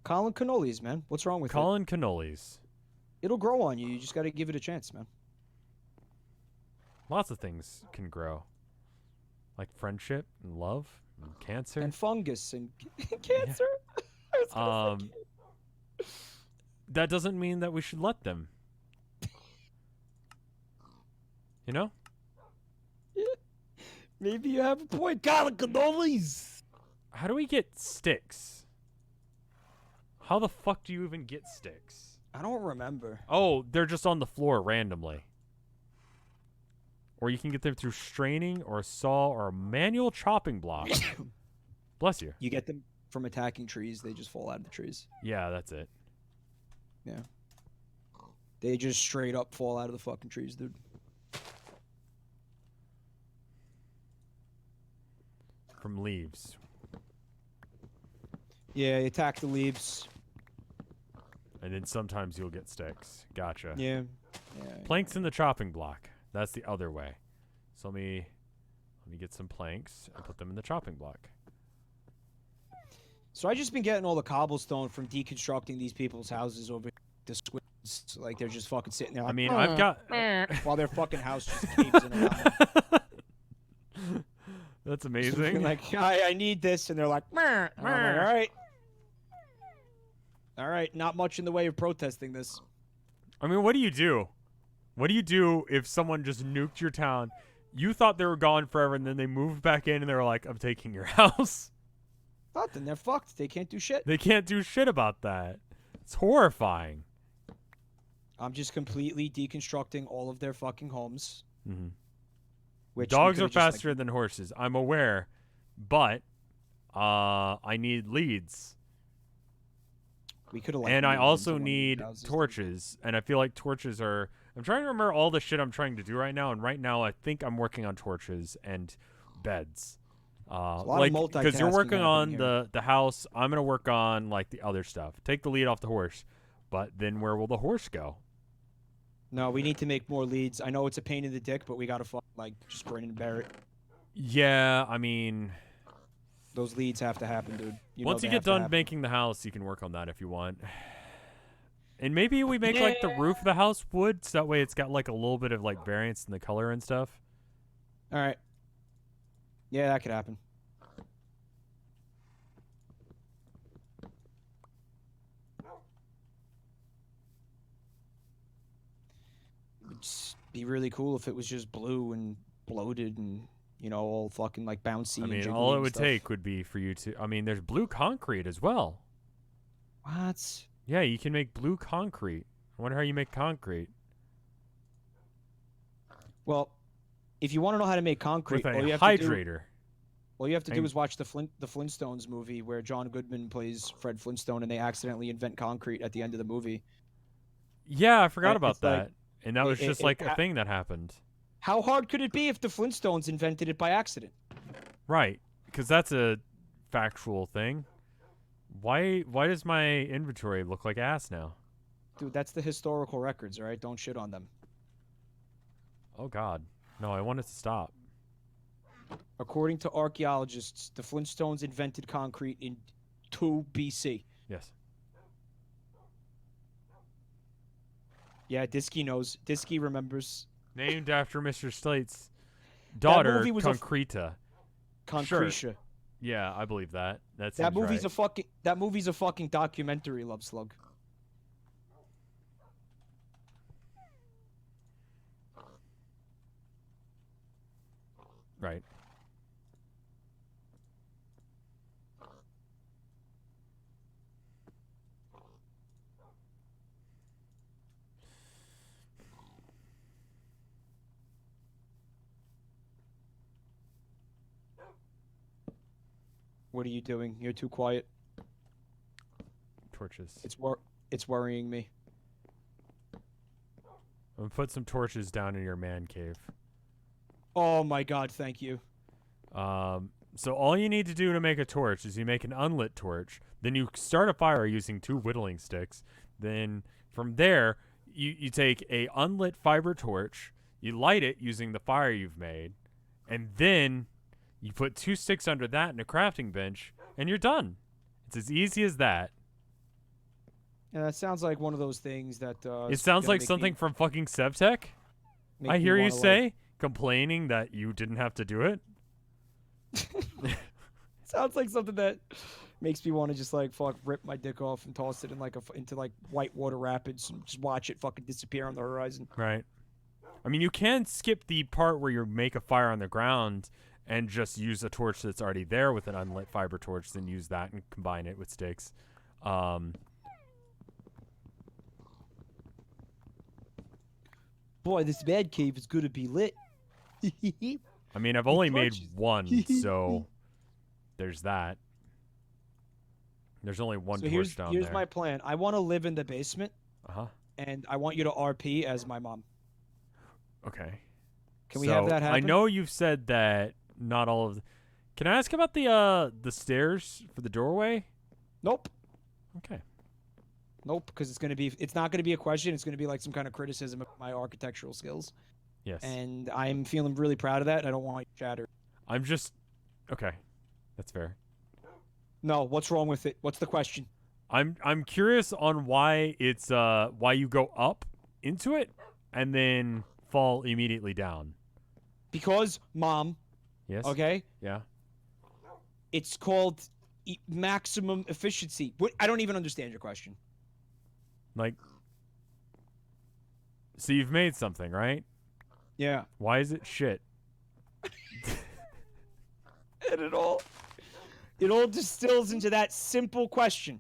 Colin Cannolis, man. What's wrong with Colin Cannolis. it? It'll grow on you. You just got to give it a chance, man. Lots of things can grow, like friendship and love and cancer. And fungus and cancer. I was gonna say That doesn't mean that we should let them. You know? maybe you have a point, Colin Cannolis. How do we get sticks? How the fuck do you even get sticks? I don't remember. Oh, they're just on the floor randomly. Or you can get them through straining or a saw or a manual chopping block. Bless you. You get them from attacking trees. They just fall out of the trees. Yeah, that's it. Yeah. They just straight up fall out of the fucking trees, dude. from leaves. Yeah, you attack the leaves. And then sometimes you'll get sticks. Gotcha. Yeah. Planks in the chopping block. That's the other way. So let me get some planks and put them in the chopping block. So I just been getting all the cobblestone from deconstructing these people's houses over the squids. Like they're just fucking sitting there. Like, I mean, I've got while their fucking house just caves in around them. That's amazing. Like, I need this, and they're like, and I'm like, all right, not much in the way of protesting this. I mean, what do you do? What do you do if someone just nuked your town? You thought they were gone forever, and then they moved back in, and they were like, I'm taking your house. But then they're fucked. They can't do shit. They can't do shit about that. It's horrifying. I'm just completely deconstructing all of their fucking homes. Mm-hmm. Which dogs are faster than horses. I'm aware, but I need leads. We could have. And I also need torches, and I feel like torches are. I'm trying to remember all the shit I'm trying to do right now, and right now I think I'm working on torches and beds. Like because you're working on the house, I'm gonna work on like the other stuff. Take the lead off the horse, but then where will the horse go? No, we need to make more leads. I know it's a pain in the dick, but we gotta just grin and bear it. Yeah, I mean, those leads have to happen, dude. Once you get done making the house, you can work on that if you want. And maybe we make like the roof of the house wood, so that way it's got like a little bit of like variance in the color and stuff. All right. Yeah, that could happen. It'd just be really cool if it was just blue and bloated and, all fucking like bouncy. I mean, all it would take would be for you to. I mean, there's blue concrete as well. What? Yeah, you can make blue concrete. I wonder how you make concrete. Well, if you want to know how to make concrete, with a hydrator. All you have to do is watch the Flintstones movie where John Goodman plays Fred Flintstone and they accidentally invent concrete at the end of the movie. Yeah, I forgot about that. And that was just like a thing that happened. How hard could it be if the Flintstones invented it by accident? Right, because that's a factual thing. Why does my inventory look like ass now? Dude, that's the historical records, all right? Don't shit on them. Oh, God. No, I want it to stop. According to archaeologists, the Flintstones invented concrete in 2 BC. Yes. Yeah, Disky knows. Disky remembers. Named after Mr. Slate's daughter, Concreta. Concretia. Sure. Yeah, I believe that. That movie's a fucking documentary, Love Slug. Right. What are you doing? You're too quiet. Torches. It's worrying me. I'm gonna put some torches down in your man cave. Oh my God! Thank you. So all you need to do to make a torch is you make an unlit torch. Then you start a fire using 2 whittling sticks. Then from there, you take a unlit fiber torch. You light it using the fire you've made, and then you put 2 sticks under that in a crafting bench, and you're done. It's as easy as that. Yeah, that sounds like one of those things that. It sounds like something from fucking Sevtech. I hear you say, complaining that you didn't have to do it. Sounds like something that makes me want to just rip my dick off and toss it in into whitewater rapids and just watch it fucking disappear on the horizon. Right. I mean, you can skip the part where you make a fire on the ground and just use a torch that's already there with an unlit fiber torch, then use that and combine it with sticks. Boy, this bad cave is going to be lit. I mean, I've only made 1, so there's that. There's only 1 torch down there. Here's my plan. I want to live in the basement. Uh-huh. And I want you to RP as my mom. Okay. Can we have that happen? I know you've said that not all of Can I ask about the stairs for the doorway? Nope. Okay. Nope, because it's not gonna be a question. It's gonna be like some kind of criticism of my architectural skills. Yes. And I'm feeling really proud of that. And I don't want you to chatter. I'm just okay. That's fair. No, what's wrong with it? What's the question? I'm curious on why it's why you go up into it and then fall immediately down. Because, Mom. Yes. Okay. Yeah. It's called maximum efficiency. I don't even understand your question. Like, so you've made something, right? Yeah. Why is it shit? And it all distills into that simple question.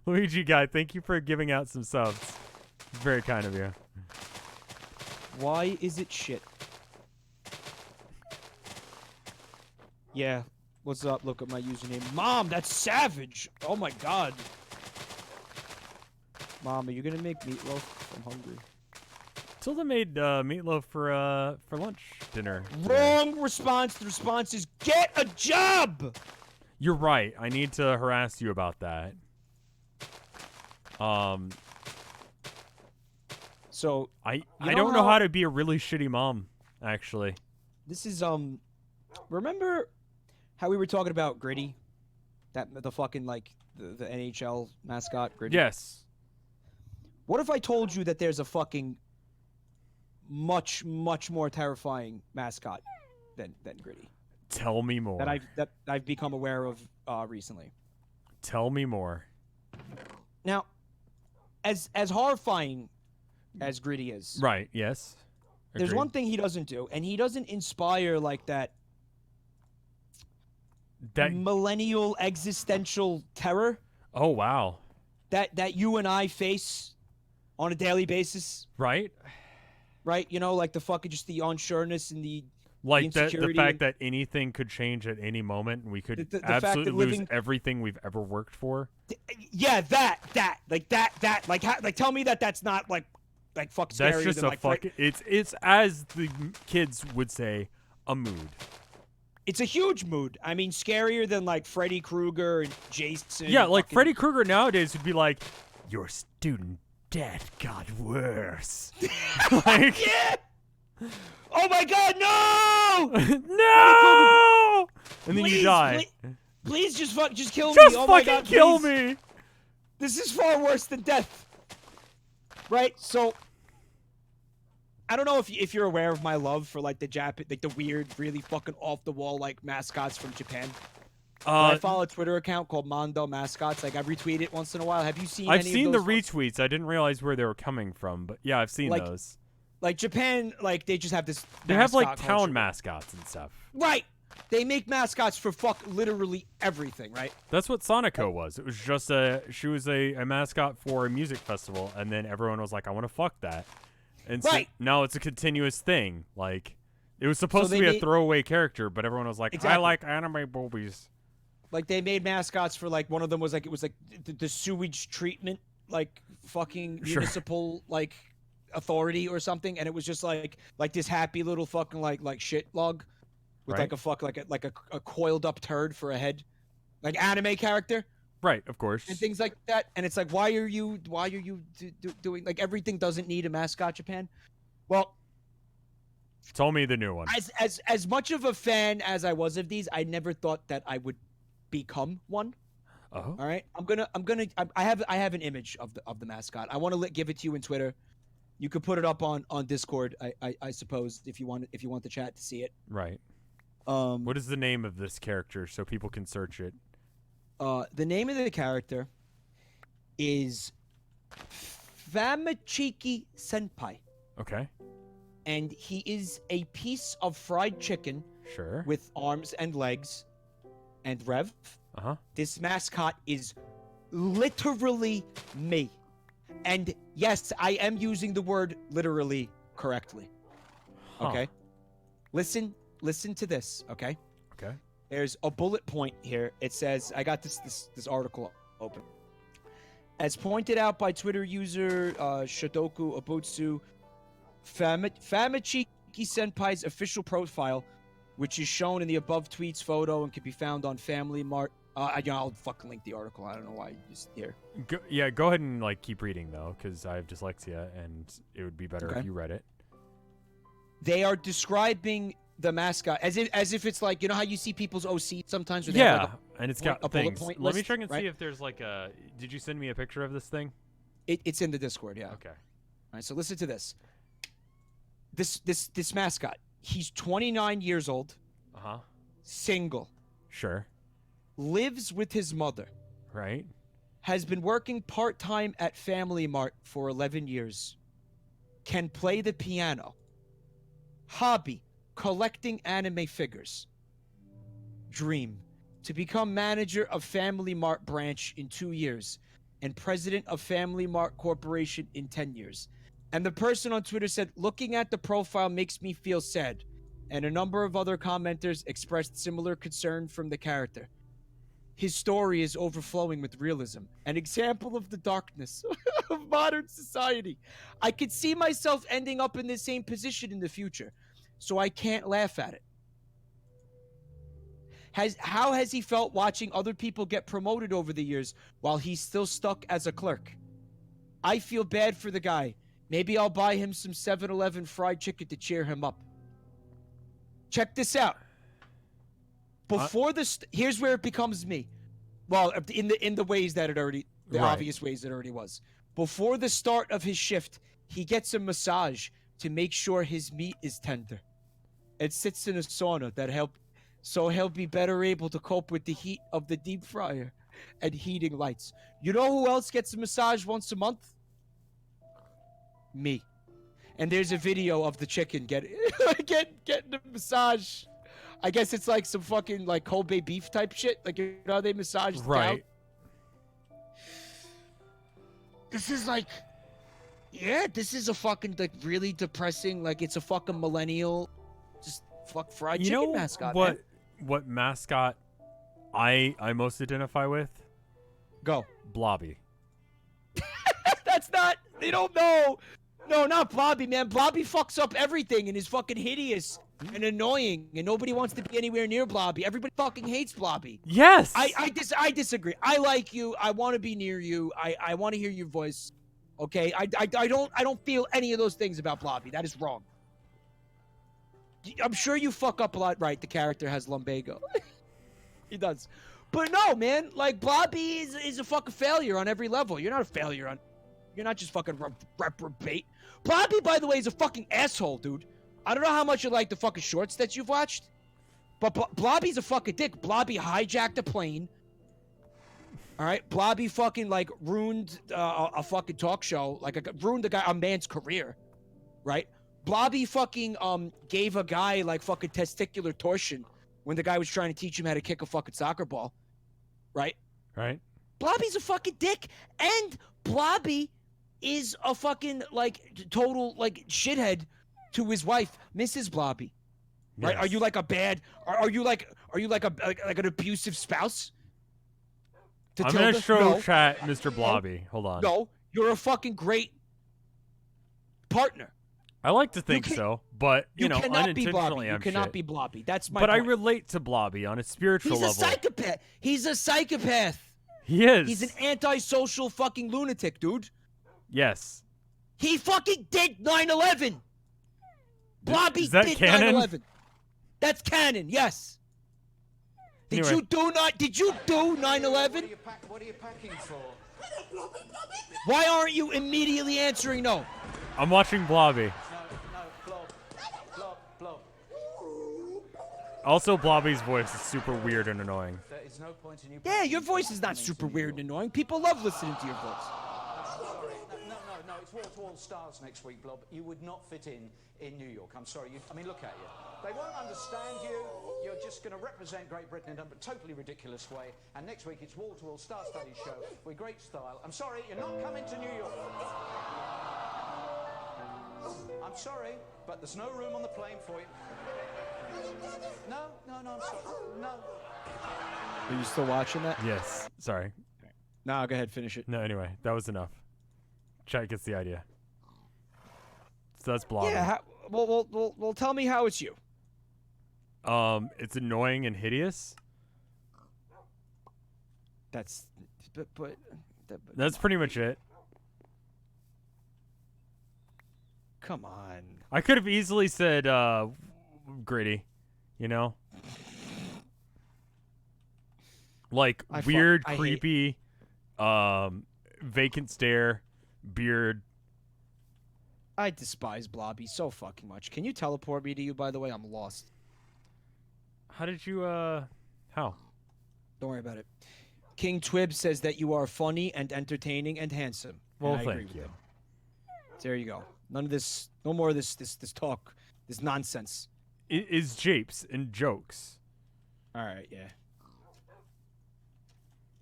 Luigi guy, thank you for giving out some subs. Very kind of you. Why is it shit? Yeah. What's up? Look at my username. Mom, that's savage. Oh my god. Mom, are you gonna make meatloaf? I'm hungry. Tilda made meatloaf for lunch dinner. Wrong response. The response is get a job. You're right. I need to harass you about that. So I don't know how to be a really shitty mom, actually. This is remember how we were talking about Gritty? The fucking like the NHL mascot Gritty? Yes. What if I told you that there's a fucking much more terrifying mascot than Gritty? Tell me more. That I've become aware of recently. Tell me more. Now, as horrifying as Gritty is, right? Yes. Agreed. There's one thing he doesn't do, and he doesn't inspire like that millennial existential terror. Oh wow. That you and I face on a daily basis. Right. Right. You know, like the fucking just the unsureness and the the fact that anything could change at any moment and we could absolutely lose everything we've ever worked for. Yeah, like tell me that's not like fucking scary. That's just a like, fucking. It's as the kids would say, a mood. It's a huge mood. I mean, scarier than like Freddy Krueger and Jason. Yeah, like Freddy Krueger nowadays would be like, your student death got worse. Like, yeah. Oh my God, no! No! And then you die. Please just kill me. Just oh fucking my God, kill please. me. This is far worse than death. Right? So I don't know if you're aware of my love for like the weird, really fucking off the wall like mascots from Japan. I follow a Twitter account called Mondo Mascots. Like I retweet it once in a while. Have you seen? I've any seen of the those retweets. I didn't realize where they were coming from, but yeah, I've seen those. Like Japan, like they just have this. They have like town culture. mascots and stuff. Right. They make mascots for literally everything, right? That's what Sonico was. It was just she was a mascot for a music festival, and then everyone was like, I want to fuck that. And so now it's a continuous thing. Like, it was supposed to be a throwaway character, but everyone was like, I like anime boobies. Like, they made mascots for, like, one of them was, like, it was, like, the sewage treatment, like, fucking municipal, like, authority or something, and it was just, like this happy little fucking, like shit log. With like a coiled up turd for a head, like anime character, right? Of course, and things like that. And it's like, why are you doing like everything doesn't need a mascot, Japan? Well, tell me the new one. As much of a fan as I was of these, I never thought that I would become one. Oh, all right. I have an image of the mascot. I want to give it to you in Twitter. You could put it up on Discord. I suppose if you want the chat to see it. Right. What is the name of this character so people can search it? The name of the character is Famachiki Senpai. Okay. And he is a piece of fried chicken. Sure. With arms and legs. And Rev. Uh-huh. This mascot is literally me. And yes, I am using the word literally correctly. Okay? Listen to this, okay? Okay. There's a bullet point here. It says, I got this article open. As pointed out by Twitter user Shotoku Obutsu, Famachiki Senpai's official profile which is shown in the above tweet's photo and can be found on Family Mart. I'll fucking link the article. I don't know why you just here. Go ahead and like keep reading though, because I have dyslexia, and it would be better if you read it. They are describing the mascot as if it's like, you know how you see people's OC sometimes. Where they have like and it's got a bullet things. point Let me list, check and right? see if there's like a. Did you send me a picture of this thing? It's in the Discord. Yeah. Okay. All right. So listen to this. This mascot. He's 29 years old. Single. Sure. Lives with his mother. Right. Has been working part-time at Family Mart for 11 years. Can play the piano. Hobby, collecting anime figures. Dream, to become manager of Family Mart branch in 2 years and president of Family Mart Corporation in 10 years. And the person on Twitter said, looking at the profile makes me feel sad. And a number of other commenters expressed similar concern from the character. His story is overflowing with realism, an example of the darkness of modern society. I could see myself ending up in the same position in the future, so I can't laugh at it. How has he felt watching other people get promoted over the years while he's still stuck as a clerk? I feel bad for the guy. Maybe I'll buy him some 7-Eleven fried chicken to cheer him up. Check this out. Before here's where it becomes me. Well, in the ways that it already, the obvious ways it already was. Before the start of his shift, he gets a massage to make sure his meat is tender. It sits in a sauna so he'll be better able to cope with the heat of the deep fryer and heating lights. You know who else gets a massage once a month? Me. And there's a video of the chicken getting a massage. I guess it's like some fucking like Kobe beef type shit. Like, you know how they massage the cow? This is like, this is a fucking like really depressing. Like, it's a fucking millennial, just fuck fried chicken mascot. What mascot I most identify with? Go. Blobby. That's not. They don't know. No, not Blobby, man. Blobby fucks up everything and is fucking hideous and annoying, and nobody wants to be anywhere near Blobby. Everybody fucking hates Blobby. Yes. I disagree. I like you. I want to be near you. I want to hear your voice. Okay. I don't feel any of those things about Blobby. That is wrong. I'm sure you fuck up a lot. Right. The character has lumbago. He does. But no, man. Like, Blobby is a fucking failure on every level. You're not a failure on. You're not just fucking reprobate. Blobby, by the way, is a fucking asshole, dude. I don't know how much you like the fucking shorts that you've watched, but Blobby's a fucking dick. Blobby hijacked a plane. All right, Blobby fucking like ruined a fucking talk show, like ruined a man's career, right? Blobby fucking gave a guy like fucking testicular torsion when the guy was trying to teach him how to kick a fucking soccer ball, right? Right. Blobby's a fucking dick, and Blobby is a fucking like total like shithead to his wife, Mrs. Blobby. Right? Yes. Are you like a bad? Are you like an abusive spouse? I'm gonna show chat Mr. Blobby. Hold on. No, you're a fucking great partner. I like to think so, but you know, cannot be unintentionally, Blobby. You cannot be Blobby. That's my. But point. I relate to Blobby on a spiritual level. He's a psychopath. He's a psychopath. He is. He's an antisocial fucking lunatic, dude. Yes. He fucking did 9/11. Blobby is that did canon? 9/11. That's canon. Yes. Did Anyway. Did you do 9/11? What are you packing for? Why aren't you immediately answering no? I'm watching Blobby. No, Blob. Also, Blobby's voice is super weird and annoying. There is no point in you. Yeah, your voice is not super weird and annoying. People love listening to your voice. No, it's wall-to-wall stars next week, Blob. You would not fit in New York. I'm sorry. I mean, look at you. They won't understand you. You're just going to represent Great Britain in a totally ridiculous way. And next week it's wall-to-wall star-studded show with great style. I'm sorry, you're not coming to New York. I'm sorry, but there's no room on the plane for you. No, I'm sorry. No. Are you still watching that? Yes. Sorry. No, go ahead, finish it. No, anyway, that was enough. Chat gets the idea. So that's Blobby. Yeah. Well, tell me how it's you. It's annoying and hideous. That's, but That's pretty much it. come on. I could have easily said gritty, you know? Like weird, creepy, vacant stare, beard. I despise Blobby so fucking much. Can you teleport me to you, by the way? I'm lost. How did you, how? Don't worry about it. King Twib says that you are funny and entertaining and handsome. Well, and I agree thank with you. him. There you go. None of this, no more of this talk, this nonsense. It is japes and jokes. All right, yeah.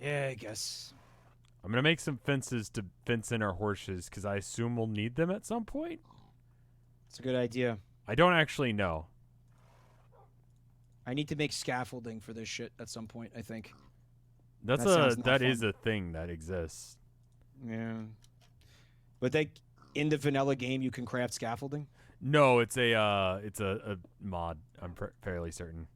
Yeah, I guess. I'm going to make some fences to fence in our horses because I assume we'll need them at some point. It's a good idea. I don't actually know. I need to make scaffolding for this shit at some point, I think. That is a thing that exists. Yeah. But in the vanilla game you can craft scaffolding? No, it's a mod. I'm fairly certain.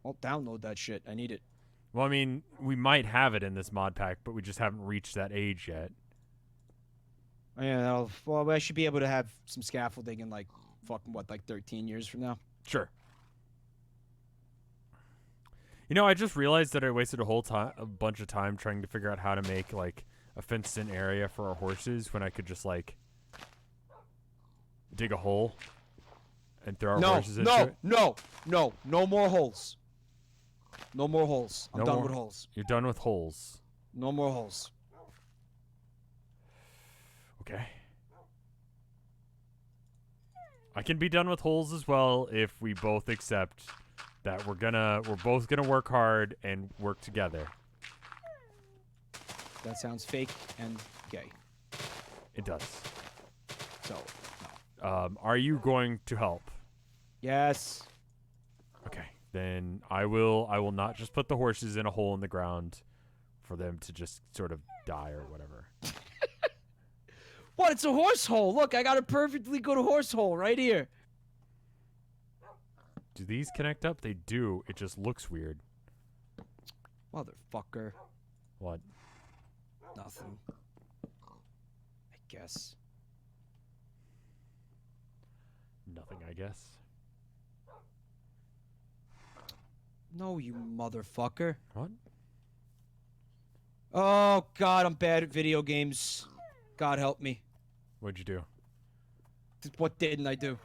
I'll download that shit. I need it. Well, I mean, we might have it in this mod pack, but we just haven't reached that age yet. Yeah, well, I should be able to have some scaffolding in like 13 years from now. Sure. You know, I just realized that I wasted a bunch of time trying to figure out how to make like a fenced-in area for our horses when I could just like dig a hole and throw our horses into it. No more holes. No more holes. I'm done with holes. You're done with holes. No more holes. Okay. I can be done with holes as well if we both accept that we're both gonna work hard and work together. That sounds fake and gay. It does. So, no. Are you going to help? Yes. Okay. Then I will not just put the horses in a hole in the ground for them to just sort of die or whatever. What? It's a horse hole. Look, I got a perfectly good horse hole right here. Do these connect up? They do. It just looks weird. Motherfucker. What? Nothing. I guess. Nothing, I guess. No, you motherfucker. What? Oh, God, I'm bad at video games. God help me. What'd you do? What didn't I do?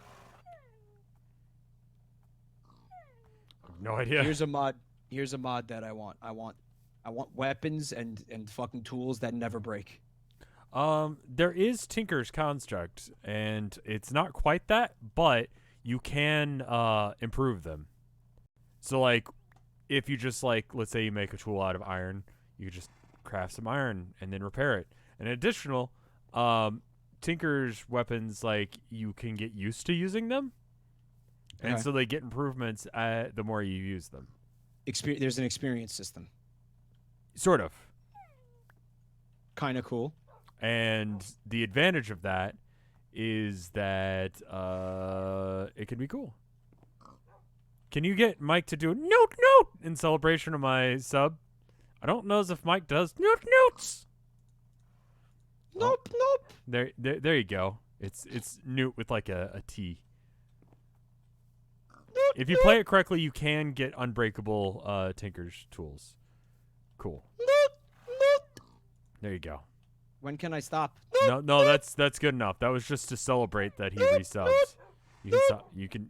No idea. Here's a mod. Here's a mod that I want. I want weapons and fucking tools that never break. There is Tinker's Construct, and it's not quite that, but you can improve them. So like, if you just like, let's say you make a tool out of iron, you could just craft some iron and then repair it. And additional, Tinker's weapons, like, you can get used to using them. Okay. And so they get improvements the more you use them. There's an experience system. Sort of. Kind of cool. And the advantage of that is that it can be cool. Can you get Mike to do note in celebration of my sub? I don't know if Mike does notes. Nope. There you go. It's newt with like a T. If you play it correctly, you can get unbreakable Tinker's tools. Cool. There you go. When can I stop? No, that's good enough. That was just to celebrate that he resubs. You can stop. You can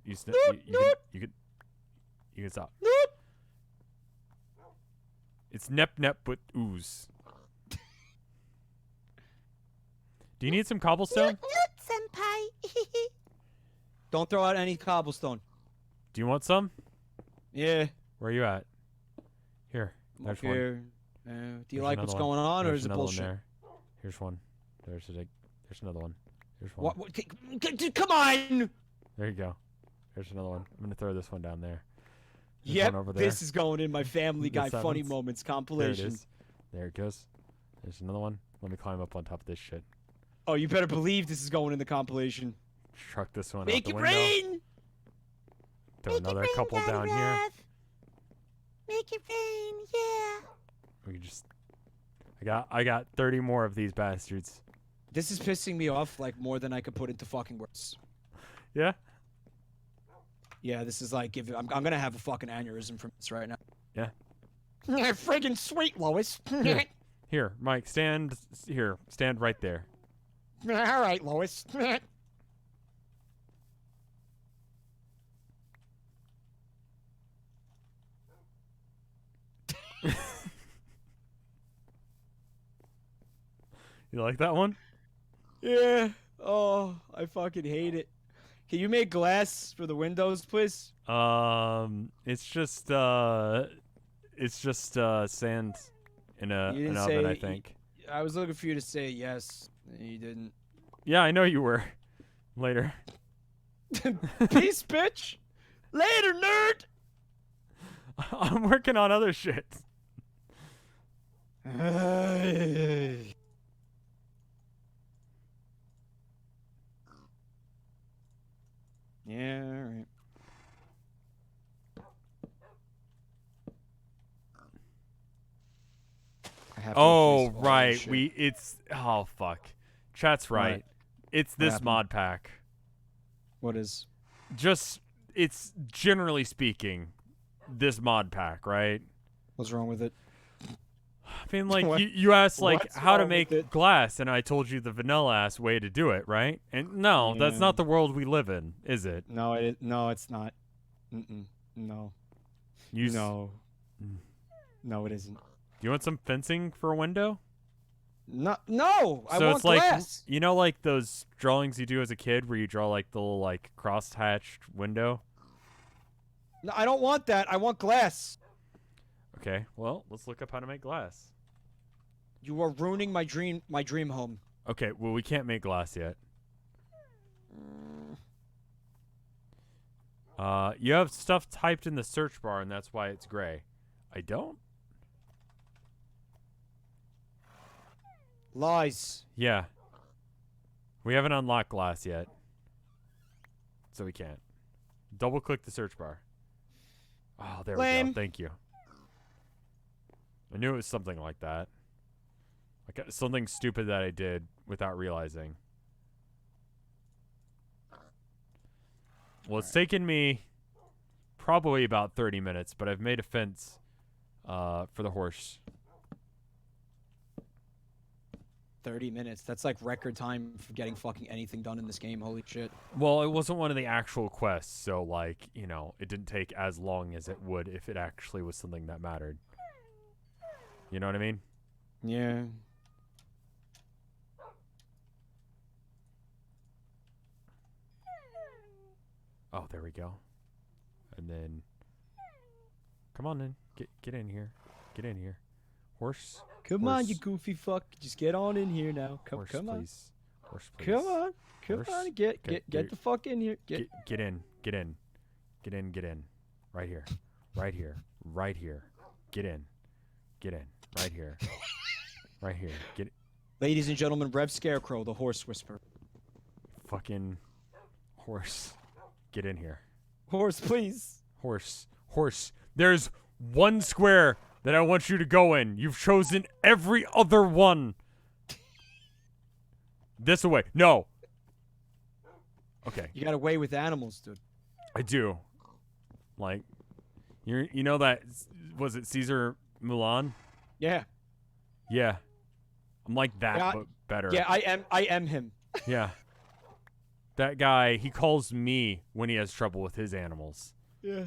stop. It's nep with ooze. Do you need some cobblestone? Senpai. Don't throw out any cobblestone. Do you want some? Yeah. Where are you at? Here. There's one. Here. Do you There's like what's another one. going on, or There's is it another one bullshit? there. Here's one. There's another one. Here's one. Come on! There you go. There's another one. I'm gonna throw this one down there. There's Yep, one over there. this is going in my Family Guy The Funny sevens. Moments There it compilation. is. There it goes. There's another one. Let me climb up on top of this shit. Oh, you better believe this is going in the compilation. Truck this one out Make the it window. rain! Throw another couple down here. Make it rain, yeah. We can just. I got 30 more of these bastards. This is pissing me off like more than I could put into fucking words. Yeah. Yeah, this is like I'm gonna have a fucking aneurysm from this right now. Yeah. Yeah, friggin' sweet, Lois. Here. Here, Mike, stand here. Stand right there. All right, Lois. You like that one? Yeah. Oh, I fucking hate it. Can you make glass for the windows, please? It's just sand in an oven, I think. I was looking for you to say yes. You didn't. Yeah, I know you were. Later. Peace, bitch. Later, nerd. I'm working on other shit. Yeah, all right. I have to Oh, replace all right. this shit. Oh, fuck. Chat's right. What? It's What this happened? mod pack. What is? It's generally speaking, this mod pack, right? What's wrong with it? I mean, like, What- you asked, like, what's how to wrong with make it? glass, and I told you the vanilla-ass way to do it, right? And no, that's Yeah. not the world we live in, is it? No, no, it's not. No. You No. No, it isn't. You want some fencing for a window? No, I So want it's like, glass. you know, like those drawings you do as a kid where you draw, like, the little, like, cross-hatched window? No, I don't want that. I want glass. Okay, well, let's look up how to make glass. You are ruining my dream home. Okay, well, we can't make glass yet. You have stuff typed in the search bar, and that's why it's gray. I don't? Lies. Yeah. We haven't unlocked glass yet. So we can't. Double-click the search bar. Oh, there we Lame. go. Thank you. I knew it was something like that. Like something stupid that I did without realizing. Well, it's taken me probably about 30 minutes, but I've made a fence for the horse. 30 minutes. That's like record time for getting fucking anything done in this game. Holy shit. Well, it wasn't one of the actual quests, so, like, you know, it didn't take as long as it would if it actually was something that mattered. You know what I mean? Yeah. Oh, there we go. And then, come on in. Get in here. Get in here. Horse. Come on, Horse. you goofy fuck. Just get on in here now. Horse, Come on. please. Horse, please. Come on. Come Horse. on. Get Get the fuck in here. Get. Get in. Get in. Get in. Get in. Right here. Right here. Right here. Get in. Get in. Right here. Right here. Get Ladies and gentlemen, RevScarecrow, the horse whisperer. fucking horse. Get in here. Horse, please. Horse. Horse. There's one square that I want you to go in. You've chosen every other one. This away. No. Okay. You got away with animals, dude. I do. Like, you know that, was it Caesar Milan? Yeah. Yeah. I'm like that, Yeah, but better. Yeah, I am him. Yeah. That guy, he calls me when he has trouble with his animals. Yeah.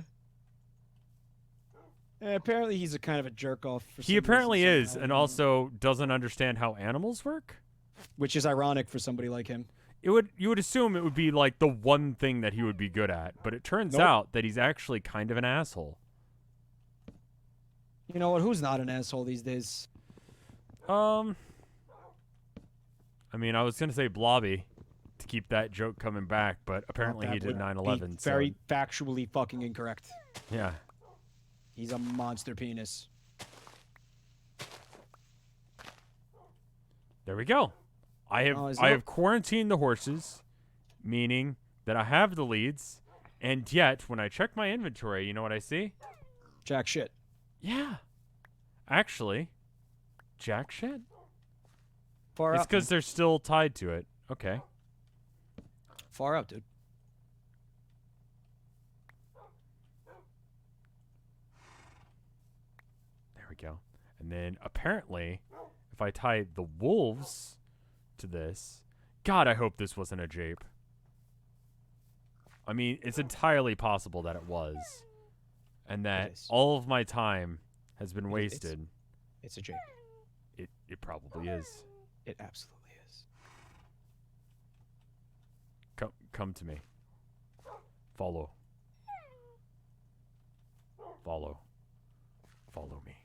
Apparently he's a kind of a jerk off. He apparently is, and also doesn't understand how animals work. Which is ironic for somebody like him. You would assume it would be like the one thing that he would be good at, but it turns Nope. out that he's actually kind of an asshole. You know what? Who's not an asshole these days? I mean, I was gonna say Blobby to keep that joke coming back, but apparently That he did would 9/11. be very factually fucking incorrect. So, yeah. He's a monster penis. There we go. I have Oh, I have quarantined the horses, meaning that I have the leads, and yet when I check my inventory, you know what I see? Jack shit. Yeah. Actually, jack shit? Far It's out. because Man. they're still tied to it. Okay. Far out, dude. There we go. And then apparently, if I tie the wolves to this, God, I hope this wasn't a jape. I mean, it's entirely possible that it was, and that all of my time has been wasted. It's a jape. It probably is. It absolutely is. Come to me. Follow. Follow me.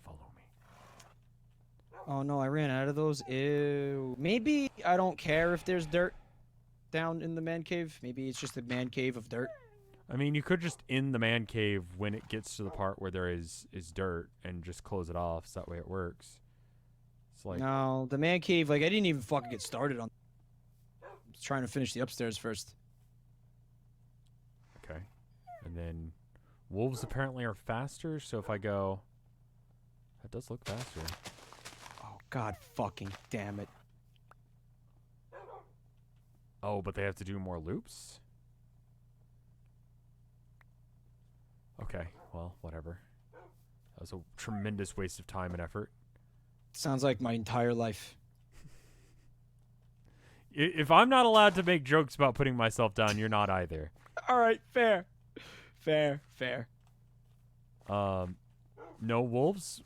Follow me. Oh no, I ran out of those. Ew. Maybe I don't care if there's dirt down in the man cave. Maybe it's just a man cave of dirt. I mean, you could just in the man cave when it gets to the part where there is dirt and just close it off, so that way it works. It's like No, the man cave, like I didn't even fucking get started on. I was trying to finish the upstairs first. okay. And then wolves apparently are faster, so if I go, that does look faster. Oh god fucking damn it. Oh, but they have to do more loops? Okay, well, whatever. That was a tremendous waste of time and effort. Sounds like my entire life. If I'm not allowed to make jokes about putting myself down, you're not either. All right, fair. Fair. No, wolves.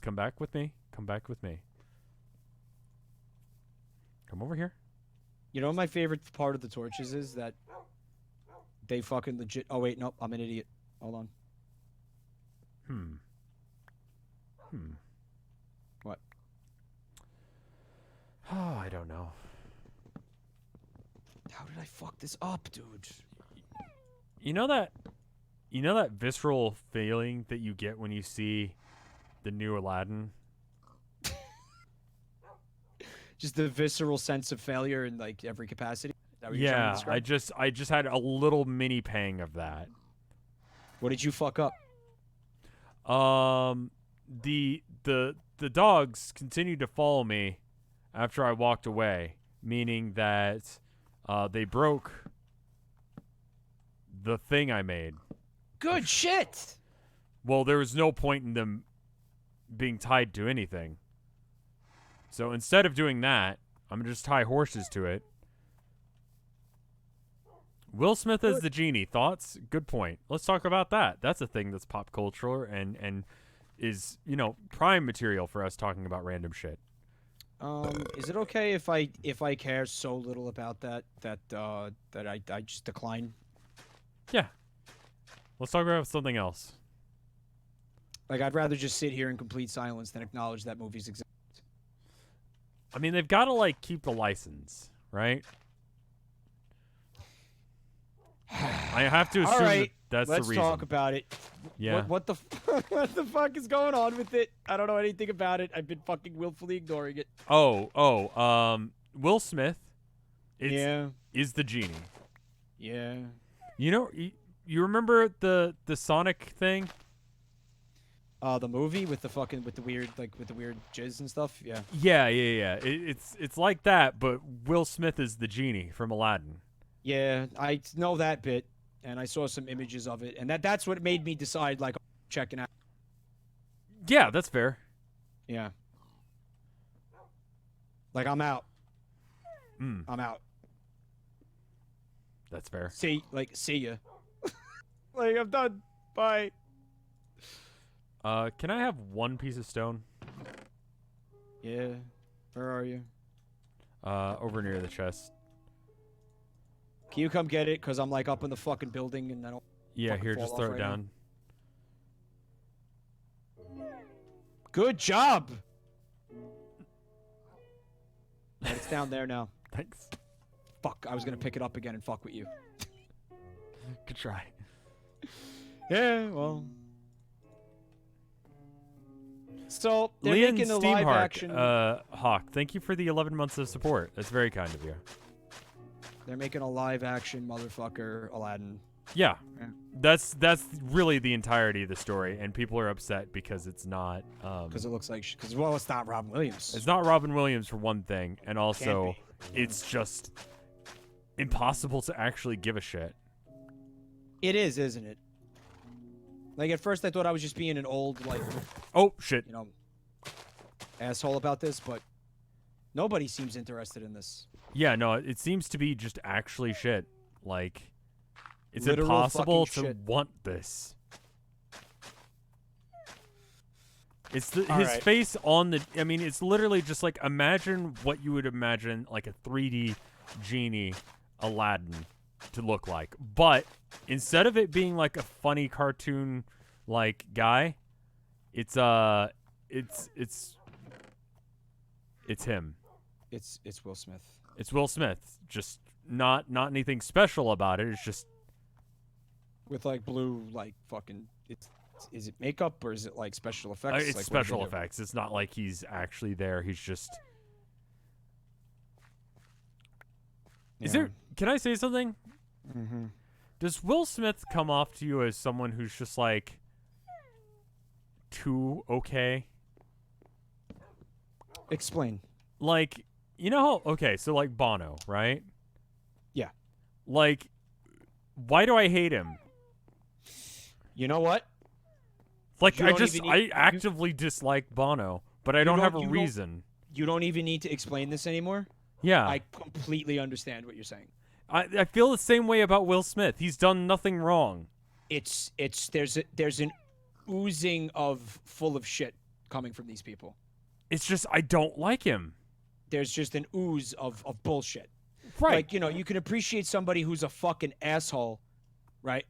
Come back with me. Come over here. You know what my favorite part of the torches is? That they fucking legit... Oh, wait, nope, I'm an idiot. Hold on. What? Oh, I don't know. How did I fuck this up, dude? You know that visceral feeling that you get when you see the new Aladdin? Just the visceral sense of failure in, like, every capacity? Is that what you're trying to Yeah, describe? I just had a little mini pang of that. What did you fuck up? The dogs continued to follow me after I walked away, meaning that they broke the thing I made. Good shit! Well, there was no point in them being tied to anything. So instead of doing that, I'm going to just tie horses to it. Will Smith as the genie. Thoughts? Good point. Let's talk about that. That's a thing that's pop culture and is, prime material for us talking about random shit. Is it okay if I care so little about that I just decline? Yeah. Let's talk about something else. Like, I'd rather just sit here in complete silence than acknowledge that movies exist. I mean, they've got to, keep the license, right? I have to assume All right, that's the reason. let's talk about it. Yeah. What the what the fuck is going on with it? I don't know anything about it. I've been fucking willfully ignoring it. Will Smith is the genie. Yeah. You remember the Sonic thing? The movie with the weird jizz and stuff. Yeah. Yeah. It's like that, but Will Smith is the genie from Aladdin. Yeah, I know that bit, and I saw some images of it, and that's what made me decide, like, checking out. Yeah, that's fair. Yeah. Like, I'm out. I'm out. That's fair. See ya. Like, I'm done. Bye. Can I have one piece of stone? Yeah. Where are you? Over near the chest. Can you come get it? Because I'm, like, up in the fucking building, and I don't... Yeah, here, just throw it down. Good job! But it's down there now. Thanks. Fuck, I was gonna pick it up again and fuck with you. Good try. Yeah, well... So they're Leon making a live Steamhawk, action. Hawk, thank you for the 11 months of support. That's very kind of you. They're making a live action motherfucker Aladdin. Yeah, Yeah. that's really the entirety of the story, and people are upset because it's not. Because it looks like because well, it's not Robin Williams. It's not Robin Williams for one thing, and also Can't be. it's just impossible to actually give a shit. It is, isn't it? Like at first I thought I was just being an old like Oh shit! asshole about this, but nobody seems interested in this. Yeah, no, it seems to be just actually shit. Like, it's Literal impossible fucking to shit. want this. It's All his right. face on the. I mean, it's literally just like imagine what you would imagine like a 3D genie Aladdin to look like, but instead of it being like a funny cartoon like guy, it's him. It's Will Smith. It's Will Smith. Just not anything special about it. It's just With like blue like fucking is it makeup or is it like special effects? it's Like, what do they special do? effects. It's not like he's actually there. He's just. Is Yeah. there? Can I say something? Mm-hmm. Does Will Smith come off to you as someone who's just like too okay? Explain. Like, you know how, okay, so like Bono, right? Yeah. Like, why do I hate him? You know what? Like, You I don't just, even I need- actively dislike Bono, but I don't have a you don't- reason. You don't even need to explain this anymore. Yeah. I completely understand what you're saying. I feel the same way about Will Smith. He's done nothing wrong. There's an oozing of full of shit coming from these people. It's just, I don't like him. There's just an ooze of bullshit. Right. Like, you can appreciate somebody who's a fucking asshole, right?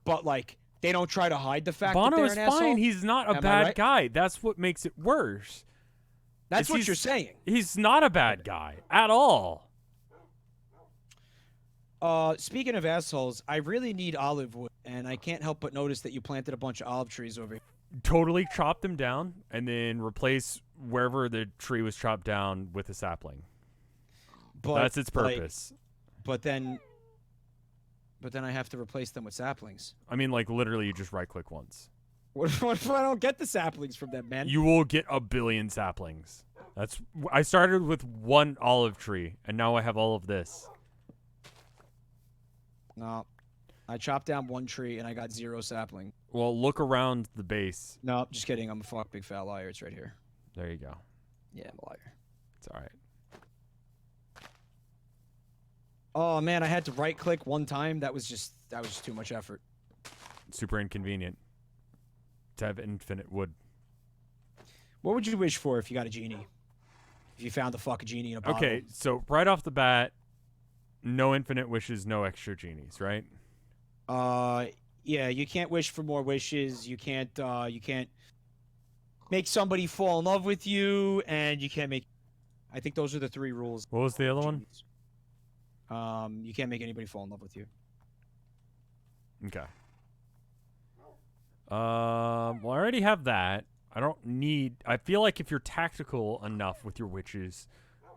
But like they don't try to hide the fact that Bono they're is an asshole. fine. He's not a Am I bad right? guy. That's what makes it worse. That's what he's- you're saying. He's not a bad guy at all. Speaking of assholes, I really need olive wood, and I can't help but notice that you planted a bunch of olive trees over here. Totally chop them down and then replace wherever the tree was chopped down with a sapling. But That's its like, purpose. but then I have to replace them with saplings. I mean, like, literally, you just right-click once. What if I don't get the saplings from them, man? You will get a billion saplings. I started with one olive tree, and now I have all of this. No. I chopped down one tree, and I got 0 sapling. Well, look around the base. No, just kidding. I'm a big fat liar. It's right here. There you go. Yeah, I'm a liar. It's all right. Oh, man, I had to right-click one time. That was just too much effort. Super inconvenient to have infinite wood. What would you wish for if you got a genie? If you found a fucking genie in a bottle? Okay, so right off the bat, no infinite wishes, no extra genies, right? Yeah, you can't wish for more wishes. You can't make somebody fall in love with you, and you can't make. I think those are the 3 rules. What was the other one? You can't make anybody fall in love with you. Okay. Well, I already have that. I don't need. I feel like if you're tactical enough with your wishes,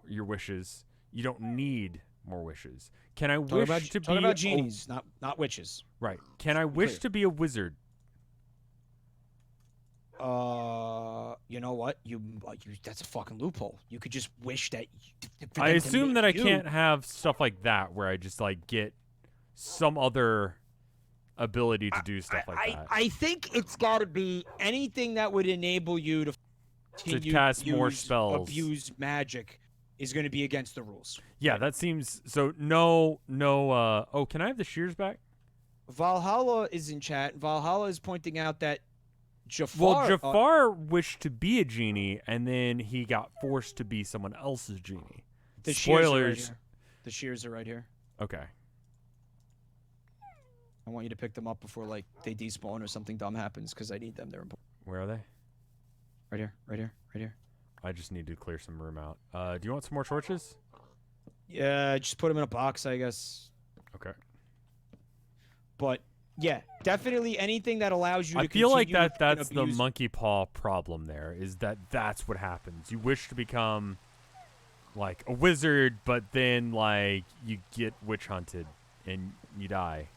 you don't need more wishes. Can I wish to be talk about genies, not witches. right? Can I wish clear. to be a wizard? You know what? You that's a fucking loophole. You could just wish that. I assume that I can't have stuff like that where I just like get some other ability to do stuff like that. I think it's got to be anything that would enable you to continue cast more use, spells. abuse magic is going to be against the rules. Yeah, that seems so. No. Oh, can I have the shears back? Valhalla is in chat. Valhalla is pointing out that Jafar. Well, Jafar wished to be a genie, and then he got forced to be someone else's genie. the Spoilers. Shears are right here. The shears are right here. Okay. I want you to pick them up before like they despawn or something dumb happens because I need them. They're important. Where are they? Right here. Right here. Right here. I just need to clear some room out. Do you want some more torches? Yeah, just put them in a box, I guess. Okay. But Yeah, definitely anything that allows you to I feel like continue to that's the abuse- monkey paw problem there, is that's what happens. You wish to become, like, a wizard, but then, like, you get witch hunted and you die.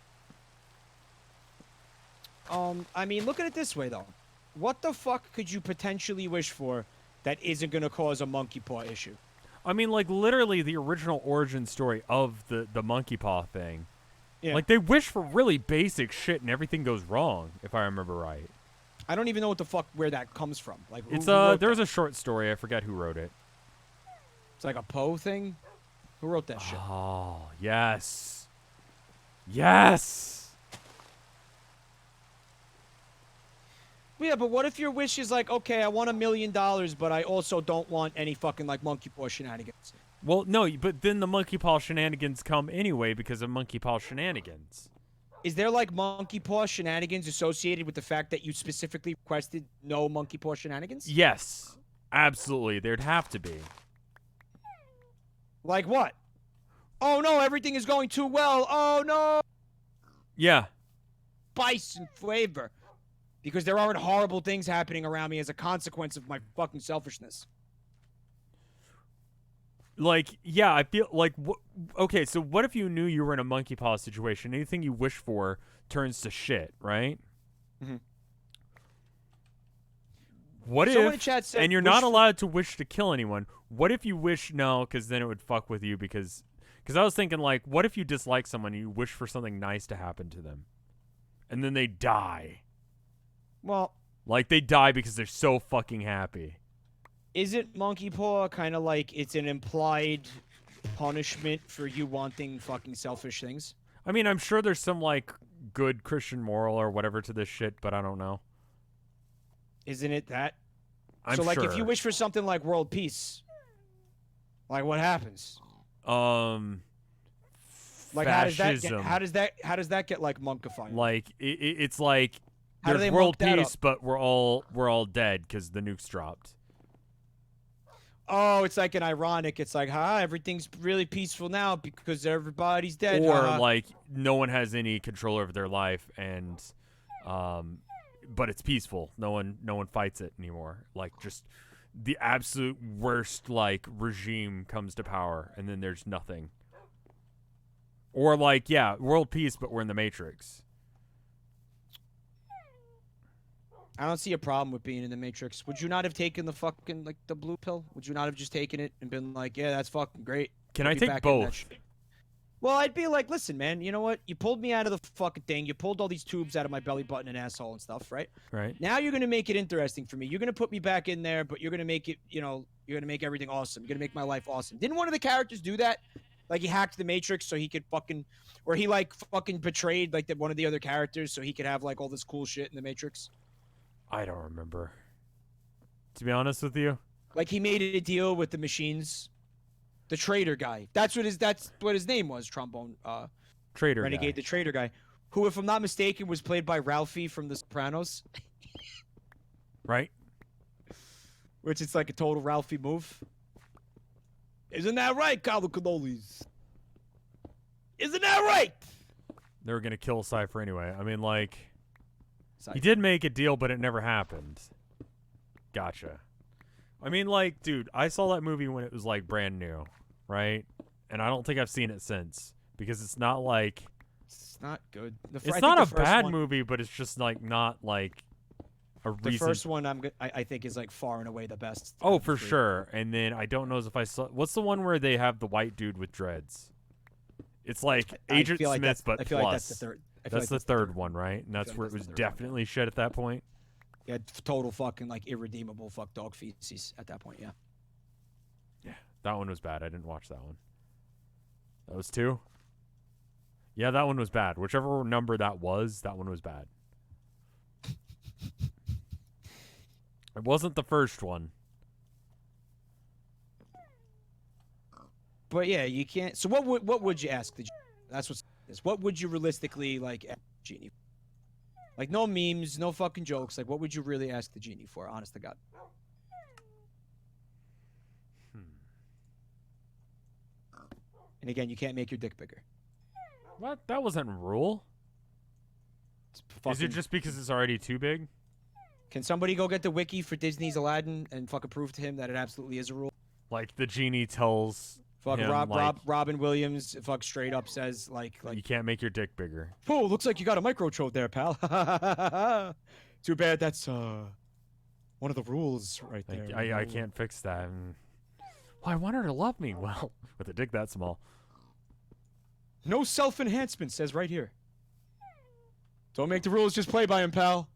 I mean, look at it this way, though. What the fuck could you potentially wish for that isn't going to cause a monkey paw issue? I mean, like, literally the original origin story of the monkey paw thing. Yeah. Like, they wish for really basic shit and everything goes wrong, if I remember right. I don't even know what the fuck where that comes from. Like, who It's wrote there was that? a short story, I forget who wrote it. It's like a Poe thing. Who wrote that shit? Oh, yes. Yes. Yeah, but what if your wish is like, okay, I want $1 million, but I also don't want any fucking like monkey paw shenanigans. Well, no, but then the monkey paw shenanigans come anyway because of monkey paw shenanigans. Is there like monkey paw shenanigans associated with the fact that you specifically requested no monkey paw shenanigans? Yes, absolutely. There'd have to be. Like what? Oh no, everything is going too well. Oh no, Yeah. spice and flavor. Because there aren't horrible things happening around me as a consequence of my fucking selfishness. Like, yeah, I feel like, okay, so what if you knew you were in a monkey paw situation? Anything you wish for turns to shit, right? Mhm. What Someone in if, chat said and you're wish not for- allowed to wish to kill anyone. What if you wish, no, because then it would fuck with you because I was thinking, like, what if you dislike someone and you wish for something nice to happen to them? And then they die. Well, Like, they die because they're so fucking happy. isn't monkey paw kind of like it's an implied punishment for you wanting fucking selfish things? I mean, I'm sure there's some, like, good Christian moral or whatever to this shit, but I don't know. Isn't it that? I'm so like sure. if you wish for something like world peace, like what happens? Like fascism. how does that get like monkified? Like it's like How do there's they world monk that peace, up? but we're all dead because the nukes dropped. Oh, it's like an ironic. It's like, everything's really peaceful now because everybody's dead. Or haha. like no one has any control over their life, and but it's peaceful. No one fights it anymore. Like just the absolute worst like regime comes to power, and then there's nothing. Or like, yeah, world peace, but we're in the Matrix. I don't see a problem with being in the Matrix. Would you not have taken the fucking like the blue pill? Would you not have just taken it and been like, yeah, that's fucking great? Can Put I me take back in that both? shit. Well, I'd be like, listen, man, you know what? You pulled me out of the fucking thing. You pulled all these tubes out of my belly button and asshole and stuff, right? Right. Now you're gonna make it interesting for me. You're gonna put me back in there, but you're gonna make it, you're gonna make everything awesome. You're gonna make my life awesome. Didn't one of the characters do that? Like he hacked the Matrix so he could fucking, or he like fucking betrayed like one of the other characters so he could have like all this cool shit in the Matrix. I don't remember. To be honest with you. Like he made a deal with the machines. The traitor guy. That's what his name was. Trombone. Traitor Renegade, guy. the traitor guy, who, if I'm not mistaken, was played by Ralphie from The Sopranos. Right? Which it's like a total Ralphie move. Isn't that right, Carlo Cannolis? Isn't that right? They were gonna kill Cypher anyway. I mean, like, Cypher. he did make a deal, but it never happened. Gotcha. I mean, like, dude, I saw that movie when it was like brand new, right? And I don't think I've seen it since because it's not like It's not good. it's not a bad movie, but it's just like not like a The reason. first one I think is like far and away the best. Oh, out of the for three. sure. And then I don't know if I saw. What's the one where they have the white dude with dreads? It's like I Agent feel like Smith, that's- but I feel plus. like that's the third. I feel That's like the third one, right? And that's like where it that's was the third one, yeah. definitely shit at that point. Yeah, total fucking like irredeemable fuck dog feces at that point. Yeah. Yeah, that one was bad. I didn't watch that one. That was 2? Yeah, that one was bad. Whichever number that one was bad. It wasn't the first one. But yeah, you can't. So what would you ask the genie? That's what would you realistically like ask the genie? Like no memes, no fucking jokes. Like what would you really ask the genie for? Honest to God. And again, you can't make your dick bigger. What? That wasn't a rule. Is it just because it's already too big? Can somebody go get the wiki for Disney's Aladdin and fucking prove to him that it absolutely is a rule? Like the genie tells Fuck him, Robin Williams fuck straight up says like you can't make your dick bigger. oh, looks like you got a microchode there, pal. Too bad that's one of the rules right there. I can't fix that. Well, I want her to love me. Well, with a dick that small. No self-enhancement says right here. Don't make the rules, just play by them, pal.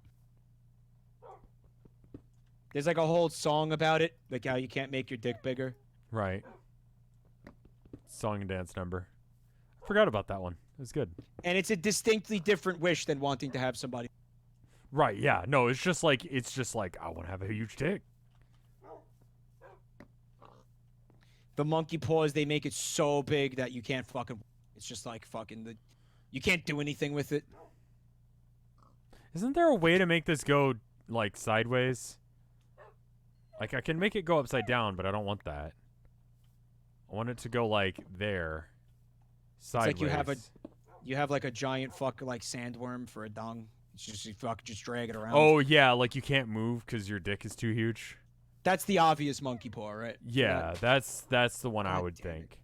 There's like a whole song about it, like how you can't make your dick bigger. Right. Song and dance number. I forgot about that one. It was good. And it's a distinctly different wish than wanting to have somebody. Right, yeah. No, it's just like I want to have a huge dick. The monkey paws, they make it so big that you can't fucking... It's just like fucking... You can't do anything with it. Isn't there a way to make this go, like, sideways? Like, I can make it go upside down, but I don't want that. I want it to go, like, there. Sideways. It's like you have like a giant fuck like sandworm for a dong. It's just you fucking just drag it around. Oh, yeah, like you can't move because your dick is too huge. That's the obvious monkey paw, right? Yeah, that's the one I would think.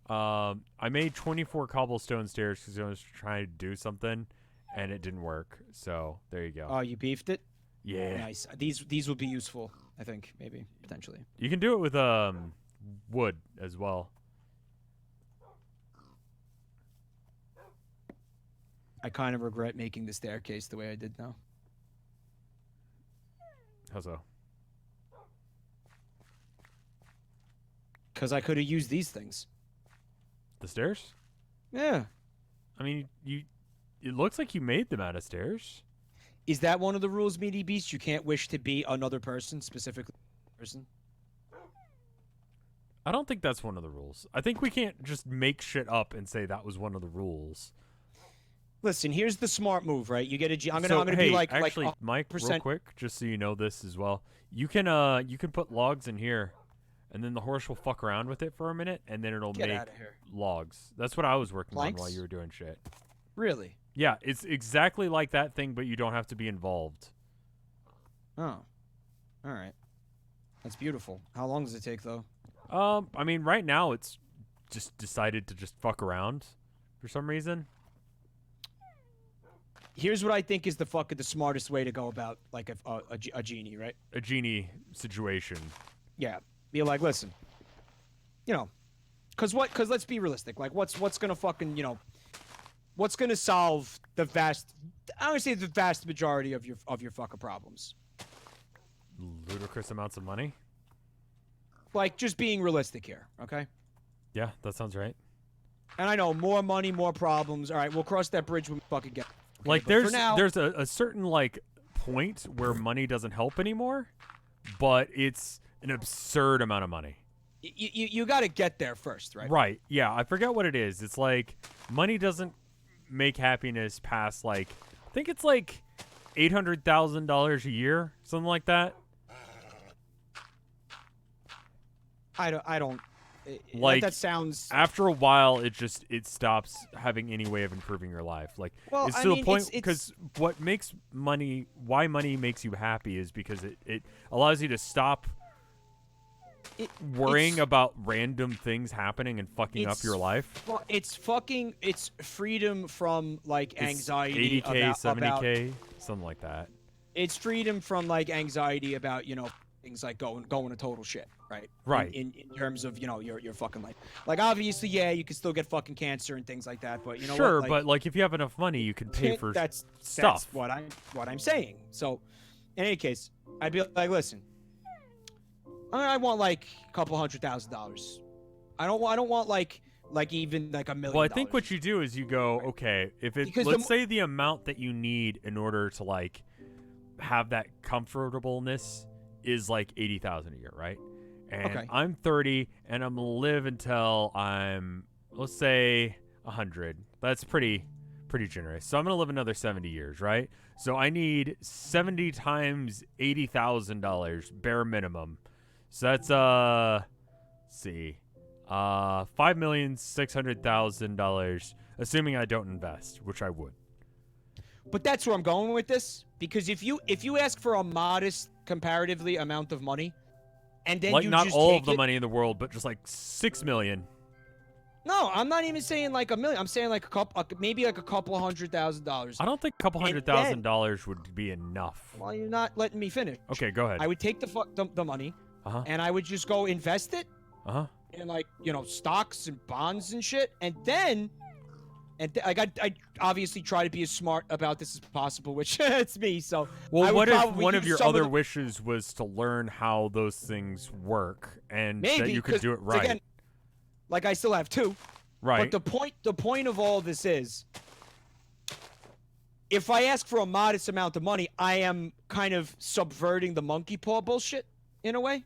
I made 24 cobblestone stairs because I was trying to do something, and it didn't work. So there you go. Oh, you beefed it? Yeah. Nice. These would be useful, I think, maybe potentially. You can do it with wood as well. I kind of regret making the staircase the way I did now. How so? Because I could have used these things. The stairs? Yeah. I mean, it looks like you made them out of stairs. Is that one of the rules, Meaty Beast? You can't wish to be another person, specifically person? I don't think that's one of the rules. I think we can't just make shit up and say that was one of the rules. Listen, here's the smart move, right? You get a G. I'm gonna hey, be like actually, like Mike, real quick, just so you know this as well. You can put logs in here, and then the horse will fuck around with it for a minute, and then it'll Get make outta here. logs. That's what I was working Planks? on while you were doing shit. Really? Yeah, it's exactly like that thing, but you don't have to be involved. Oh. All right. That's beautiful. How long does it take, though? I mean, right now it's just decided to just fuck around for some reason. Here's what I think is the smartest way to go about like a genie, right? A genie situation. Yeah. Be like, listen. You know, cause let's be realistic. Like, what's gonna fucking what's gonna solve the vast? I would say the vast majority of your fucking problems. Ludicrous amounts of money. Like, just being realistic here, okay? Yeah, that sounds right. And I know more money, more problems. All right, we'll cross that bridge when we fucking get. Okay, Like, but for now, there's a certain like point where money doesn't help anymore, but it's an absurd amount of money. You got to get there first, right? Right. Yeah, I forget what it is. It's like money doesn't make happiness past like I think it's like $800,000 a year, something like that. I don't. Like that sounds. After a while, it stops having any way of improving your life. Like Well, it's I to the mean, point it's- because what makes money, why money makes you happy is because it allows you to stop worrying it's- about random things happening and fucking up your life. Well, it's freedom from like It's anxiety 80K, about 70K, something like that. it's freedom from like anxiety about things like going to total shit, right? Right. In terms of your fucking life. Like obviously, yeah, you can still get fucking cancer and things like that, but you know Sure, what? Like, but like if you have enough money, you can pay for that's stuff. what I'm saying. So, in any case, I'd be like, listen, I want like a couple $100,000. I don't want like even like $1 million. Well, I think what you do is you go, okay, if it Because let's say the amount that you need in order to like have that comfortableness is like 80,000 a year, right? And Okay. I'm 30 and I'm gonna live until I'm, let's say, 100. That's pretty generous. So I'm gonna live another 70 years, right? So I need 70 times $80,000 bare minimum. So that's let's see, $5,600,000, assuming I don't invest, which I would. But that's where I'm going with this, because if you ask for a modest comparatively amount of money, and then Like you not just all take of the it, money in the world, but just like 6 million. No, I'm not even saying like $1 million. I'm saying like maybe like a couple $100,000. I don't think a couple $100,000 would be enough. Well, you're not letting me finish. Okay, go ahead. I would take the money, Uh-huh. and I would just go invest it Uh-huh. in like stocks and bonds and shit, and then. I obviously try to be as smart about this as possible, which it's me. So, well, what if probably one of use your some other the- wishes was to learn how those things work and that maybe you could do it right? Again, like I still have two. Right. But the point of all this is, if I ask for a modest amount of money, I am kind of subverting the monkey paw bullshit in a way.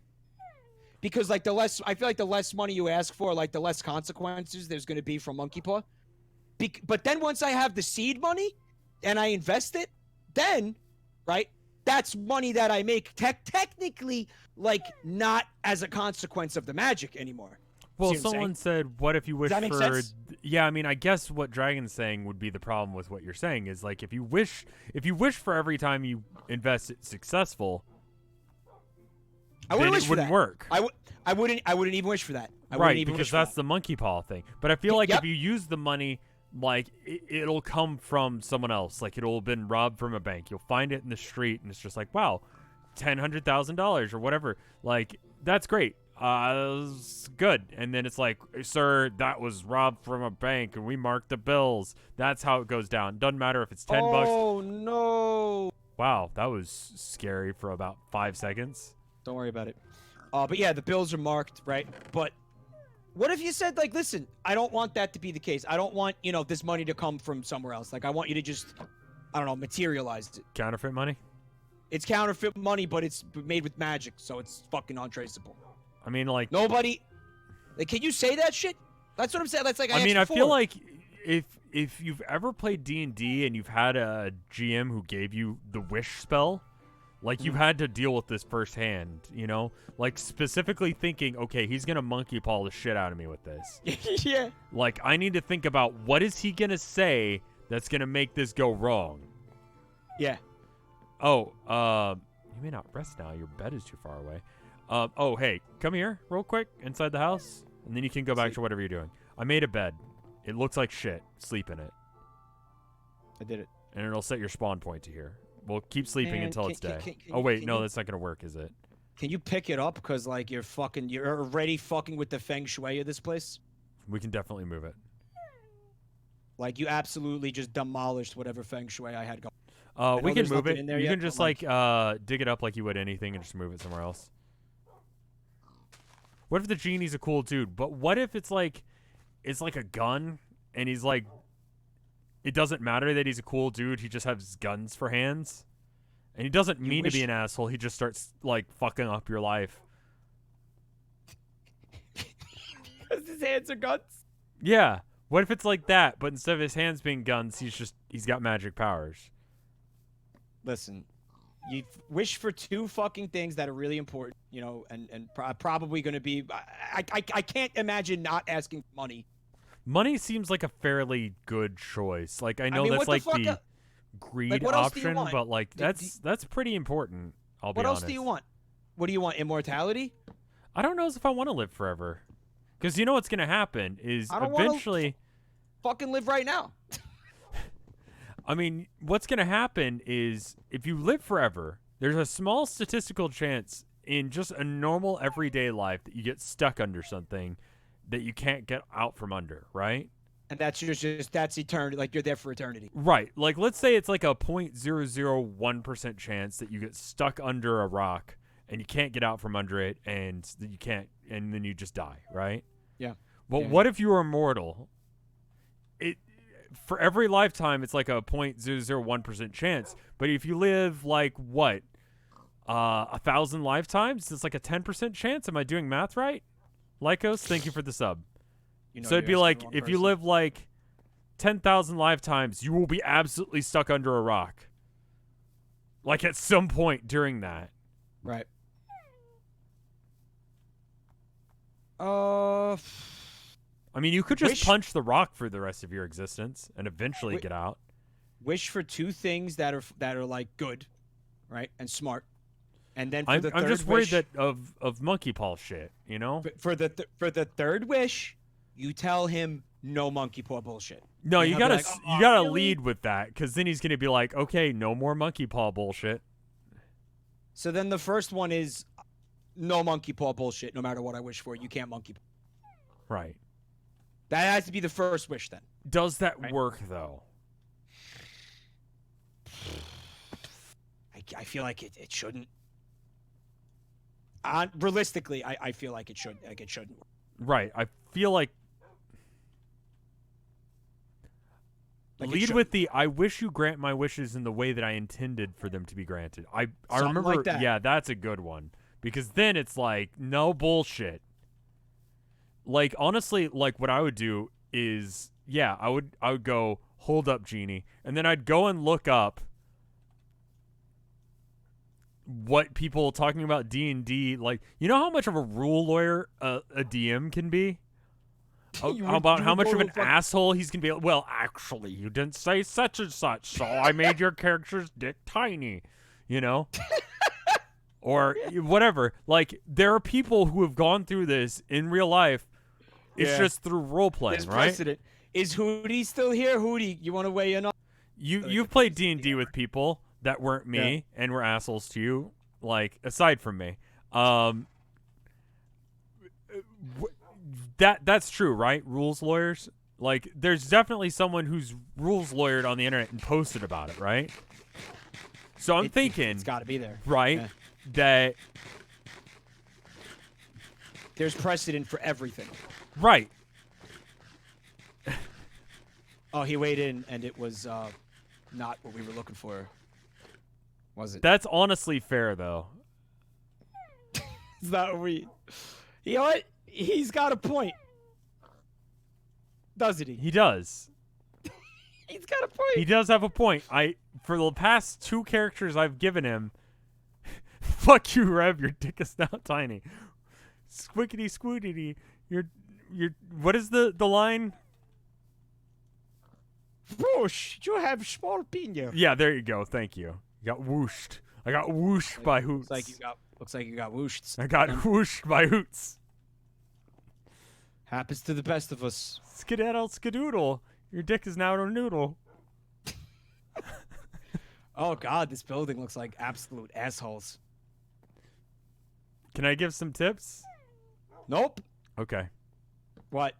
Because like I feel like the less money you ask for, like the less consequences there's going to be from monkey paw. But then once I have the seed money and I invest it, then, right, that's money that I make technically, like, not as a consequence of the magic anymore. Well, See what I'm someone said, what if you wish that make for... sense? Yeah, I mean, I guess what Dragon's saying would be the problem with what you're saying is, like, if you wish for every time you invest it successful, I then wouldn't it wish for wouldn't that. work. I wouldn't even wish for that. Right, because that's the monkey paw thing. But I feel like Yep. if you use the money, like, it'll come from someone else. Like, it'll have been robbed from a bank. You'll find it in the street, and it's just like, wow, $100,000 or whatever. Like, that's great. It's good. And then it's like, sir, that was robbed from a bank, and we marked the bills. That's how it goes down. Doesn't matter if it's 10 bucks. Oh, no. Wow, that was scary for about 5 seconds. Don't worry about it. But yeah, the bills are marked, right? But what if you said, like, listen, I don't want that to be the case. I don't want, this money to come from somewhere else. Like, I want you to just, I don't know, materialize it. Counterfeit money? It's counterfeit money, but it's made with magic, so it's fucking untraceable. I mean, like... Nobody... Like, can you say that shit? That's what I'm saying. That's like I mean, I asked feel before. like if you've ever played D&D and you've had a GM who gave you the wish spell, like, you've had to deal with this firsthand, Like, specifically thinking, okay, he's going to monkey paw the shit out of me with this. Yeah. Like, I need to think about what is he going to say that's going to make this go wrong. Yeah. Oh, you may not rest now. Your bed is too far away. Oh, hey, come here real quick inside the house, and then you can go back to whatever you're doing. I made a bed. It looks like shit. Sleep in it. I did it. And it'll set your spawn point to here. We'll keep sleeping Man, until it's day. can Oh, wait, can no, you- that's not going to work, is it? Can you pick it up? Because, like, you're already fucking with the feng shui of this place. We can definitely move it. Like, you absolutely just demolished whatever feng shui I had going. We know can there's move nothing it. in there You yet, can just, but, like, dig it up like you would anything and just move it somewhere else. What if the genie's a cool dude? But what if it's like a gun, and he's like, it doesn't matter that he's a cool dude. He just has guns for hands, and he doesn't mean to be an asshole. He just starts like fucking up your life. Because his hands are guns? Yeah. What if it's like that, but instead of his hands being guns, he's got magic powers? Listen, you wish for two fucking things that are really important, and probably going to be... I can't imagine not asking for money. Money seems like a fairly good choice. Like, I know mean, that's what like the the fuck greed what else do you option, want? but like that's pretty important. I'll be What honest. else do you want? What do you want? Immortality? I don't know if I want to live forever. Because you know what's going to happen is I don't wanna eventually... Fucking live right now. I mean, what's going to happen is if you live forever, there's a small statistical chance in just a normal everyday life that you get stuck under something that you can't get out from under, right? And that's that's eternity. Like, you're there for eternity. Right. Like, let's say it's like a 0.001% chance that you get stuck under a rock and you can't get out from under it, and you can't, and then you just die, right? Yeah. Well, Yeah. what if you were immortal? For every lifetime, it's like a 0.001% chance. But if you live like what, 1,000 lifetimes, it's like a 10% chance. Am I doing math right? Lycos, thank you for the sub. So it'd be like if you live like 10,000 lifetimes, you will be absolutely stuck under a rock. Like at some point during that. Right. I mean, you could just Wish- punch the rock for the rest of your existence and eventually get out. wish for 2 things that are like good, right, and smart, and then for I'm the third just worried wish, that of monkey paw shit, you know? for the third wish, you tell him no monkey paw bullshit. No, And you he'll be gotta like, you gotta really? lead with that, because then he's gonna be like, okay, no more monkey paw bullshit. So then the first one is no monkey paw bullshit. No matter what I wish for, you can't monkey paw. Right. That has to be the first wish then. Does that Right. work though? I feel like it shouldn't. Realistically, I feel like it should. Like it shouldn't. Right. I feel like Like it lead should. with the I wish you grant my wishes in the way that I intended for them to be granted. I Something remember like that. Yeah, that's a good one. Because then it's like no bullshit. Like honestly, like what I would do is I would go, hold up, Genie, and then I'd go and look up what people talking about D&D, like, you know how much of a rule lawyer a DM can be? How much of an asshole he's gonna be? Well, actually, you didn't say such and such, so I made your character's dick tiny, you know? Or whatever. Like, there are people who have gone through this in real life. It's just through role playing, There's right? precedent. Is Hootie still here? Hootie, you want to weigh in on? You've played D&D with people that weren't me and were assholes to you, like, aside from me. That's true, right? Rules lawyers? Like, there's definitely someone who's rules lawyered on the internet and posted about it, right? So I'm thinking, It's got to be there. right, Yeah. that, There's precedent for everything. right, Oh, he weighed in, and it was not what we were looking for. Was it? that's honestly fair, though. It's not what we. You know what? He's got a point. Doesn't he? He does. He's got a point. He does have a point. For the past 2 characters I've given him, fuck you, Rev, your dick is now tiny. Squickity squootity, you're what is the line? Whoosh! You have small penis. Yeah, there you go. Thank you. You got whooshed. I got whooshed by Hoots. Looks like you got whooshed. I got whooshed by Hoots. Happens to the best of us. Skedaddle skedoodle. Your dick is now a noodle. Oh God, this building looks like absolute assholes. Can I give some tips? Nope. Okay. What?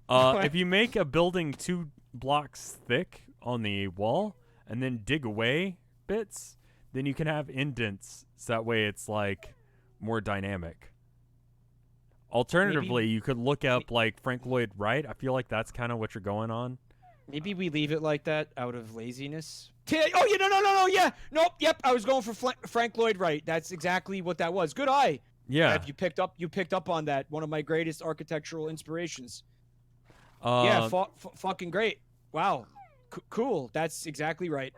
If you make a building 2 blocks thick on the wall and then dig away bits, then you can have indents, so that way it's like more dynamic. Alternatively, you could look up like Frank Lloyd Wright. I feel like that's kind of what you're going on. Maybe we leave it like that out of laziness. Oh yeah, no, yeah, nope, yep. I was going for Frank Lloyd Wright. That's exactly what that was. Good eye. Yeah. If you picked up on that. One of my greatest architectural inspirations. Yeah, fucking great. Wow, cool. That's exactly right.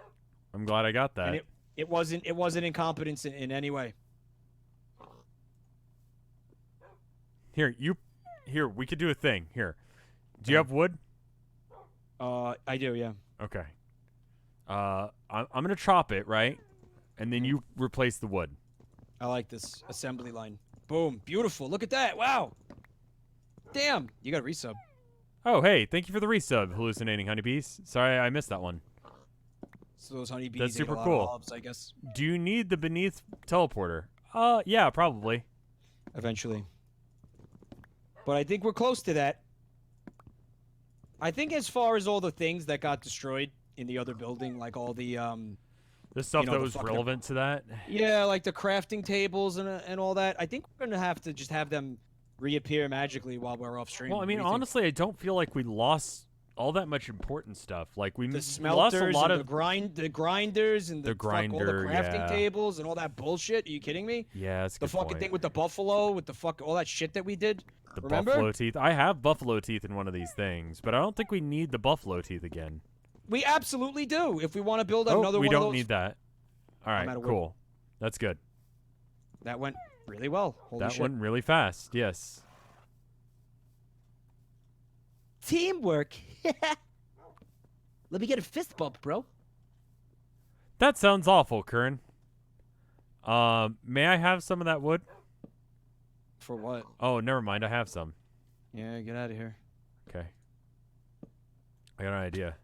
I'm glad I got that. And it wasn't incompetence in any way. Here, we could do a thing. Here. Do you have wood? I do, yeah. Okay. I'm gonna chop it, right? And then you replace the wood. I like this assembly line. Boom, beautiful. Look at that. Wow. Damn, you got a resub. Oh, hey, thank you for the resub, hallucinating honeybees. Sorry, I missed that one. So those honeybees That's ate super a lot cool. of olives, I guess. Do you need the beneath teleporter? Yeah, probably. Eventually. But I think we're close to that. I think as far as all the things that got destroyed in the other building, like all the The stuff know, that the was fucking- relevant to that. yeah, like the crafting tables and all that. I think we're gonna have to just have them reappear magically while we're off stream. Well, I What mean, do you think? honestly, I don't feel like we lost all that much important stuff. Like we the lost smelters a lot and of the grinders and The all the grinder, crafting yeah. tables and all that bullshit. Are you kidding me? yeah, it's a The good fucking point. thing with the buffalo, with the all that shit that we did. The Remember? buffalo teeth. I have buffalo teeth in one of these things, but I don't think we need the buffalo teeth again. We absolutely do. If we want to build Oh, another we one of don't those. need that. All out right, of wood. cool. That's good. That went really well. Holy That shit. went really fast. Yes. Teamwork. Let me get a fist bump, bro. That sounds awful, Curran. May I have some of that wood? For what? Oh, never mind. I have some. Yeah, get out of here. Okay. I got an idea.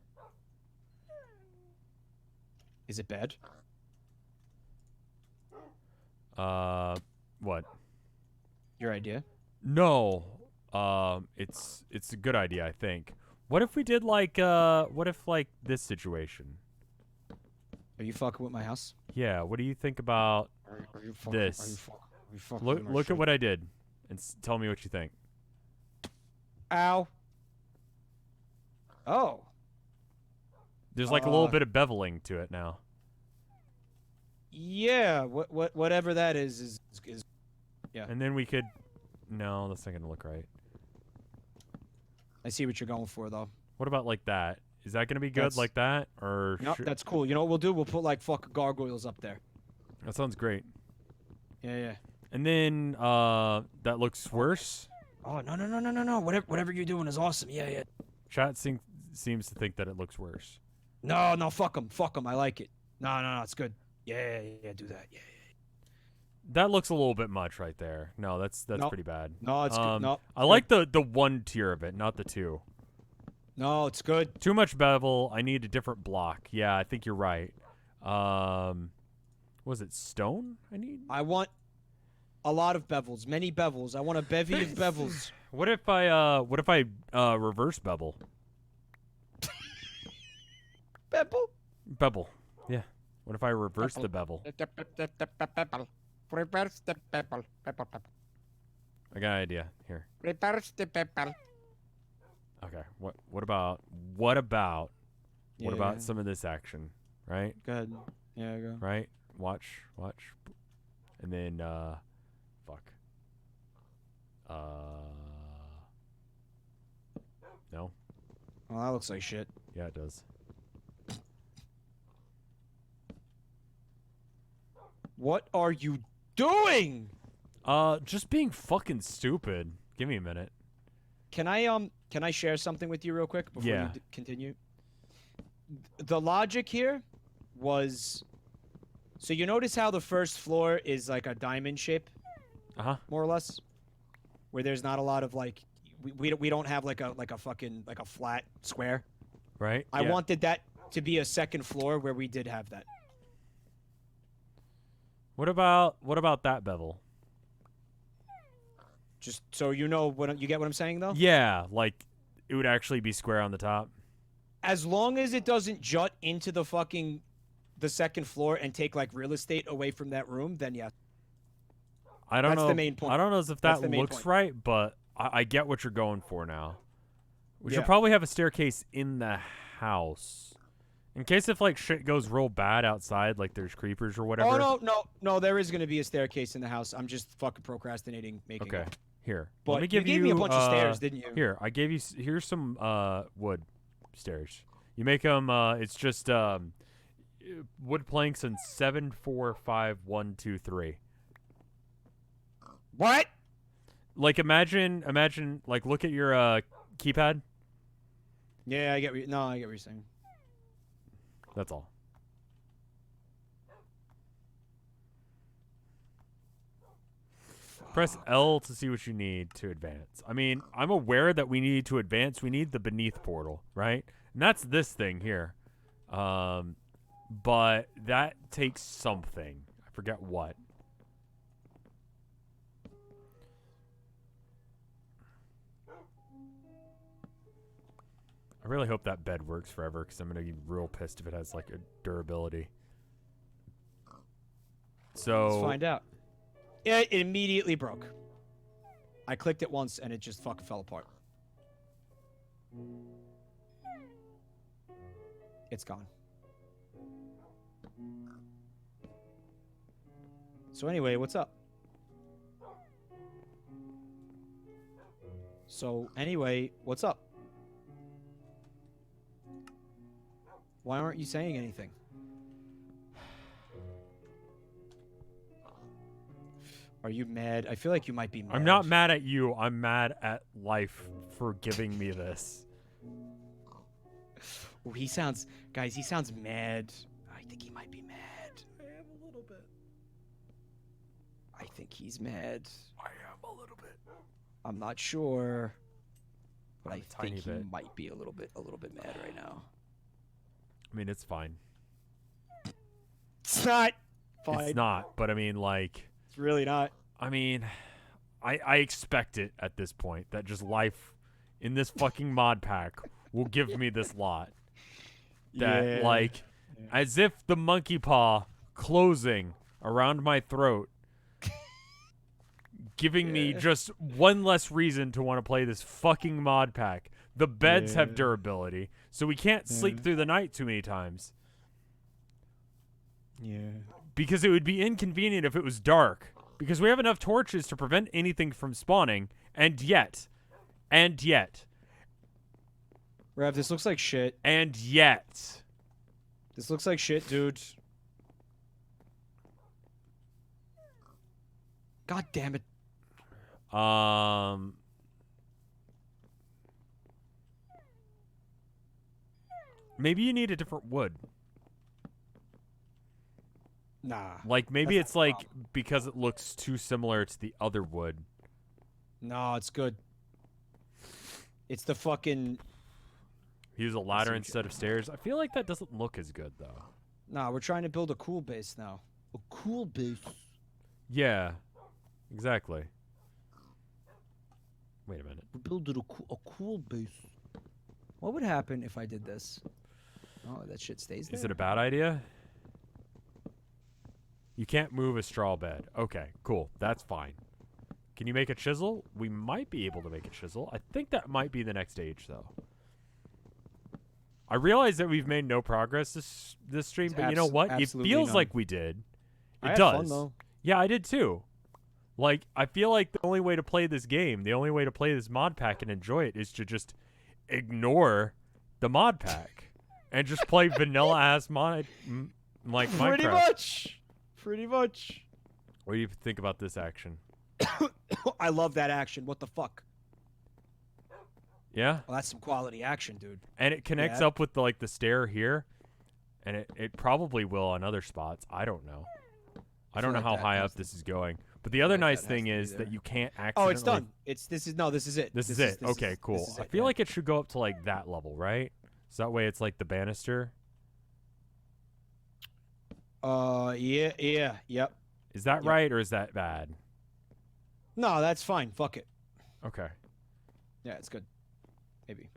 Is it bad? What? Your idea? No. It's a good idea, I think. What if we did like this situation? Are you fucking with my house? Yeah, what do you think about Are you fucking, this? Are you fucking with my Look shit? at what I did and tell me what you think. Ow. Oh. There's like a little bit of beveling to it now. Yeah, whatever that is yeah. And then we could no, that's not going to look right. I see what you're going for though. What about like that? Is that going to be good That's- like that or No, that's cool. You know what we'll do? We'll put like fucking gargoyles up there. That sounds great. Yeah. And then that looks worse. Oh no. Whatever you're doing is awesome. Yeah. Chat seems to think that it looks worse. No, fuck them. I like it. No, it's good. Yeah, do that. Yeah. That looks a little bit much right there. No, that's No. pretty bad. No, it's good. No, I like the one tier of it, not the two. No, it's good. Too much bevel. I need a different block. Yeah, I think you're right. Was it stone? I want a lot of bevels, many bevels. I want a bevy of bevels. What if I reverse bevel? Bevel? Bevel. Yeah. What if I reverse the bevel? Reverse the pebble. I got an idea. Here. Reverse the pebble. Okay. What about Yeah. some of this action? Right? Go ahead. Yeah, go. Right? Watch. And then fuck. No? Well, that looks like shit. Yeah, it does. What are you doing? Just being fucking stupid. Give me a minute. Can I share something with you real quick before Yeah. you continue? The logic here was, so you notice how the first floor is like a diamond shape, more or less, where there's not a lot of like, we don't have like a fucking like a flat square. Right? I Yeah. wanted that to be a second floor where we did have that. What about that bevel? Just so you know what you get what I'm saying though. Yeah, like it would actually be square on the top. As long as it doesn't jut into the second floor and take like real estate away from that room, then yeah. I don't That's know. the main point. I don't know if That's that the main looks point. right, but I get what you're going for now. We should Yeah. probably have a staircase in the house. In case if like shit goes real bad outside, like there's creepers or whatever. Oh no, there is gonna be a staircase in the house. I'm just fucking procrastinating making Okay. it. Here. But let me give you gave me a bunch of stairs, didn't you? Here, I gave you here's some wood stairs. You make them it's just wood planks in 7 4 5 1 2 3. What? Like imagine like look at your keypad. Yeah, I get what you're saying. That's all. Press L to see what you need to advance. I mean, I'm aware that we need to advance. We need the beneath portal, right? And that's this thing here. But that takes something. I forget what. I really hope that bed works forever because I'm going to be real pissed if it has like a durability. So Let's find out. Yeah, it immediately broke. I clicked it once and it just fucking fell apart. It's gone. So anyway, what's up? Why aren't you saying anything? Are you mad? I feel like you might be mad. I'm not mad at you. I'm mad at life for giving me this. Oh, he sounds mad. think he might be mad. I am a little bit. I think he's mad. I am a little bit. I'm not sure, but I'm I a tiny think he bit. might be a little bit mad right now. I mean, it's fine. It's not fine. It's not, but I mean, like, It's really not. I mean, I expect it at this point that just life in this fucking mod pack will give me this lot. That, like, as if the monkey paw closing around my throat, giving me just one less reason to want to play this fucking mod pack. The beds have durability, so we can't sleep through the night too many times. Yeah. Because it would be inconvenient if it was dark. Because we have enough torches to prevent anything from spawning, and yet, Rev, this looks like shit. This looks like shit, dude. God damn it. Maybe you need a different wood. Nah. Like, maybe That's it's not the like because it looks too similar to the other wood. No, it's good. It's the fucking... Use a ladder same instead of stairs. I feel like that doesn't look as good, though. Nah, we're trying to build a cool base now. A cool base. Yeah, exactly. Wait a minute. We're building a cool base. What would happen if I did this? Oh, that shit stays there? Is it a bad idea? You can't move a straw bed. Okay, cool. That's fine. Can you make a chisel? We might be able to make a chisel. I think that might be the next stage, though. I realize that we've made no progress this stream, but you know what? It feels like we did. It had does. fun, though. Yeah, I did too. Like, I feel like the only way to play this game, the only way to play this mod pack and enjoy it is to just ignore the mod pack and just play vanilla ass mod like Pretty Minecraft. Pretty much. What do you think about this action? I love that action. What the fuck? Yeah? Well, that's some quality action, dude. And it connects up with the stair here, and it probably will on other spots. I don't know. I don't know how high up this is going. But the other nice thing is that you can't accidentally... Oh, it's done. This is it. This is it. Okay, cool. I feel like it should go up to like that level, right? So that way it's like the banister. Yep. Is that right or is that bad? No, that's fine. Fuck it. Okay. Yeah, it's good. Maybe.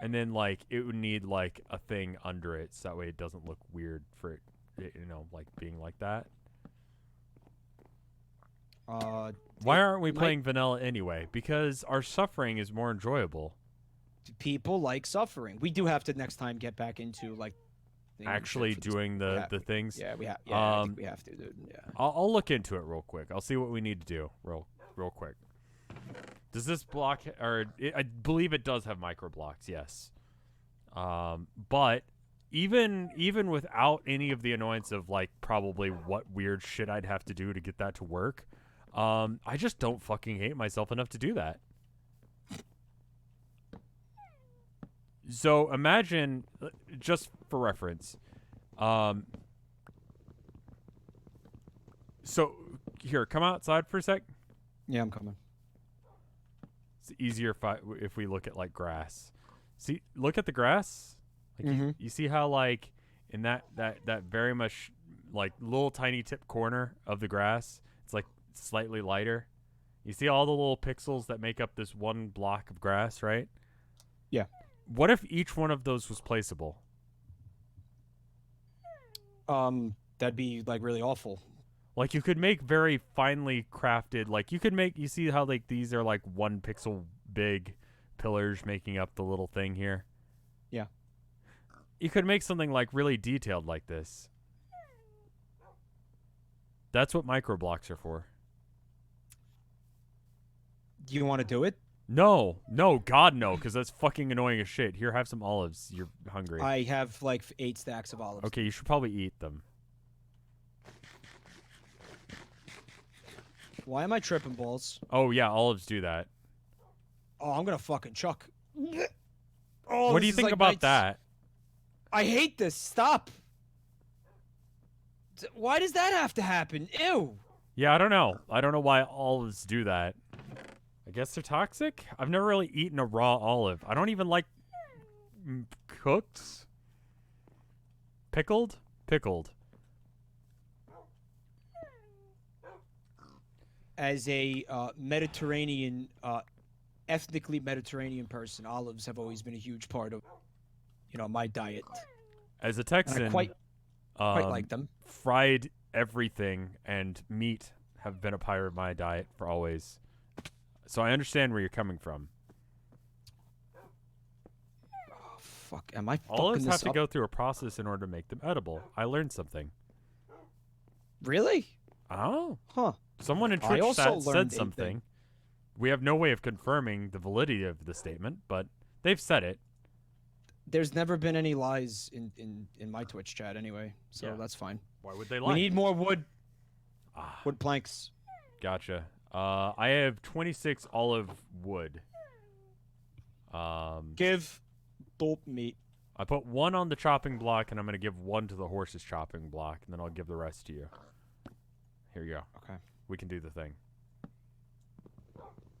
And then like it would need like a thing under it so that way it doesn't look weird for it, you know, like being like that. Why aren't we playing vanilla anyway? Because our suffering is more enjoyable. People like suffering. We do have to next time get back into like actually doing the things. Yeah, we have. Yeah, I think we have to, dude. Yeah. I'll look into it real quick. I'll see what we need to do real quick. Does this block or I believe it does have micro blocks? Yes. But even without any of the annoyance of like probably what weird shit I'd have to do to get that to work, I just don't fucking hate myself enough to do that. So imagine, just for reference, so here, come outside for a sec. Yeah, I'm coming. It's easier if we look at like grass. See, look at the grass. Like you see how like in that very much like little tiny tip corner of the grass, it's like slightly lighter. You see all the little pixels that make up this one block of grass, right? Yeah. What if each one of those was placeable? That'd be like really awful. Like you could make very finely crafted, like you could make, you see how like these are like 1 pixel big pillars making up the little thing here? Yeah. You could make something like really detailed like this. That's what micro blocks are for. Do you want to do it? No, God no, because that's fucking annoying as shit. Here, have some olives. You're hungry. I have like 8 stacks of olives. Okay, you should probably eat them. Why am I tripping balls? Oh yeah, olives do that. Oh, I'm gonna fucking chuck. Oh, What do you think about that? I hate this. Stop. Why does that have to happen? Ew. Yeah, I don't know. I don't know why olives do that. I guess they're toxic? I've never really eaten a raw olive. I don't even like cooked. Pickled? Pickled. As a Mediterranean, ethnically Mediterranean person, olives have always been a huge part of, my diet. As a And Texan, I quite like them. fried everything and meat have been a part of my diet for always. So I understand where you're coming from. Oh, fuck. Am I fucking Olives this have to up? go through a process in order to make them edible. I learned something. Really? Oh. Huh. Someone in I Twitch also said learned a something. thing. We have no way of confirming the validity of the statement, but they've said it. There's never been any lies in my Twitch chat anyway, so Yeah. that's fine. Why would they lie? We need more wood. Ah, Wood planks. gotcha. I have 26 olive wood. Give dope meat. I put 1 on the chopping block, and I'm going to give 1 to the horse's chopping block, and then I'll give the rest to you. Here you go. Okay. We can do the thing.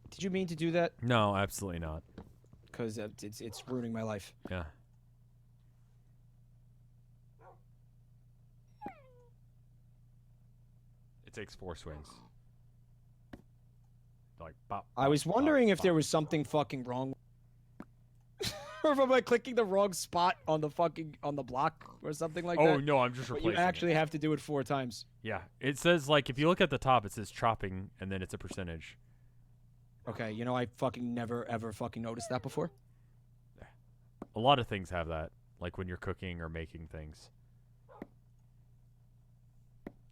Did you mean to do that? No, absolutely not. Because it's ruining my life. Yeah. It takes 4 swings. Like, bop, I bop, was bop, wondering if bop. there was something fucking wrong. Or if I'm like clicking the wrong spot on the block or something like that. Oh, no, I'm just But replacing you actually it. have to do it 4 times. Yeah. It says, like, if you look at the top, it says chopping, and then it's a percentage. Okay, I fucking never ever fucking noticed that before. A lot of things have that, like when you're cooking or making things.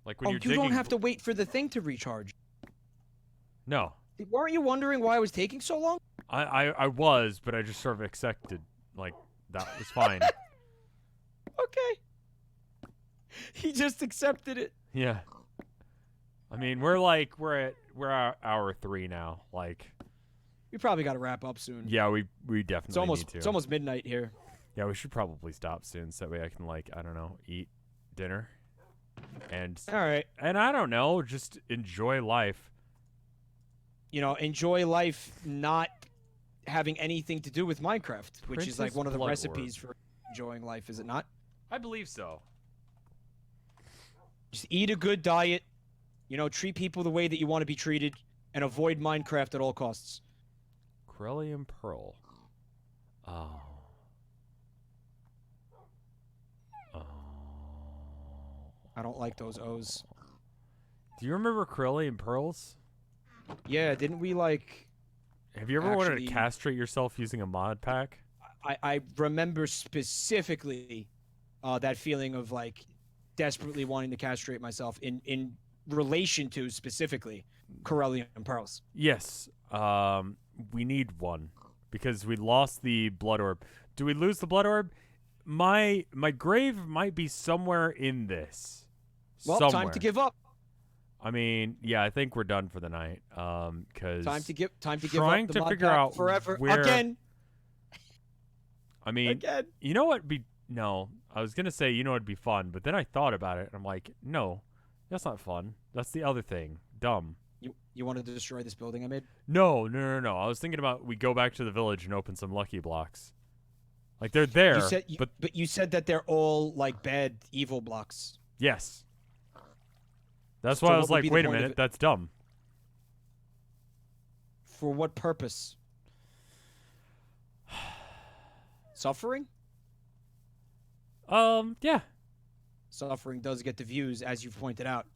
Like when Oh, you're you digging. don't have to wait for the thing to recharge. No. Weren't you wondering why it was taking so long? I was, but I just sort of accepted, like, that was fine. Okay. He just accepted it. Yeah. I mean, we're at hour 3 now. Like, We probably got to wrap up soon. yeah, we definitely need to. It's almost midnight here. Yeah, we should probably stop soon so that way I can, like, I don't know, eat dinner. And All right. I don't know, just enjoy life. Enjoy life not having anything to do with Minecraft, which is like Princess one of the Blood recipes for enjoying life, is it not? I believe so. Just eat a good diet, treat people the way that you want to be treated, and avoid Minecraft at all costs. Corellium Pearl. Oh. Oh. I don't like those O's. Do you remember Corellium Pearls? Yeah, didn't we like... Have you ever wanted to Actually- castrate yourself using a mod pack? I remember specifically that feeling of like desperately wanting to castrate myself in relation to specifically Corellium pearls. Yes. We need one because we lost the blood orb. Do we lose the blood orb? My grave might be somewhere in this. Well, somewhere. time to give up. I mean, yeah, I think we're done for the night. Because Time to give up trying the to mod figure pack out forever where- again. I mean, Again. you know what? No, I was gonna say it'd be fun, but then I thought about it and I'm like, no, that's not fun. That's the other thing. Dumb. You wanted to destroy this building I made? No. I was thinking about we go back to the village and open some lucky blocks. Like they're there, But you said that they're all like bad evil blocks. yes. That's So why I what was would like, be the wait a point of minute, it? that's dumb. For what purpose? Suffering? Yeah, Suffering does get the views, as you've pointed out.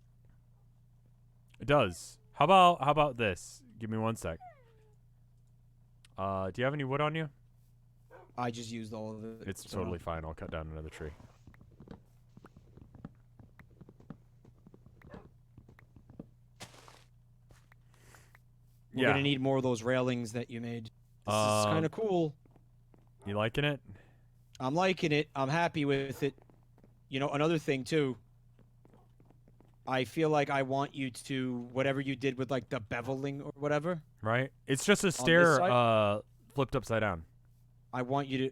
it does. How about this? Give me 1 sec. Do you have any wood on you? I just used all of it. It's so- totally fine. I'll cut down another tree. We're gonna need more of those railings that you made. This is kind of cool. You liking it? I'm liking it. I'm happy with it. Another thing too. I feel like I want you to whatever you did with like the beveling or whatever. Right? It's just a this stair side? flipped upside down. I want you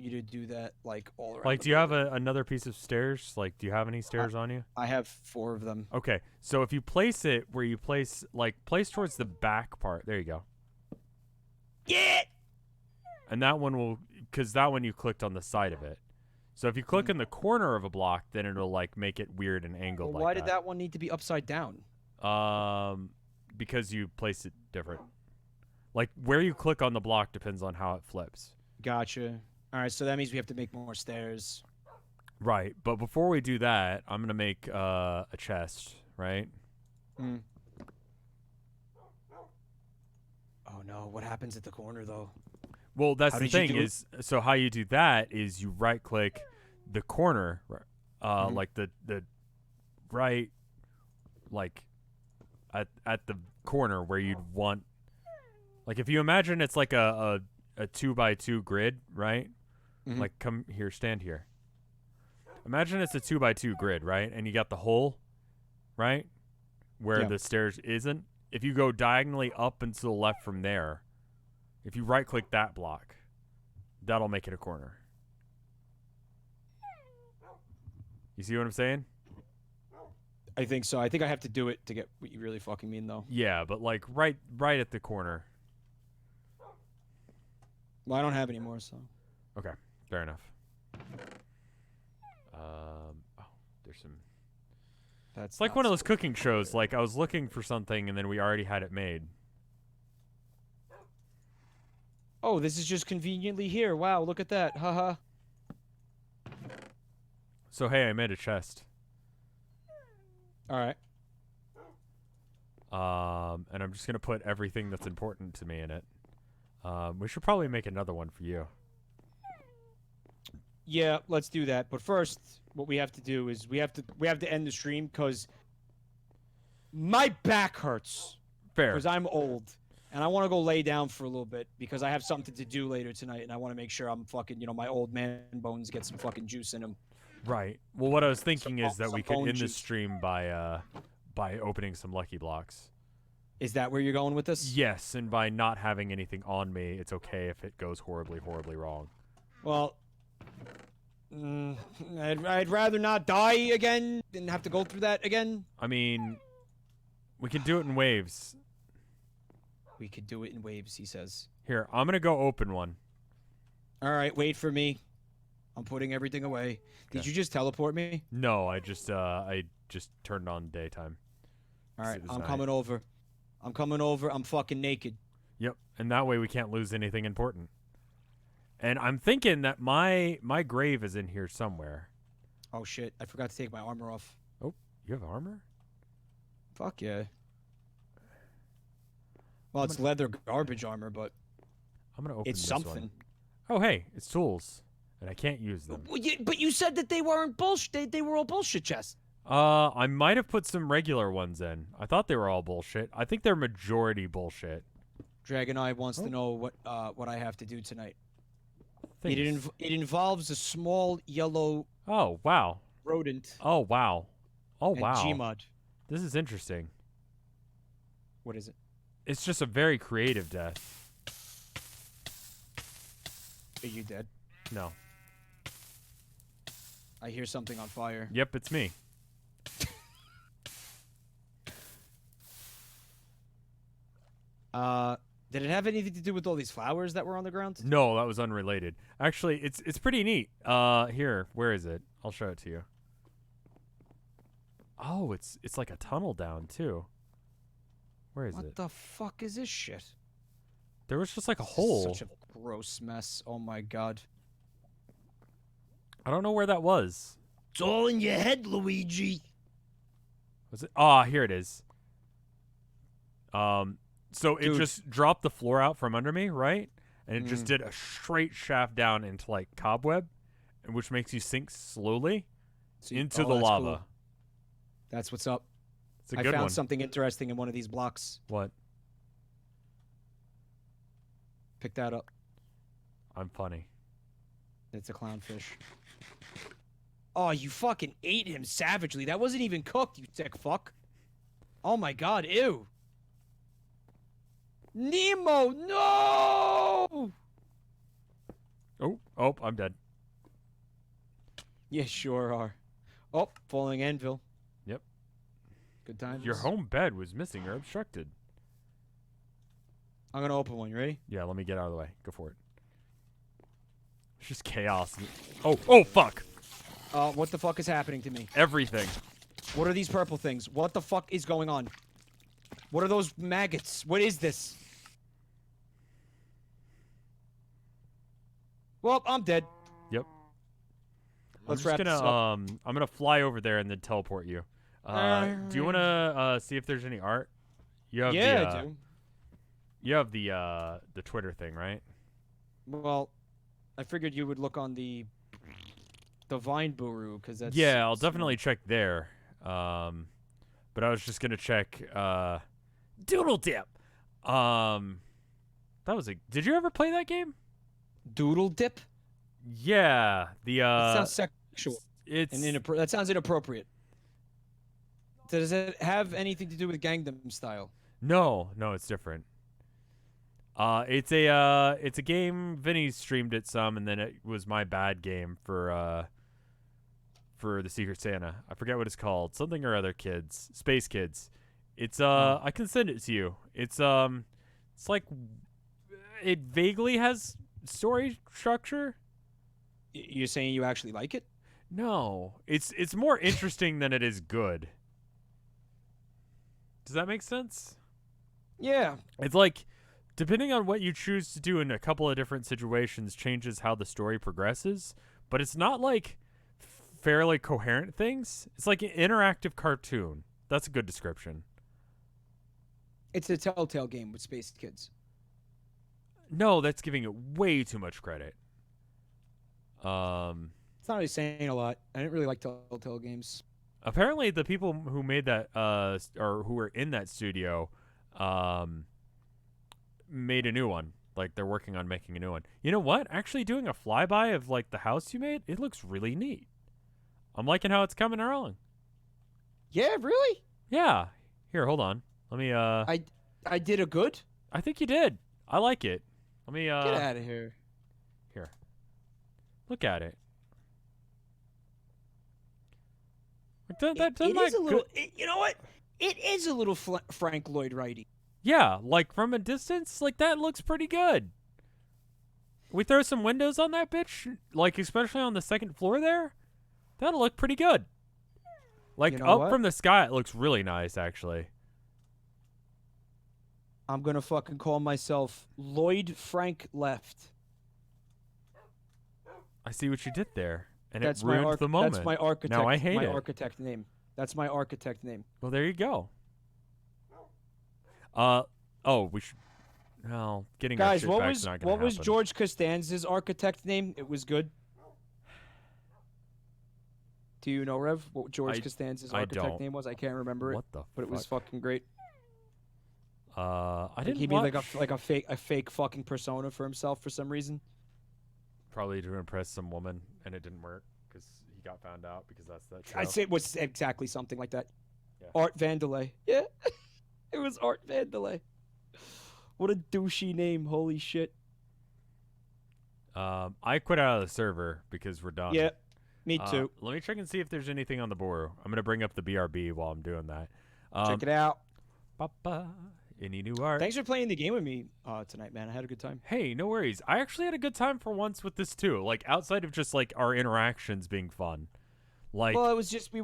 to do that like all around. Like, the do you have building. another piece of stairs? Like, do you have any stairs on you? I have 4 of them. Okay, so if you place it where you place towards the back part. There you go. Yeah. And that one will, because that one you clicked on the side of it. So if you click in the corner of a block, then it'll like make it weird and angled Well, like why did that one need to be upside down? Because you place it different. Like where you click on the block depends on how it flips. Gotcha. All right, so that means we have to make more stairs. Right, but before we do that, I'm gonna make a chest, right? Hmm. Oh no! What happens at the corner though? Well, that's How the did you thing do it? is, so how you do that is you right click the corner, like the right, like at the corner where you'd want, like if you imagine it's like a 2x2 grid, right? Mhm. Like come here, stand here. Imagine it's a 2x2 grid, right? And you got the hole, right, where Yeah. the stairs isn't. If you go diagonally up and to the left from there, if you right-click that block, that'll make it a corner. You see what I'm saying? I think so. I think I have to do it to get what you really fucking mean, though. Yeah, but like right at the corner. Well, I don't have any more, so. Okay, fair enough. Oh, there's some. That's It's like one of those cooking shows. Like I was looking for something and then we already had it made. Oh, this is just conveniently here. Wow, look at that. Haha. So hey, I made a chest. All right. And I'm just gonna put everything that's important to me in it. We should probably make another one for you. Yeah, let's do that. But first, what we have to do is we have to end the stream because my back hurts Fair. because I'm old and I want to go lay down for a little bit because I have something to do later tonight and I want to make sure I'm fucking, my old man bones get some fucking juice in them. Right. Well, what I was thinking Some- is that we some could bone end the juice. stream by opening some lucky blocks. Is that where you're going with this? Yes, and by not having anything on me, it's okay if it goes horribly, horribly wrong. Well, I'd rather not die again than have to go through that again. I mean, we can do it in waves. We could do it in waves, he says. Here, I'm gonna go open one. All right, wait for me. I'm putting everything away. Did Okay. you just teleport me? No, I just turned on daytime. All right, It was I'm night. coming over. I'm coming over. I'm fucking naked. Yep, and that way we can't lose anything important. And I'm thinking that my grave is in here somewhere. Oh shit! I forgot to take my armor off. Oh, you have armor? Fuck yeah. Well, it's leather garbage armor, but I'm gonna open it's this something. one. Oh, hey, it's tools, and I can't use them. Well, but you said that they weren't bullshit. They were all bullshit chests. I might have put some regular ones in. I thought they were all bullshit. I think they're majority bullshit. Dragon Eye wants to know what I have to do tonight. Things. It involves a small yellow Oh, wow. rodent Oh, wow. Oh, and wow. Gmod. This is interesting. What is it? It's just a very creative death. Are you dead? No. I hear something on fire. Yep, it's me. Did it have anything to do with all these flowers that were on the ground? No, that was unrelated. Actually, it's pretty neat. Here, where is it? I'll show it to you. Oh, it's like a tunnel down too. Where is What it? the fuck is this shit? There was just like a This is hole. Such a gross mess. Oh my god. I don't know where that was. It's all in your head, Luigi. Was it? Ah, here it is. So it Dude. just dropped the floor out from under me, right? And it just Mm. did a straight shaft down into like cobweb, and which makes you sink slowly See- into oh, the that's lava. cool. That's what's up. It's a I good found one. something interesting in one of these blocks. What? Pick that up. I'm funny. It's a clownfish. Oh, you fucking ate him savagely. That wasn't even cooked, you sick fuck. Oh my god, ew. Nemo, no! Oh, Oh, I'm dead. Yeah, sure are. Oh, falling anvil. Yep. Good times. Your home bed was missing or obstructed. I'm gonna open one. You ready? Yeah, let me get out of the way. Go for it. It's just chaos. Oh, fuck. What the fuck is happening to me? Everything. What are these purple things? What the fuck is going on? What are those maggots? What is this? Well, I'm dead. Yep. Let's I'm wrap just this gonna, up. I'm gonna fly over there and then teleport you. Do you wanna see if there's any art? You have Yeah, the, I do. You have the Twitter thing, right? Well, I figured you would look on the Vine Buru because that's. Yeah, I'll definitely check there. But I was just gonna check Doodle Dip. That was a. Did you ever play that game? Doodle dip. Yeah, the That sounds sexual. it's And that sounds inappropriate. Does it have anything to do with Gangnam Style? no, it's different. It's a game. Vinny streamed it some, and then it was my bad game for the Secret Santa. I forget what it's called. Something or other kids. Space Kids. It's I can send it to you. It's like it vaguely has story structure. You're saying you actually like it? No, it's more interesting than it is good. Does that make sense? Yeah. It's like, depending on what you choose to do in a couple of different situations changes how the story progresses, but it's not like fairly coherent things. It's like an interactive cartoon. That's a good description. It's a Telltale game with Space Kids. No, that's giving it way too much credit. It's not really saying a lot. I didn't really like Telltale games. Apparently the people who made that or who were in that studio made a new one. Like, they're working on making a new one. You know what? Actually doing a flyby of like the house you made, it looks really neat. I'm liking how it's coming along. Yeah, really? Yeah. Here, hold on. Let me I did a good? I think you did. I like it. Let me Get out of here. here. Look at it. Like, It is a little. You know what? It is a little Frank Lloyd Wrighty. Yeah, like from a distance, like that looks pretty good. We throw some windows on that bitch, like especially on the second floor there. That'll look pretty good. Like You know up what? from the sky, it looks really nice actually. I'm gonna fucking call myself Lloyd Frank Left. I see what you did there, and That's it ruined the moment. That's my architect. Now I hate my it. architect name. That's my architect name. Well, there you go. Oh, we should. No, getting our Guys, shit what back's was not gonna George happen. Costanza's architect name? It was good. Do you know, Rev, what George Costanza's I architect don't. name was? I can't remember it, What the? but it was fuck? fucking great. I Like, didn't he made watch. like a fake fucking persona for himself for some reason. Probably to impress some woman, and it didn't work because he got found out because that's that show. I'd say it was exactly something like that. Yeah. Art Vandelay. Yeah. It was Art Vandelay. What a douchey name. Holy shit. I quit out of the server because we're done. Yeah. Me too. Let me check and see if there's anything on the Boru. I'm gonna bring up the BRB while I'm doing that. Check it out. Papa, any new art? Thanks for playing the game with me tonight, man. I had a good time. Hey, no worries. I actually had a good time for once with this too. Like outside of just like our interactions being fun. Like, Well, it was just we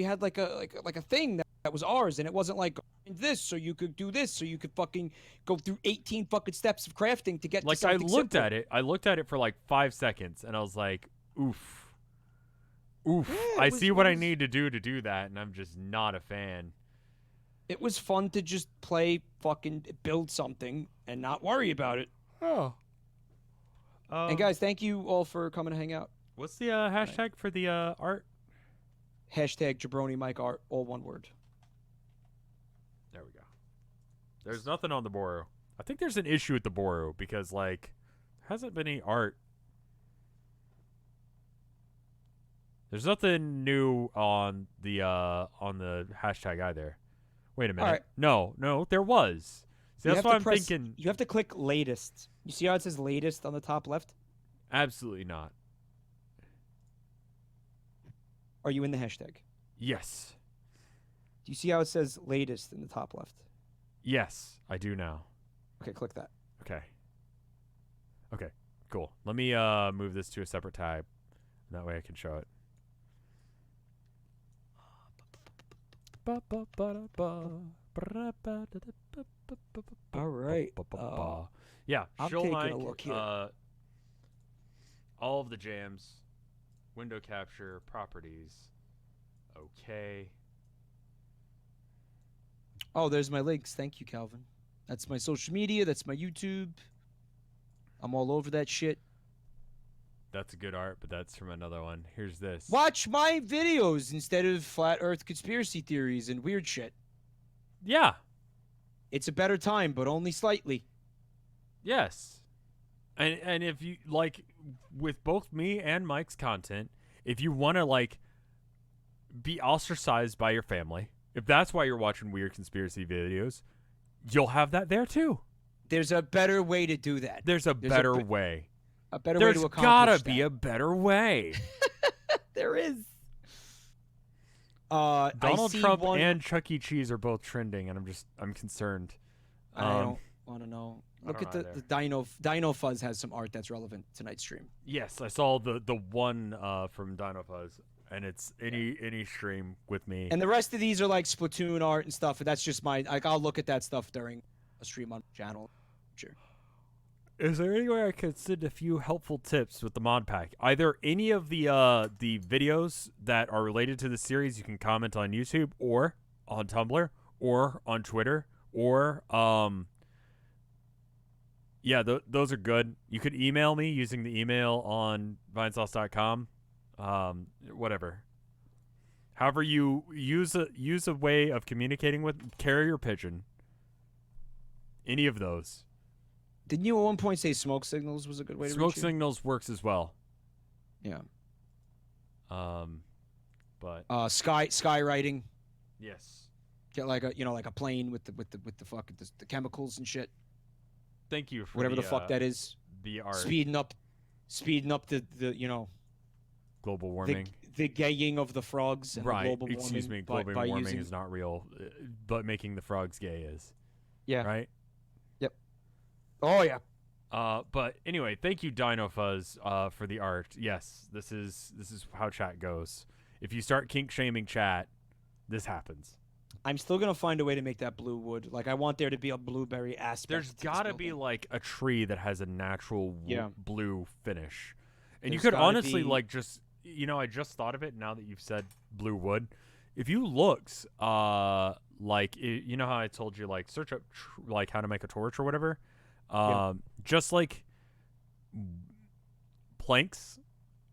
had like a thing that was ours, and it wasn't like this, so you could do this, so you could fucking go through 18 fucking steps of crafting to get like to I something looked simple. at it. I looked at it for like 5 seconds, and I was like, oof. Oof. Yeah, I it see was- what it I was- need to do that, and I'm just not a fan. It was fun to just play, fucking build something, and not worry about it. Oh. And guys, thank you all for coming to hang out. what's the hashtag for the art? Hashtag Jabroni Mike Art, all one word. There we go. There's nothing on the Boru. I think there's an issue with the Boru because like there hasn't been any art. There's nothing new on the hashtag either. Wait a minute. Alright. No, there was. See, You that's have why to I'm press- thinking. You have to click latest. You see how it says latest on the top left? Absolutely not. Are you in the hashtag? Yes. Do you see how it says latest in the top left? Yes, I do now. Okay, click that. Okay. Okay, cool. Let me move this to a separate tab. That way I can show it. All right. Yeah, I'm she'll taking like a look here. all of the jams, window capture, properties. Okay. Oh, there's my links. Thank you, Calvin. That's my social media. That's my YouTube. I'm all over that shit. That's a good art, but that's from another one. Here's this. Watch my videos instead of flat Earth conspiracy theories and weird shit. Yeah. It's a better time, but only slightly. Yes. And if you like with both me and Mike's content, if you want to like be ostracized by your family, if that's why you're watching weird conspiracy videos, you'll have that there too. There's a better way to do that. There's a better way. A better way There's to accomplish gotta that. be a better way. There is. Donald Trump and Chuck E. Cheese are both trending, and I'm concerned. I don't want to know. Look at the Dino Fuzz has some art that's relevant to tonight's stream. Yes, I saw the one from Dino Fuzz, and it's any stream with me. And the rest of these are like Splatoon art and stuff. And that's just my like. I'll look at that stuff during a stream on the channel. Sure. Is there any way I could send a few helpful tips with the mod pack? Either any of the videos that are related to the series you can comment on YouTube or on Tumblr or on Twitter or yeah, those are good. You could email me using the email on vinesauce.com. Whatever. However you use a way of communicating with carrier pigeon. Any of those. Didn't you at one point say smoke signals was a good way to Smoke reach you? signals works as well. Yeah. But skywriting. yes. Get like a plane with the fucking the chemicals and shit. Thank you for whatever the fuck that is. The art. Speeding up the global warming. The gaying of the frogs and right. the global warming. Excuse me, global warming is not real, but making the frogs gay is. Yeah. Right? Yep. Oh yeah. But anyway, thank you, Dino Fuzz, for the art. Yes, this is how chat goes. If you start kink shaming chat, this happens. I'm still gonna find a way to make that blue wood. Like I want there to be a blueberry aspect. There's gotta be like a tree that has a natural blue finish, and There's you could honestly be... like just I just thought of it now that you've said blue wood. If you looks like you know how I told you like search up like how to make a torch or whatever. Just like planks,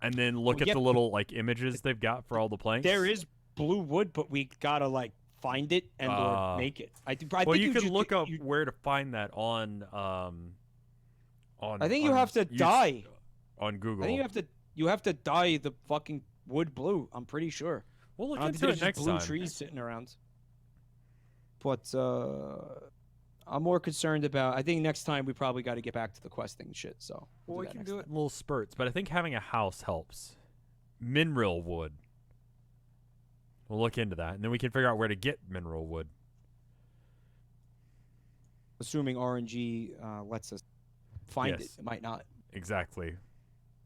and then look at the little like images they've got for all the planks. There is blue wood, but we gotta like find it and or make it. I think you can look up where to find that on I think you have to dye on Google. I think you have to dye the fucking wood blue. I'm pretty sure. We'll look into it next blue time. Trees sitting around. But I'm more concerned about. I think next time we probably got to get back to the questing shit. So we can do it in little spurts. But I think having a house helps. Mineral wood. We'll look into that, and then we can figure out where to get mineral wood. Assuming RNG lets us find it. It might not. Exactly.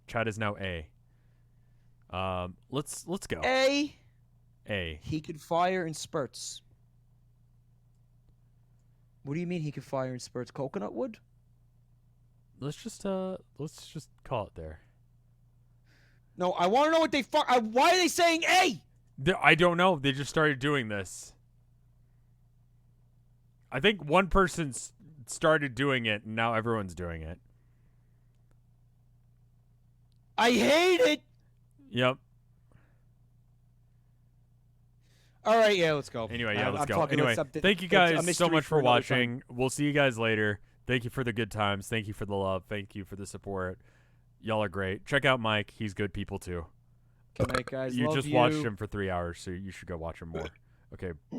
Chat is now A. Let's go. A. He could fire in spurts. What do you mean he could fire in spurts? Coconut wood? Let's just call it there. No, I want to know what they why are they saying A? I don't know. They just started doing this. I think one person started doing it, and now everyone's doing it. I hate it. Yep. All right, yeah, let's go. Anyway, let's go. Anyway, thank you guys so much for watching. We'll see you guys later. Thank you for the good times. Thank you for the love. Thank you for the support. Y'all are great. Check out Mike. He's good people too. Good night, guys. You just watched him for 3 hours, so you should go watch him more. Okay, bye.